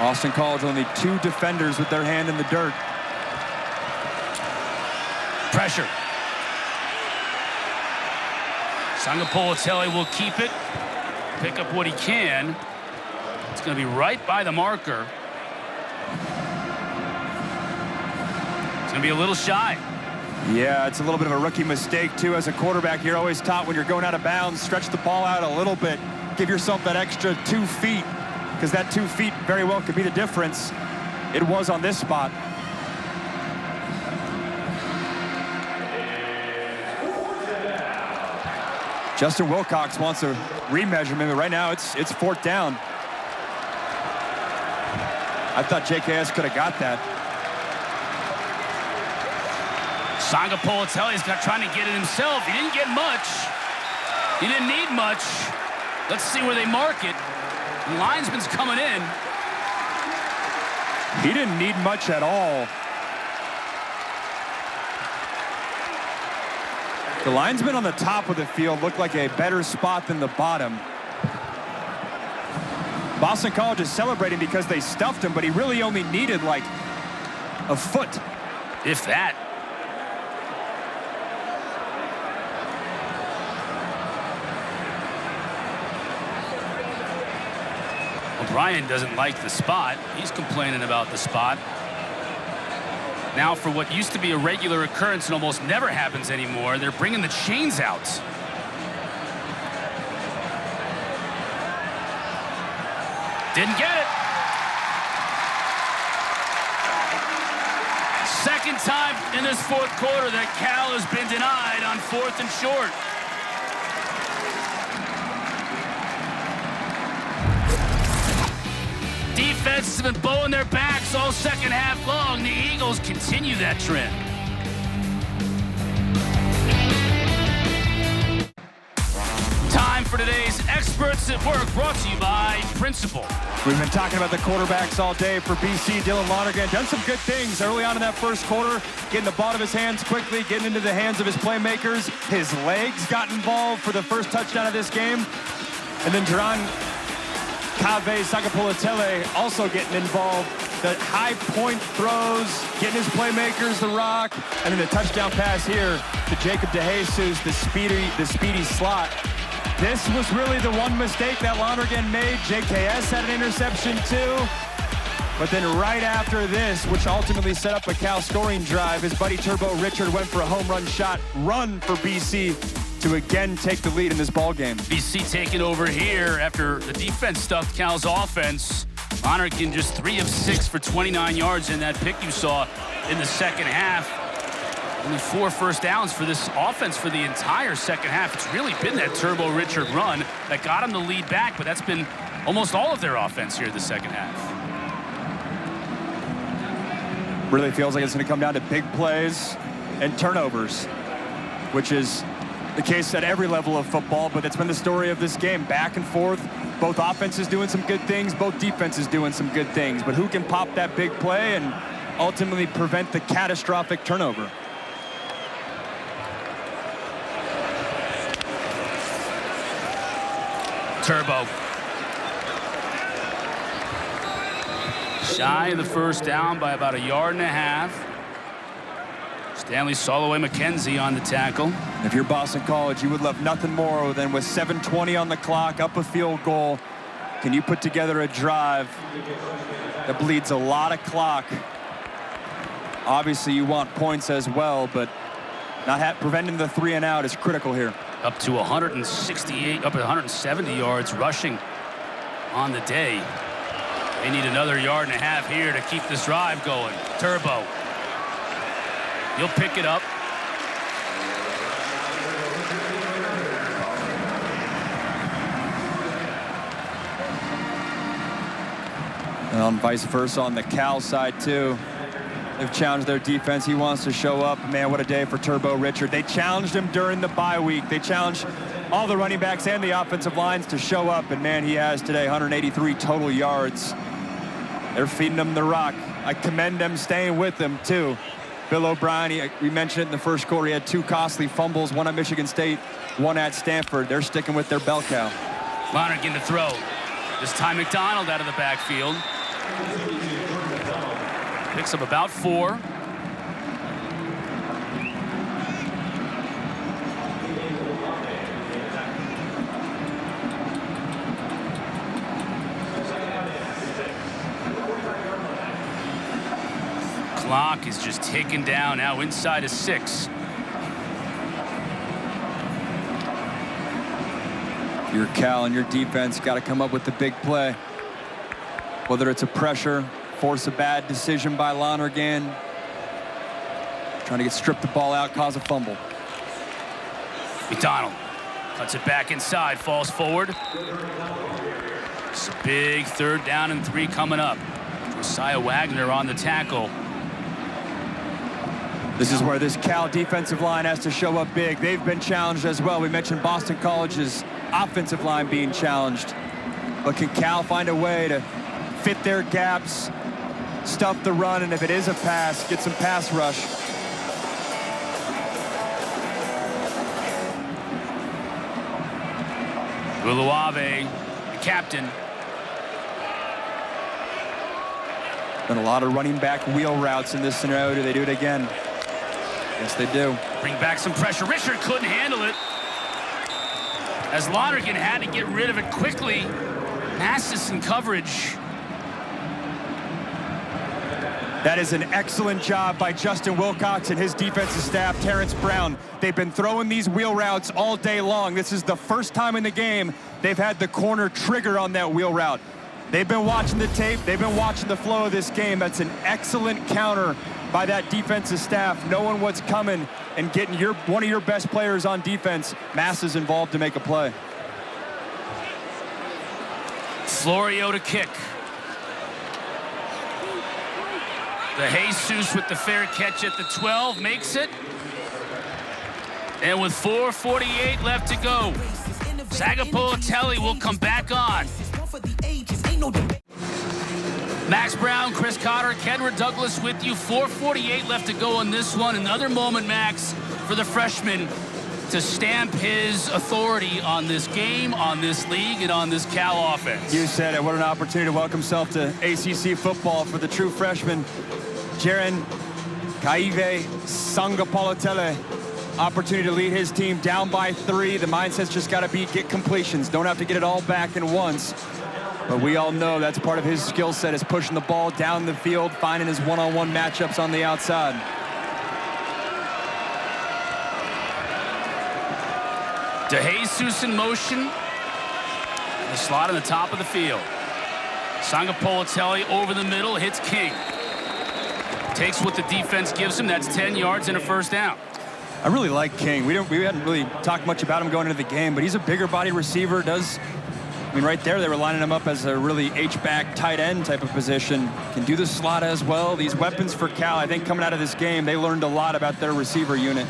[SPEAKER 2] Boston College only 2 defenders with their hand in the dirt.
[SPEAKER 1] Pressure. Sangapolitelli will keep it, pick up what he can. It's going to be right by the marker. It's going to be a little shy.
[SPEAKER 2] Yeah, it's a little bit of a rookie mistake, too. As a quarterback, you're always taught when you're going out of bounds, stretch the ball out a little bit. Give yourself that extra 2 feet, because that 2 feet very well could be the difference. It was on this spot. Justin Wilcox wants a remeasurement, but right now it's 4th down. I thought JKS could have got that.
[SPEAKER 1] Sangapolitelli's trying to get it himself. He didn't get much. He didn't need much. Let's see where they mark it. The linesman's coming in.
[SPEAKER 2] He didn't need much at all. The linesman on the top of the field looked like a better spot than the bottom. Boston College is celebrating because they stuffed him, but he really only needed like a foot.
[SPEAKER 1] If that. O'Brien doesn't like the spot. He's complaining about the spot. Now, for what used to be a regular occurrence and almost never happens anymore, they're bringing the chains out. Didn't get it. Second time in this 4th quarter that Cal has been denied on 4th and short. Defenses have been blowing their backs all second half long. The Eagles continue that trend. Time for today's Experts at Work, brought to you by Principal.
[SPEAKER 2] We've been talking about the quarterbacks all day for BC. Dylan Lonergan done some good things early on in that 1st quarter, getting the ball out of his hands quickly, getting into the hands of his playmakers. His legs got involved for the first touchdown of this game. And then Duran Cave Sangapolitelli also getting involved. The high point throws, getting his playmakers the rock, and then the touchdown pass here to Jacob DeJesus, the speedy slot. This was really the one mistake that Lonergan made. JKS had an interception too. But then right after this, which ultimately set up a Cal scoring drive, his buddy Turbo Richard went for a home run for BC to again take the lead in this ball game.
[SPEAKER 1] BC taking over here after the defense stuffed Cal's offense. Lonergan just 3 of 6 for 29 yards in that pick you saw in the second half. Only 4 first downs for this offense for the entire second half. It's really been that Turbo Richard run that got him the lead back, but that's been almost all of their offense here in the second half.
[SPEAKER 2] Really feels like it's going to come down to big plays and turnovers, which is the case at every level of football, but that's been the story of this game. Back and forth, both offenses doing some good things, both defenses doing some good things, but who can pop that big play and ultimately prevent the catastrophic turnover?
[SPEAKER 1] Turbo. Shy of the first down by about 1.5 yards. Stanley Soloway McKenzie on the tackle.
[SPEAKER 2] If you're Boston College, you would love nothing more than with 7:20 on the clock, up a field goal, can you put together a drive that bleeds a lot of clock? Obviously, you want points as well, but not preventing the 3 and out is critical here.
[SPEAKER 1] Up to 168, up to 170 yards rushing on the day. They need another 1.5 yards here to keep this drive going. Turbo. He'll pick it up.
[SPEAKER 2] And vice versa on the Cal side, too. They've challenged their defense. He wants to show up. Man, what a day for Turbo Richard. They challenged him during the bye week. They challenged all the running backs and the offensive lines to show up. And, man, he has today 183 total yards. They're feeding him the rock. I commend them staying with him, too. Bill O'Brien, we mentioned it in the first quarter. He had 2 costly fumbles, one at Michigan State, one at Stanford. They're sticking with their bell cow.
[SPEAKER 1] Lonergan to throw. This time McDonald out of the backfield. Picks up about 4. Clock is just ticking down now inside of 6.
[SPEAKER 2] Your Cal and your defense got to come up with the big play. Whether it's a pressure, force a bad decision by Lonergan, trying to strip the ball out, cause a fumble.
[SPEAKER 1] McDonald cuts it back inside, falls forward. It's a big 3rd down and 3 coming up. Josiah Wagner on the tackle.
[SPEAKER 2] This is where this Cal defensive line has to show up big. They've been challenged as well. We mentioned Boston College's offensive line being challenged. But can Cal find a way to fit their gaps, stuff the run, and if it is a pass, get some pass rush?
[SPEAKER 1] Uluave, the captain.
[SPEAKER 2] Been a lot of running back wheel routes in this scenario. Do they do it again? Yes, they do.
[SPEAKER 1] Bring back some pressure. Richard couldn't handle it, as Lonergan had to get rid of it quickly. Massis in coverage.
[SPEAKER 2] That is an excellent job by Justin Wilcox and his defensive staff, Terrence Brown. They've been throwing these wheel routes all day long. This is the first time in the game they've had the corner trigger on that wheel route. They've been watching the tape. They've been watching the flow of this game. That's an excellent counter by that defensive staff, knowing what's coming and getting one of your best players on defense, Massis, involved to make a play.
[SPEAKER 1] Florio to kick. The Jesus with the fair catch at the 12 makes it. And with 4:48 left to go, Sagapolatelli will come back on. Max Brown, Chris Cotter, Kedward Douglas with you. 4:48 left to go on this one. Another moment, Max, for the freshman to stamp his authority on this game, on this league, and on this Cal offense.
[SPEAKER 2] You said it. What an opportunity to welcome himself to ACC football for the true freshman, Jaren Kaive Sagapolatelli. Opportunity to lead his team down by 3. The mindset's just got to be get completions. Don't have to get it all back in once. But we all know that's part of his skill set, is pushing the ball down the field, finding his one-on-one matchups on the outside.
[SPEAKER 1] DeJesus in motion. The slot in the top of the field. Sangapolatelli over the middle, hits King. Takes what the defense gives him. That's 10 yards and a first down.
[SPEAKER 2] I really like King. We hadn't really talked much about him going into the game, but he's a bigger body receiver. I mean, right there, they were lining him up as a really H-back tight end type of position. Can do the slot as well. These weapons for Cal, I think coming out of this game, they learned a lot about their receiver unit.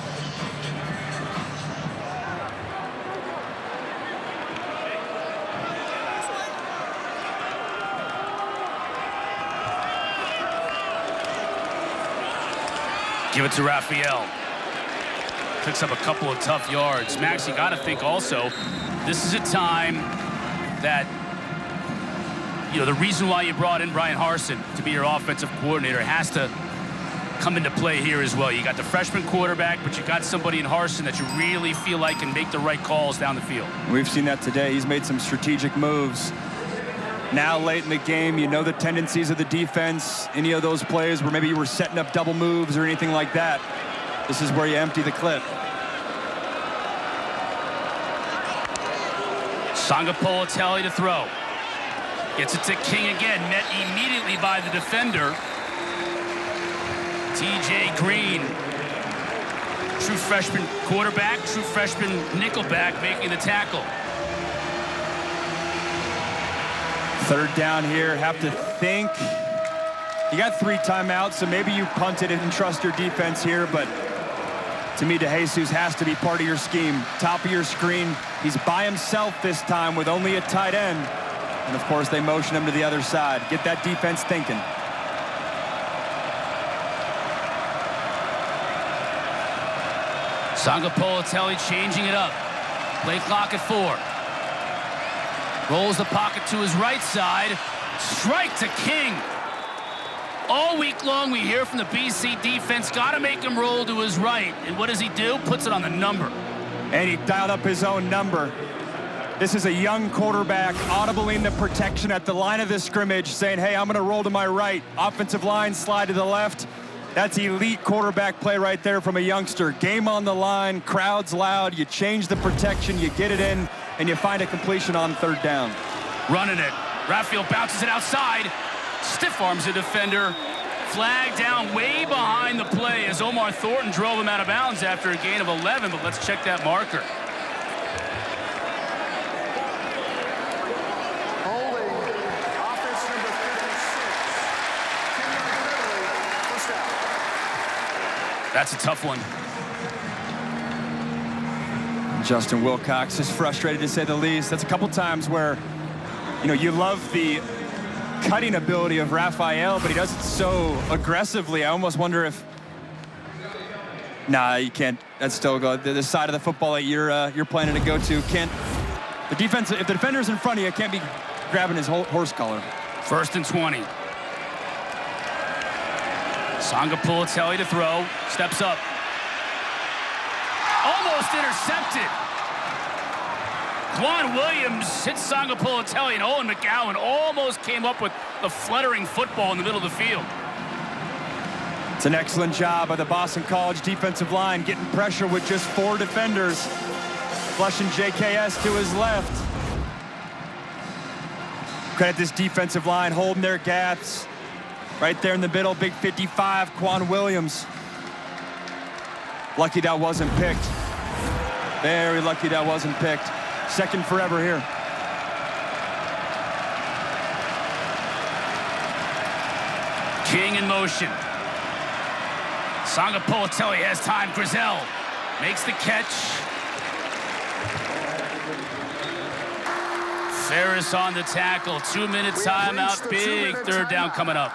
[SPEAKER 1] Give it to Raphael. Picks up a couple of tough yards. Max, you got to think also, this is a time that, you know, the reason why you brought in Brian Harsin to be your offensive coordinator has to come into play here as well. You got the freshman quarterback, but you got somebody in Harsin that you really feel like can make the right calls down the field.
[SPEAKER 2] We've seen that today. He's made some strategic moves. Now late in the game, you know the tendencies of the defense. Any of those plays where maybe you were setting up double moves or anything like that, this is where you empty the clip.
[SPEAKER 1] Sangapolatelli to throw. Gets it to King again. Met immediately by the defender. TJ Green. True freshman quarterback, true freshman nickelback making the tackle.
[SPEAKER 2] Third down here, have to think. You got 3 timeouts, so maybe you punt it and trust your defense here, but to me, DeJesus has to be part of your scheme. Top of your screen. He's by himself this time with only a tight end. And, of course, they motion him to the other side. Get that defense thinking.
[SPEAKER 1] Sangapolatelli changing it up. Play clock at 4. Rolls the pocket to his right side. Strike to King. All week long, we hear from the BC defense, got to make him roll to his right. And what does he do? Puts it on the number.
[SPEAKER 2] And he dialed up his own number. This is a young quarterback audibling the protection at the line of the scrimmage, saying, hey, I'm going to roll to my right. Offensive line slide to the left. That's elite quarterback play right there from a youngster. Game on the line, crowd's loud. You change the protection, you get it in, and you find a completion on third down.
[SPEAKER 1] Running it. Raphael bounces it outside. Stiff arms the defender. Flag down way behind the play as Omar Thornton drove him out of bounds after a gain of 11, but let's check that marker.
[SPEAKER 4] Holding, offense number 56. First down.
[SPEAKER 1] That's a tough one.
[SPEAKER 2] Justin Wilcox is frustrated, to say the least. That's a couple times where, you know, you love the cutting ability of Raphael, but he does it so aggressively. I almost wonder if, nah, you can't. That's still go the side of the football that you're planning to go to. Can't the defense? If the defender's in front of you, can't be grabbing his horse collar.
[SPEAKER 1] 1st and 20. Sangapolatelli to throw. Steps up. Almost intercepted. Quan Williams hits Sangapolatelli, and Owen McGowan almost came up with the fluttering football in the middle of the field.
[SPEAKER 2] It's an excellent job by the Boston College defensive line, getting pressure with just 4 defenders. Flushing JKS to his left. Credit this defensive line, holding their gaps. Right there in the middle, big 55, Quan Williams. Lucky that wasn't picked. Very lucky that wasn't picked. Second forever here.
[SPEAKER 1] King in motion. Sangapolatelli has time. Grizel makes the catch. Ferris on the tackle. 2-minute timeout. Big third down coming up.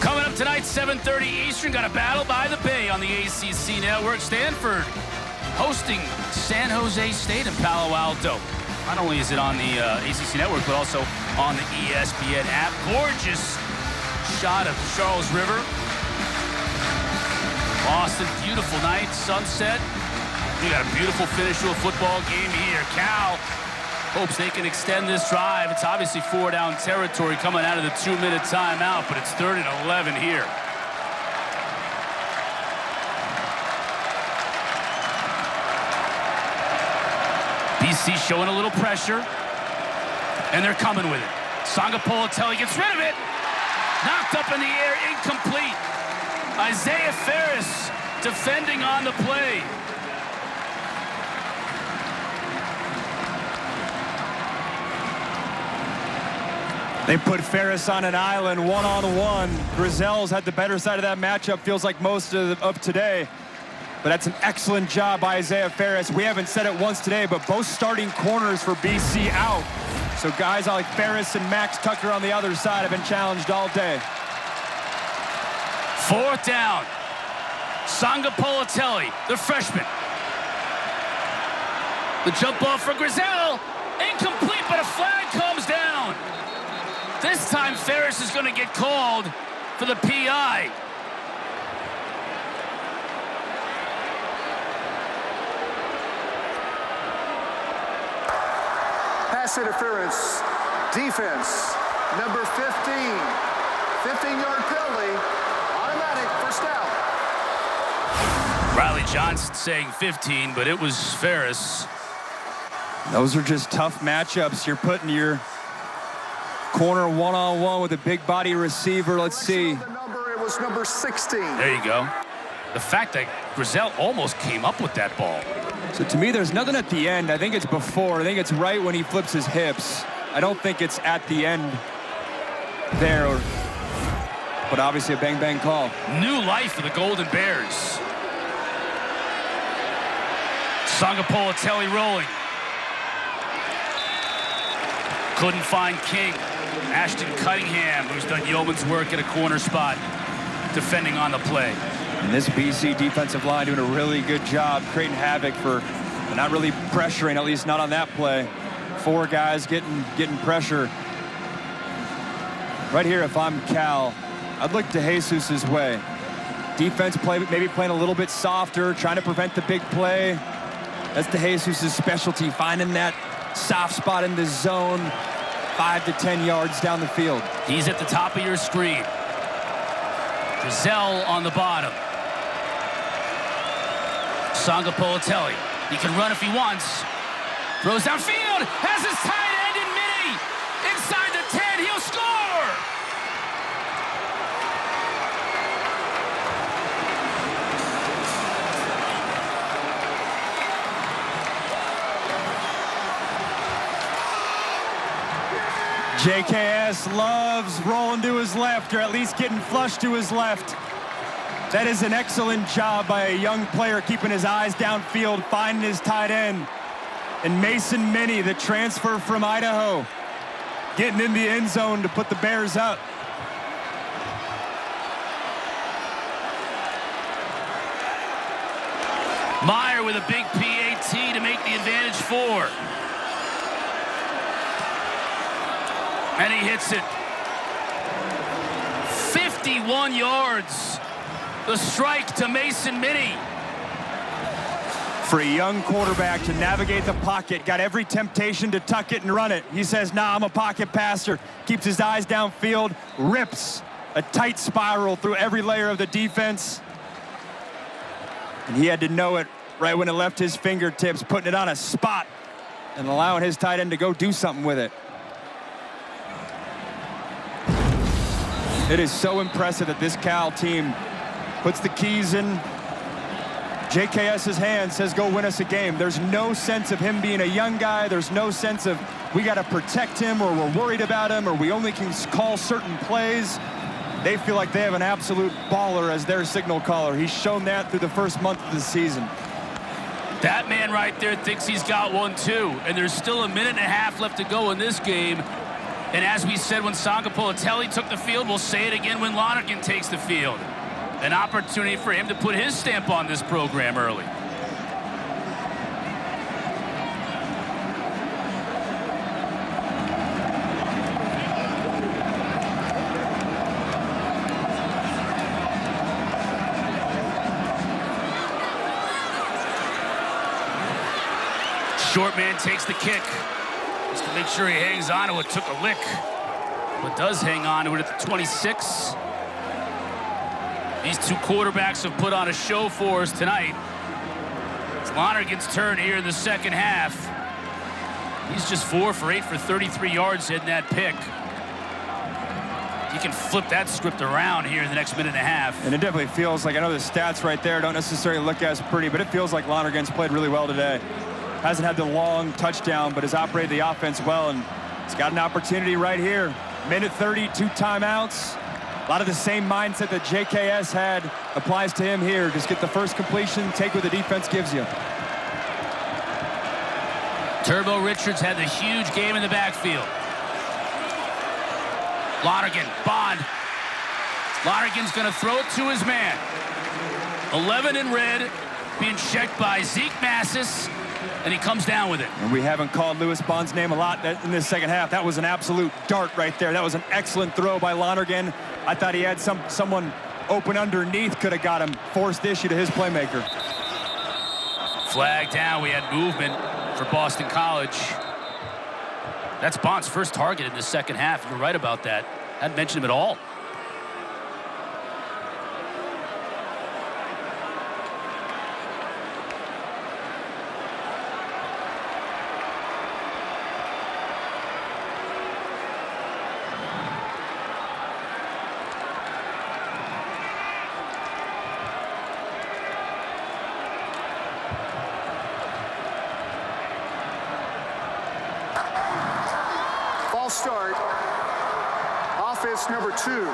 [SPEAKER 1] Coming up tonight, 7:30 Eastern. Got a battle by the Bay on the ACC Network. Stanford hosting San Jose State in Palo Alto. Not only is it on the ACC Network, but also on the ESPN app. Gorgeous shot of the Charles River. Boston, beautiful night, sunset. We got a beautiful finish to a football game here. Cal hopes they can extend this drive. It's obviously 4-down territory coming out of the 2-minute timeout, but it's 3rd and 11 here. BC showing a little pressure. And they're coming with it. Sangapolatelli gets rid of it. Knocked up in the air, incomplete. Isaiah Ferris defending on the play.
[SPEAKER 2] They put Ferris on an island, one-on-one. Grizel's had the better side of that matchup, feels like most of today. But that's an excellent job by Isaiah Ferris. We haven't said it once today, but both starting corners for BC out. So guys like Ferris and Max Tucker on the other side have been challenged all day.
[SPEAKER 1] 4th down. Sangapolatelli, the freshman. The jump ball for Grizel. Incomplete, but a flag comes down. This time Ferris is going to get called for the PI.
[SPEAKER 4] Pass interference, defense, number 15. 15-yard penalty, automatic first down.
[SPEAKER 1] Riley Johnson saying 15, but it was Ferris.
[SPEAKER 2] Those are just tough matchups. You're putting your corner one-on-one with a big body receiver. Let's see.
[SPEAKER 4] The number, it was number 16.
[SPEAKER 1] There you go. The fact that Grizel almost came up with that ball.
[SPEAKER 2] So to me, there's nothing at the end. I think it's before. I think it's right when he flips his hips. I don't think it's at the end there. But obviously a bang-bang call.
[SPEAKER 1] New life for the Golden Bears. Sangapolatelli rolling. Couldn't find King. Ashton Cunningham, who's done yeoman's work at a corner spot, defending on the play.
[SPEAKER 2] And this BC defensive line doing a really good job creating havoc for not really pressuring, at least not on that play. 4 guys getting pressure. Right here, if I'm Cal, I'd look to Jesus's way. Defense play, maybe playing a little bit softer, trying to prevent the big play. That's the Jesus's specialty, finding that soft spot in the zone, 5 to 10 yards down the field.
[SPEAKER 1] He's at the top of your screen. Grizel on the bottom. Sangapolatelli. He can run if he wants. Throws downfield. Has his tight end in mini. Inside the 10. He'll score.
[SPEAKER 2] JKS loves rolling to his left, or at least getting flush to his left. That is an excellent job by a young player, keeping his eyes downfield, finding his tight end. And Mason Minnie, the transfer from Idaho, getting in the end zone to put the Bears up.
[SPEAKER 1] Meyer with a big PAT to make the advantage 4. And he hits it. 51 yards. The strike to Mason Minnie.
[SPEAKER 2] For a young quarterback to navigate the pocket, got every temptation to tuck it and run it. He says, nah, I'm a pocket passer. Keeps his eyes downfield, rips a tight spiral through every layer of the defense. And he had to know it right when it left his fingertips, putting it on a spot and allowing his tight end to go do something with it. It is so impressive that this Cal team puts the keys in JKS's hand, says go win us a game. There's no sense of him being a young guy. There's no sense of we got to protect him, or we're worried about him, or we only can call certain plays. They feel like they have an absolute baller as their signal caller. He's shown that through the first month of the season.
[SPEAKER 1] That man right there thinks he's got one too, and there's still a minute and a half left to go in this game. And as we said when Sangapolatelli took the field, we'll say it again when Lonergan takes the field. An opportunity for him to put his stamp on this program early. Short man takes the kick. Just to make sure he hangs on to it. Took a lick, but does hang on to it at the 26. These two quarterbacks have put on a show for us tonight. It's Lonergan's turn here in the second half. He's just 4 for 8 for 33 yards hitting that pick. You can flip that script around here in the next minute and a half.
[SPEAKER 2] And it definitely feels like, I know the stats right there don't necessarily look as pretty, but it feels like Lonergan's played really well today. Hasn't had the long touchdown, but has operated the offense well, and he's got an opportunity right here. Minute 30, 2 timeouts. A lot of the same mindset that JKS had applies to him here. Just get the first completion, take what the defense gives you.
[SPEAKER 1] Turbo Richards had the huge game in the backfield. Lonergan, Bond. Lonergan's going to throw it to his man. 11 in red, being checked by Zeke Massis, and he comes down with it.
[SPEAKER 2] And we haven't called Lewis Bond's name a lot in this second half. That was an absolute dart right there. That was an excellent throw by Lonergan. I thought he had someone open underneath, could have got him. Forced issue to his playmaker.
[SPEAKER 1] Flag down. We had movement for Boston College. That's Bond's first target in the second half. You're right about that. Hadn't mentioned him at all.
[SPEAKER 4] Start. Offense number 2.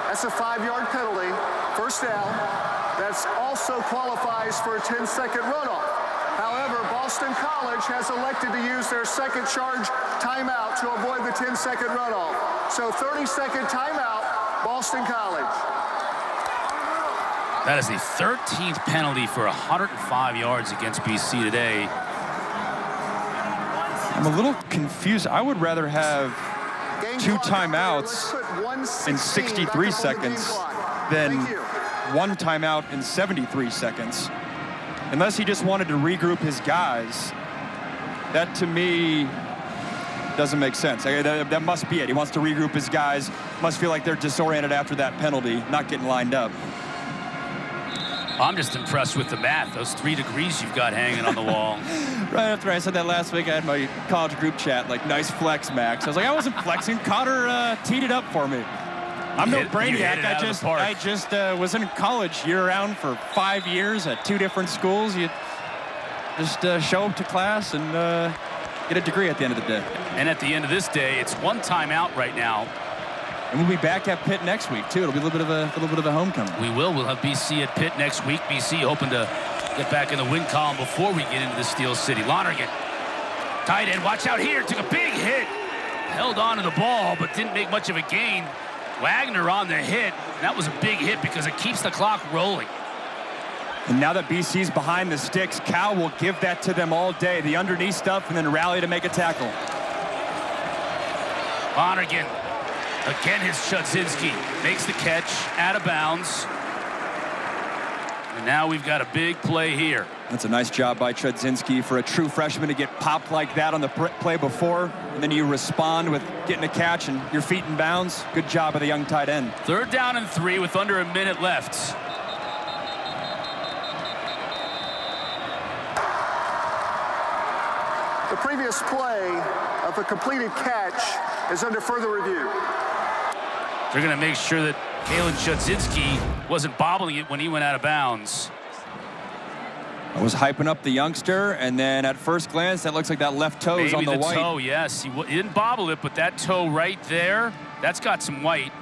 [SPEAKER 4] That's a 5-yard penalty. First down. That's also qualifies for a 10-second runoff. However, Boston College has elected to use their second charge timeout to avoid the 10-second runoff. So 30-second timeout, Boston College.
[SPEAKER 1] That is the 13th penalty for 105 yards against BC today.
[SPEAKER 2] I'm a little confused. I would rather have 2 timeouts in 63 seconds than 1 timeout in 73 seconds. Unless he just wanted to regroup his guys. That, to me, doesn't make sense. That must be it. He wants to regroup his guys. Must feel like they're disoriented after that penalty, not getting lined up.
[SPEAKER 1] I'm just impressed with the math. Those 3 degrees you've got hanging on the wall.
[SPEAKER 2] Right after I said that last week, I had my college group chat, like, nice flex, Max. I was like, I wasn't flexing. Cotter teed it up for me. I'm no brainiac. I just was in college year-round for 5 years at 2 different schools. You just show up to class and get a degree at the end of the day.
[SPEAKER 1] And at the end of this day, it's 1 timeout right now.
[SPEAKER 2] And we'll be back at Pitt next week, too. It'll be a little bit of a homecoming.
[SPEAKER 1] We will. We'll have BC at Pitt next week. BC hoping to get back in the win column before we get into the Steel City. Lonergan, tight end, watch out here. Took a big hit. Held on to the ball, but didn't make much of a gain. Wagner on the hit. That was a big hit because it keeps the clock rolling.
[SPEAKER 2] And now that BC's behind the sticks, Cal will give that to them all day. The underneath stuff and then rally to make a tackle.
[SPEAKER 1] Lonergan. Again, his Chudzinski makes the catch out of bounds. And now we've got a big play here.
[SPEAKER 2] That's a nice job by Chudzinski for a true freshman to get popped like that on the play before. And then you respond with getting a catch and your feet in bounds. Good job of the young tight end.
[SPEAKER 1] 3rd down and 3 with under a minute left.
[SPEAKER 4] The previous play of a completed catch is under further review.
[SPEAKER 1] They're going to make sure that Kalen Chudzinski wasn't bobbling it when he went out of bounds.
[SPEAKER 2] I was hyping up the youngster, and then at first glance, that looks like that left toe is on the white.
[SPEAKER 1] Maybe the toe, yes. He didn't bobble it, but that toe right there, that's got some white.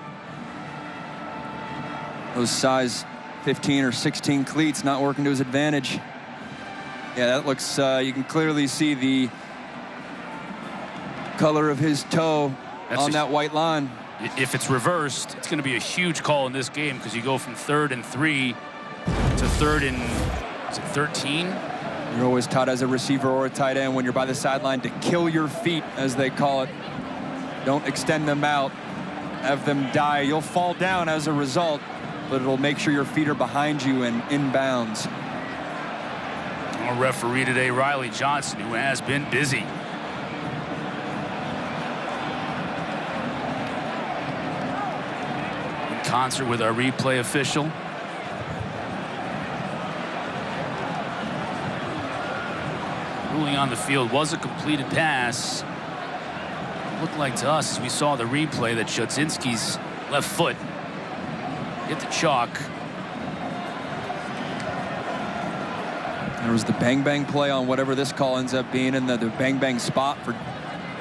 [SPEAKER 2] Those size 15 or 16 cleats not working to his advantage. Yeah, that looks, you can clearly see the color of his toe on that white line.
[SPEAKER 1] If it's reversed, it's going to be a huge call in this game because you go from 3rd and 3 to 3rd and, is it 13?
[SPEAKER 2] You're always taught as a receiver or a tight end when you're by the sideline to kill your feet, as they call it. Don't extend them out. Have them die. You'll fall down as a result, but it'll make sure your feet are behind you and in bounds.
[SPEAKER 1] Our referee today, Riley Johnson, who has been busy. Concert with our replay official. Ruling on the field was a completed pass. Looked like to us, as we saw the replay, that Chudzinski's left foot hit the chalk.
[SPEAKER 2] There was the bang-bang play on whatever this call ends up being, and the bang-bang spot for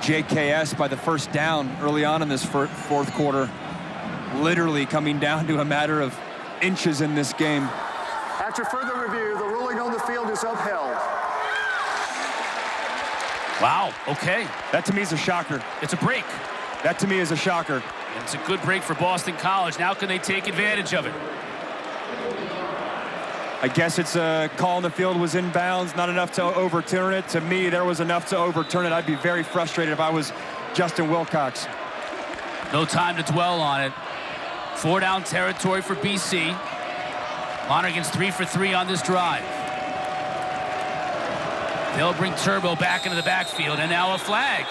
[SPEAKER 2] JKS by the first down early on in this fourth quarter. Literally coming down to a matter of inches in this game.
[SPEAKER 4] After further review, the ruling on the field is upheld.
[SPEAKER 1] Wow, okay.
[SPEAKER 2] That to me is a shocker.
[SPEAKER 1] It's a break.
[SPEAKER 2] That to me is a shocker.
[SPEAKER 1] And it's a good break for Boston College. Now can they take advantage of it?
[SPEAKER 2] I guess it's a call on the field was in bounds, not enough to overturn it. To me, there was enough to overturn it. I'd be very frustrated if I was Justin Wilcox.
[SPEAKER 1] No time to dwell on it. 4-down territory for BC. Lonergan's 3 for 3 on this drive. They'll bring Turbo back into the backfield, and now a flag.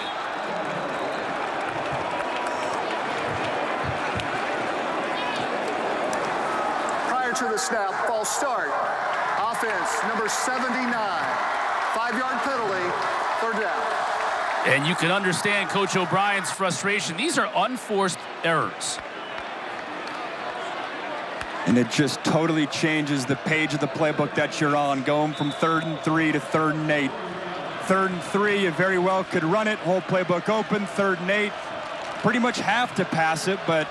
[SPEAKER 4] Prior to the snap, false start. Offense, number 79. 5-yard penalty, 3rd down.
[SPEAKER 1] And you can understand Coach O'Brien's frustration. These are unforced errors.
[SPEAKER 2] And it just totally changes the page of the playbook that you're on, going from 3rd and 3 to 3rd and 8. 3rd and 3, you very well could run it, whole playbook open. 3rd and 8, pretty much have to pass it, but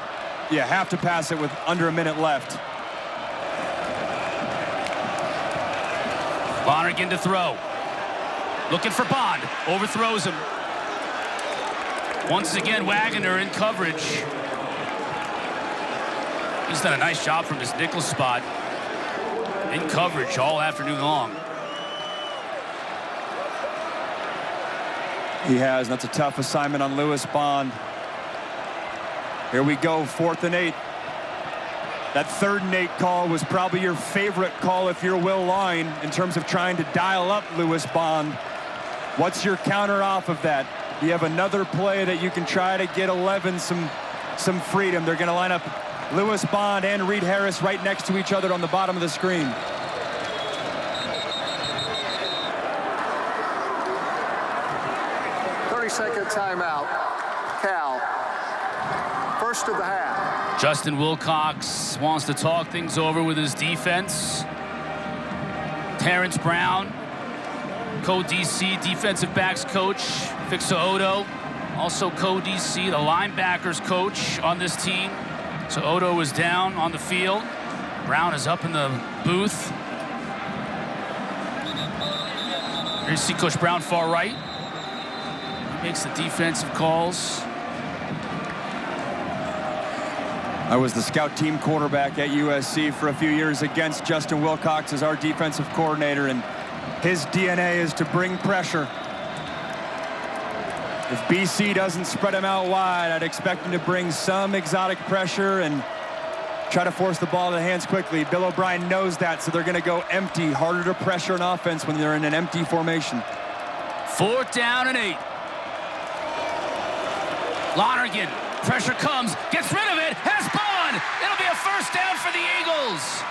[SPEAKER 2] you have to pass it with under a minute left.
[SPEAKER 1] Lonergan to throw. Looking for Bond. Overthrows him. Once again, Wagner in coverage. He's done a nice job from his nickel spot. In coverage all afternoon long.
[SPEAKER 2] He has, and that's a tough assignment on Lewis Bond. Here we go, 4th and 8. That 3rd and 8 call was probably your favorite call if you're Will Line in terms of trying to dial up Lewis Bond. What's your counter off of that? You have another play that you can try to get 11 some freedom. They're going to line up Lewis Bond and Reed Harris right next to each other on the bottom of the screen.
[SPEAKER 4] Second timeout. Cal. First of the half.
[SPEAKER 1] Justin Wilcox wants to talk things over with his defense. Terrence Brown, co-DC defensive backs coach. Fixa Odo, also co-DC, the linebackers coach on this team. So Odo is down on the field. Brown is up in the booth. Here you see Coach Brown far right. Makes the defensive calls.
[SPEAKER 2] I was the scout team quarterback at USC for a few years against Justin Wilcox as our defensive coordinator, and his DNA is to bring pressure. If BC doesn't spread him out wide, I'd expect him to bring some exotic pressure and try to force the ball to the hands quickly. Bill O'Brien knows that, so they're going to go empty, harder to pressure an offense when they're in an empty formation.
[SPEAKER 1] 4th down and 8. Lonergan, pressure comes, gets rid of it, has Bond. It'll be a 1st down for the Eagles.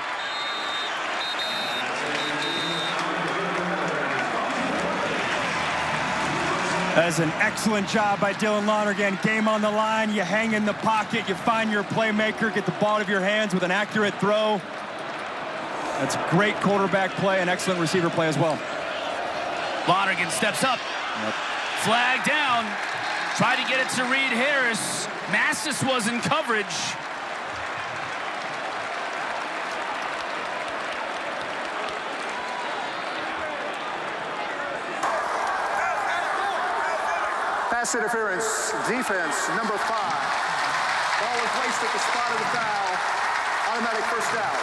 [SPEAKER 2] That is an excellent job by Dylan Lonergan. Game on the line, you hang in the pocket, you find your playmaker, get the ball out of your hands with an accurate throw. That's great quarterback play and excellent receiver play as well.
[SPEAKER 1] Lonergan steps up.
[SPEAKER 2] Yep.
[SPEAKER 1] Flag down. Tried to get it to Reed Harris. Massis was in coverage.
[SPEAKER 4] Pass interference, defense, number 5. Ball was placed at the spot of the foul. Automatic 1st down.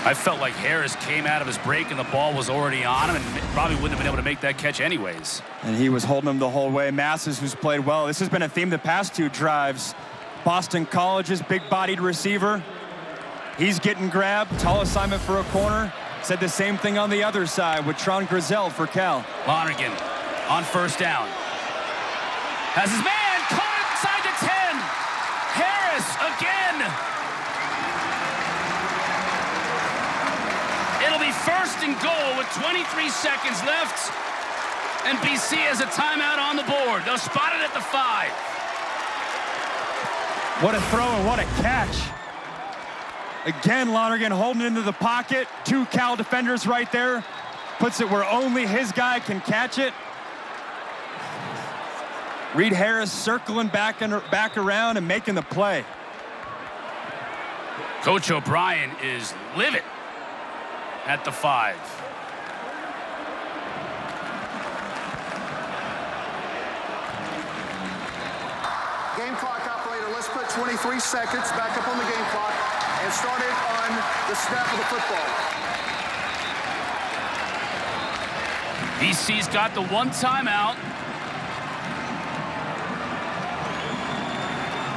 [SPEAKER 1] I felt like Harris came out of his break and the ball was already on him and probably wouldn't have been able to make that catch anyways.
[SPEAKER 2] And he was holding him the whole way. Massis, who's played well. This has been a theme the past 2 drives. Boston College's big-bodied receiver. He's getting grabbed. Tall assignment for a corner. Said the same thing on the other side with Tron Grizel for Cal.
[SPEAKER 1] Lonergan on 1st down. Has his man caught inside the 10. Harris again. It'll be 1st and goal with with 23 seconds left. And BC has a timeout on the board. They'll spot it at the 5.
[SPEAKER 2] What a throw and what a catch. Again, Lonergan holding into the pocket. 2 Cal defenders right there. Puts it where only his guy can catch it. Reed Harris circling back around and making the play.
[SPEAKER 1] Coach O'Brien is livid at the 5.
[SPEAKER 4] Game clock operator, let's put 23 seconds back up on the game clock and start it on the snap of the football.
[SPEAKER 1] BC's got the 1 timeout.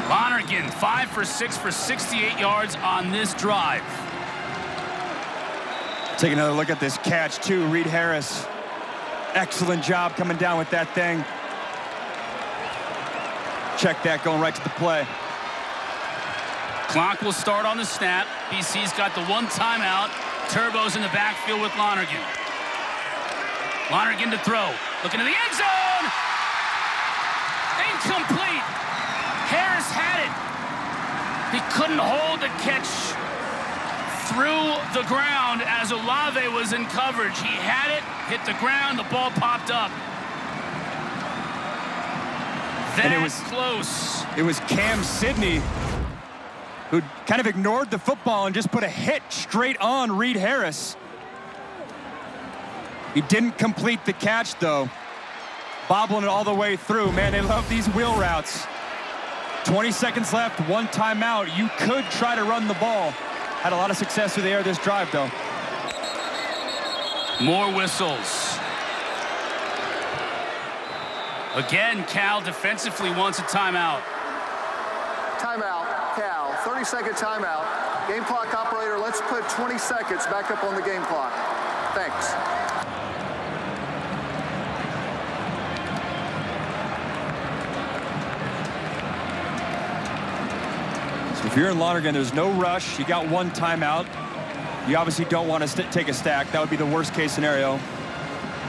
[SPEAKER 1] Lonergan 5 for 6 for 68 yards on this drive.
[SPEAKER 2] Take another look at this catch too. Reed Harris, excellent job coming down with that thing. Check that, going right to the play.
[SPEAKER 1] Clock will start on the snap. BC's got the 1 timeout. Turbo's in the backfield with Lonergan. Lonergan to throw. Looking in the end zone. Incomplete. Harris had it. He couldn't hold the catch through the ground as Olave was in coverage. He had it, hit the ground, the ball popped up.
[SPEAKER 2] And it was
[SPEAKER 1] close.
[SPEAKER 2] It was Cam Sidney who kind of ignored the football and just put a hit straight on Reed Harris. He didn't complete the catch though. Bobbling it all the way through. Man, they love these wheel routes. 20 seconds left, 1 timeout. You could try to run the ball. Had a lot of success through the air this drive though.
[SPEAKER 1] More whistles. Again, Cal defensively wants a timeout.
[SPEAKER 4] Timeout, Cal, 30-second timeout. Game clock operator, let's put 20 seconds back up on the game clock. Thanks.
[SPEAKER 2] So if you're in Lonergan, there's no rush. You got 1 timeout. You obviously don't want to take a stack. That would be the worst case scenario.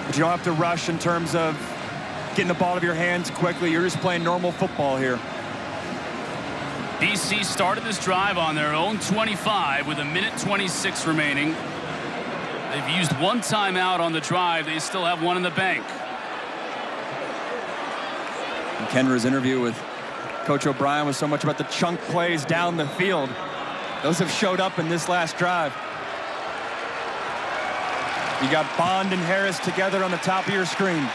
[SPEAKER 2] But you don't have to rush in terms of getting the ball out of your hands quickly. You're just playing normal football here.
[SPEAKER 1] BC started this drive on their own 25 with 1:26 remaining. They've used 1 timeout on the drive. They still have 1 in the bank.
[SPEAKER 2] And Kendra's interview with Coach O'Brien was so much about the chunk plays down the field. Those have showed up in this last drive. You got Bond and Harris together on the top of your screen.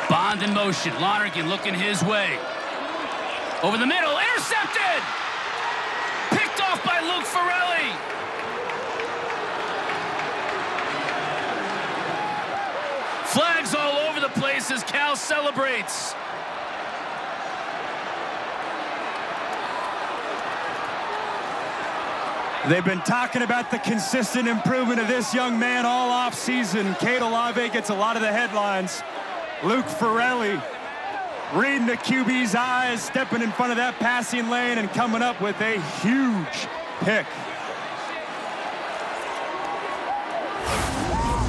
[SPEAKER 1] Bond in motion. Lonergan looking his way. Over the middle. Intercepted! Picked off by Luke Farrelly. Flags all over the place as Cal celebrates.
[SPEAKER 2] They've been talking about the consistent improvement of this young man all off season. Cade Olave gets a lot of the headlines. Luke Farrelly reading the QB's eyes, stepping in front of that passing lane and coming up with a huge pick.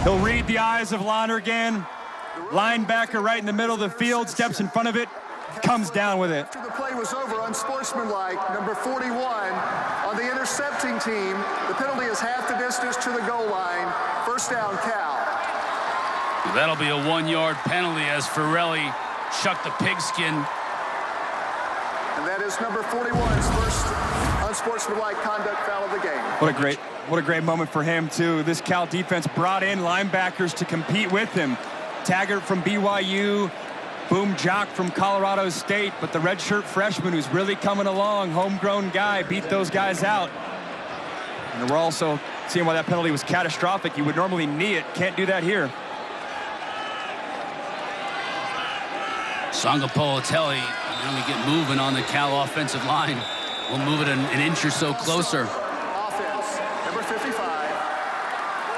[SPEAKER 2] He'll read the eyes of Lonergan. Linebacker right in the middle of the field, steps in front of it, comes down with it.
[SPEAKER 4] After the play was over, unsportsmanlike, number 41 on the intercepting team. The penalty is half the distance to the goal line. First down, Cal.
[SPEAKER 1] That'll be a 1-yard penalty as Farrelly chucked the pigskin.
[SPEAKER 4] And that is number 41's first unsportsmanlike conduct foul of the game.
[SPEAKER 2] What a great moment for him too. This Cal defense brought in linebackers to compete with him. Taggart from BYU, Boom Jock from Colorado State, but the redshirt freshman who's really coming along, homegrown guy, beat those guys out. And we're also seeing why that penalty was catastrophic. You would normally knee it, can't do that here.
[SPEAKER 1] Songa Politelli, let me get moving on the Cal offensive line. We'll move it an inch or so closer.
[SPEAKER 4] Offense, number 55.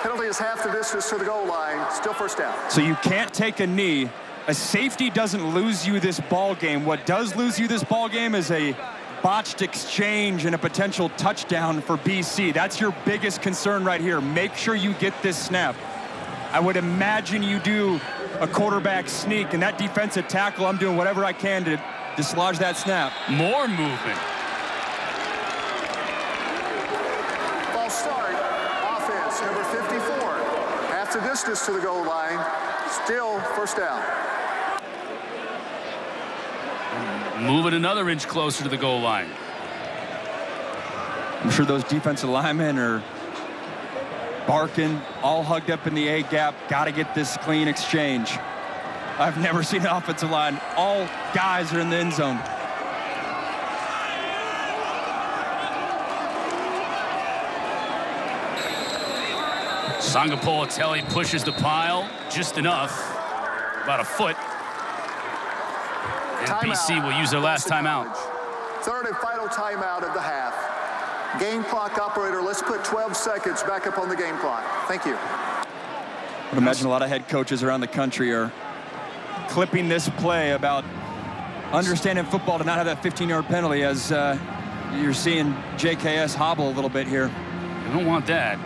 [SPEAKER 4] Penalty is half the distance to the goal line. Still first down.
[SPEAKER 2] So you can't take a knee. A safety doesn't lose you this ball game. What does lose you this ball game is a botched exchange and a potential touchdown for BC. That's your biggest concern right here. Make sure you get this snap. I would imagine you do a quarterback sneak, and that defensive tackle, I'm doing whatever I can to dislodge that snap.
[SPEAKER 1] More movement.
[SPEAKER 4] False start. Offense, number 54. Half the distance to the goal line. Still first down.
[SPEAKER 1] Move it another inch closer to the goal line.
[SPEAKER 2] I'm sure those defensive linemen are barking, all hugged up in the A gap. Got to get this clean exchange. I've never seen an offensive line. All guys are in the end zone.
[SPEAKER 1] Sangapolateli pushes the pile just enough, about a foot. And BC will use their last timeout.
[SPEAKER 4] Third and final timeout of the half. Game clock operator, let's put 12 seconds back up on the game clock. Thank you.
[SPEAKER 2] I would imagine a lot of head coaches around the country are clipping this play about understanding football to not have that 15-yard penalty, as you're seeing JKS hobble a little bit here.
[SPEAKER 1] You don't want that.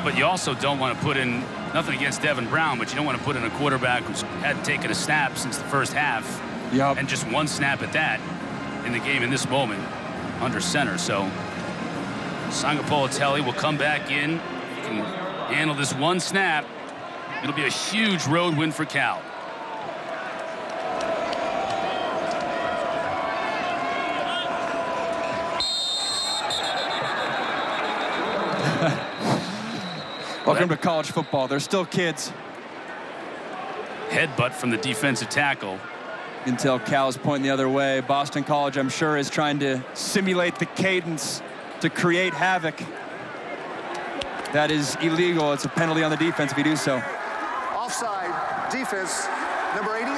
[SPEAKER 1] But you also don't want to put in, nothing against Devin Brown, but you don't want to put in a quarterback who's hadn't taken a snap since the first half.
[SPEAKER 2] Yep.
[SPEAKER 1] And just one snap at that in the game in this moment under center. So Sangapolateli will come back in. He can handle this one snap. It'll be a huge road win for Cal.
[SPEAKER 2] Welcome to college football. They're still kids.
[SPEAKER 1] Headbutt from the defensive tackle.
[SPEAKER 2] Until Cal's pointing the other way. Boston College, I'm sure, is trying to simulate the cadence to create havoc. That is illegal. It's a penalty on the defense if you do so.
[SPEAKER 4] Offside, defense, number 88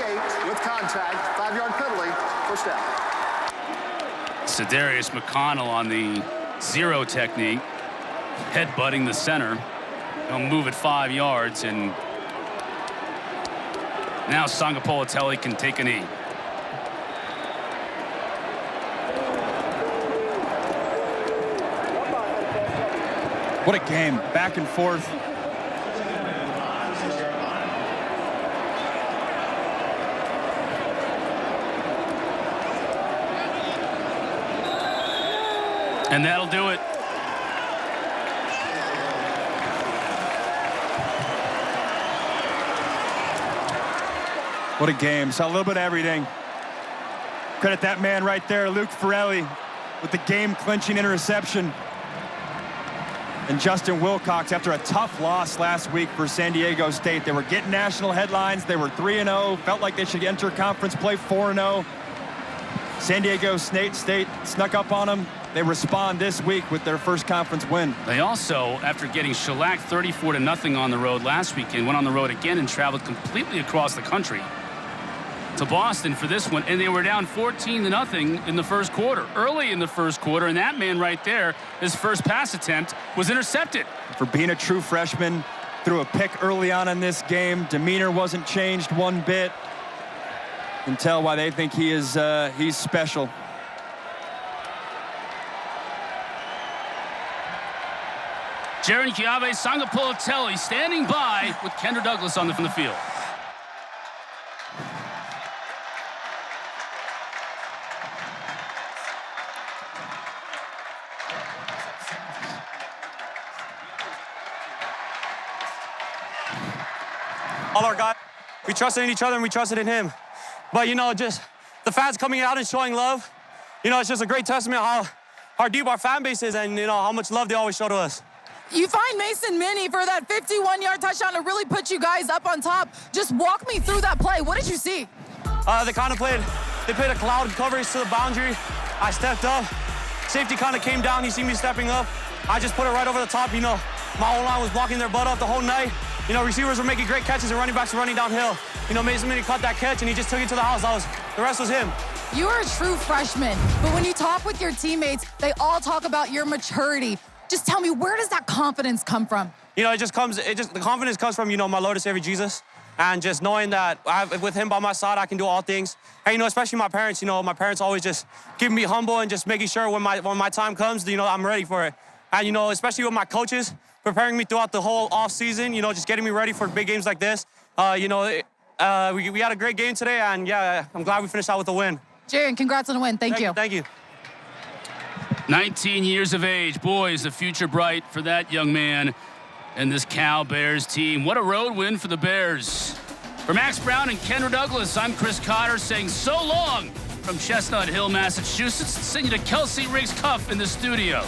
[SPEAKER 4] with contact, 5-yard penalty, first down.
[SPEAKER 1] Cedarius McConnell on the zero technique, headbutting the center. He'll move it 5 yards, and now Sangapolateli can take a knee.
[SPEAKER 2] What a game, back and forth.
[SPEAKER 1] And that'll do it.
[SPEAKER 2] What a game. Saw a little bit of everything. Credit that man right there, Luke Ferrelli, with the game-clinching interception. And Justin Wilcox, after a tough loss last week for San Diego State. They were getting national headlines. They were 3-0, felt like they should enter conference play 4-0. San Diego State snuck up on them. They respond this week with their first conference win.
[SPEAKER 1] They also, after getting shellacked 34-0 on the road last weekend, went on the road again and traveled completely across the country to Boston for this one, and they were down 14-0 in the first quarter, early in the first quarter, and that man right there, his first pass attempt was intercepted.
[SPEAKER 2] For being a true freshman, threw a pick early on in this game. Demeanor wasn't changed one bit. You can tell why they think he is he's special.
[SPEAKER 1] Jaron Kiave Sangapolateli standing by with Kendra Douglas from the field.
[SPEAKER 8] All our guys, we trusted in each other and we trusted in him. But, you know, just the fans coming out and showing love, you know, it's just a great testament how deep our fan base is and, you know, how much love they always show to us.
[SPEAKER 3] You find Mason Minnie for that 51-yard touchdown to really put you guys up on top. Just walk me through that play. What did you see?
[SPEAKER 8] They played a cloud coverage to the boundary. I stepped up. Safety kind of came down. He seen me stepping up. I just put it right over the top. You know, my whole line was blocking their butt up the whole night. You know, receivers were making great catches and running backs were running downhill. You know, Mason Minnie caught that catch and he just took it to the house. The rest was him.
[SPEAKER 3] You are a true freshman, but when you talk with your teammates, they all talk about your maturity. Just tell me, where does that confidence come from?
[SPEAKER 8] the confidence comes from, my Lord and Savior Jesus. And just knowing that with him by my side, I can do all things. And, especially my parents, my parents always just keeping me humble and just making sure when my time comes, I'm ready for it. And, especially with my coaches, preparing me throughout the whole off season, just getting me ready for big games like this. We had a great game today, and yeah, I'm glad we finished out with a win.
[SPEAKER 3] Jaron, congrats on the win. Thank you.
[SPEAKER 8] Thank you.
[SPEAKER 1] 19 years of age. Boy, is the future bright for that young man and this Cal Bears team. What a road win for the Bears. For Max Brown and Kendra Douglas, I'm Chris Cotter saying so long from Chestnut Hill, Massachusetts. Send you to Kelsey Riggs Cuff in the studio.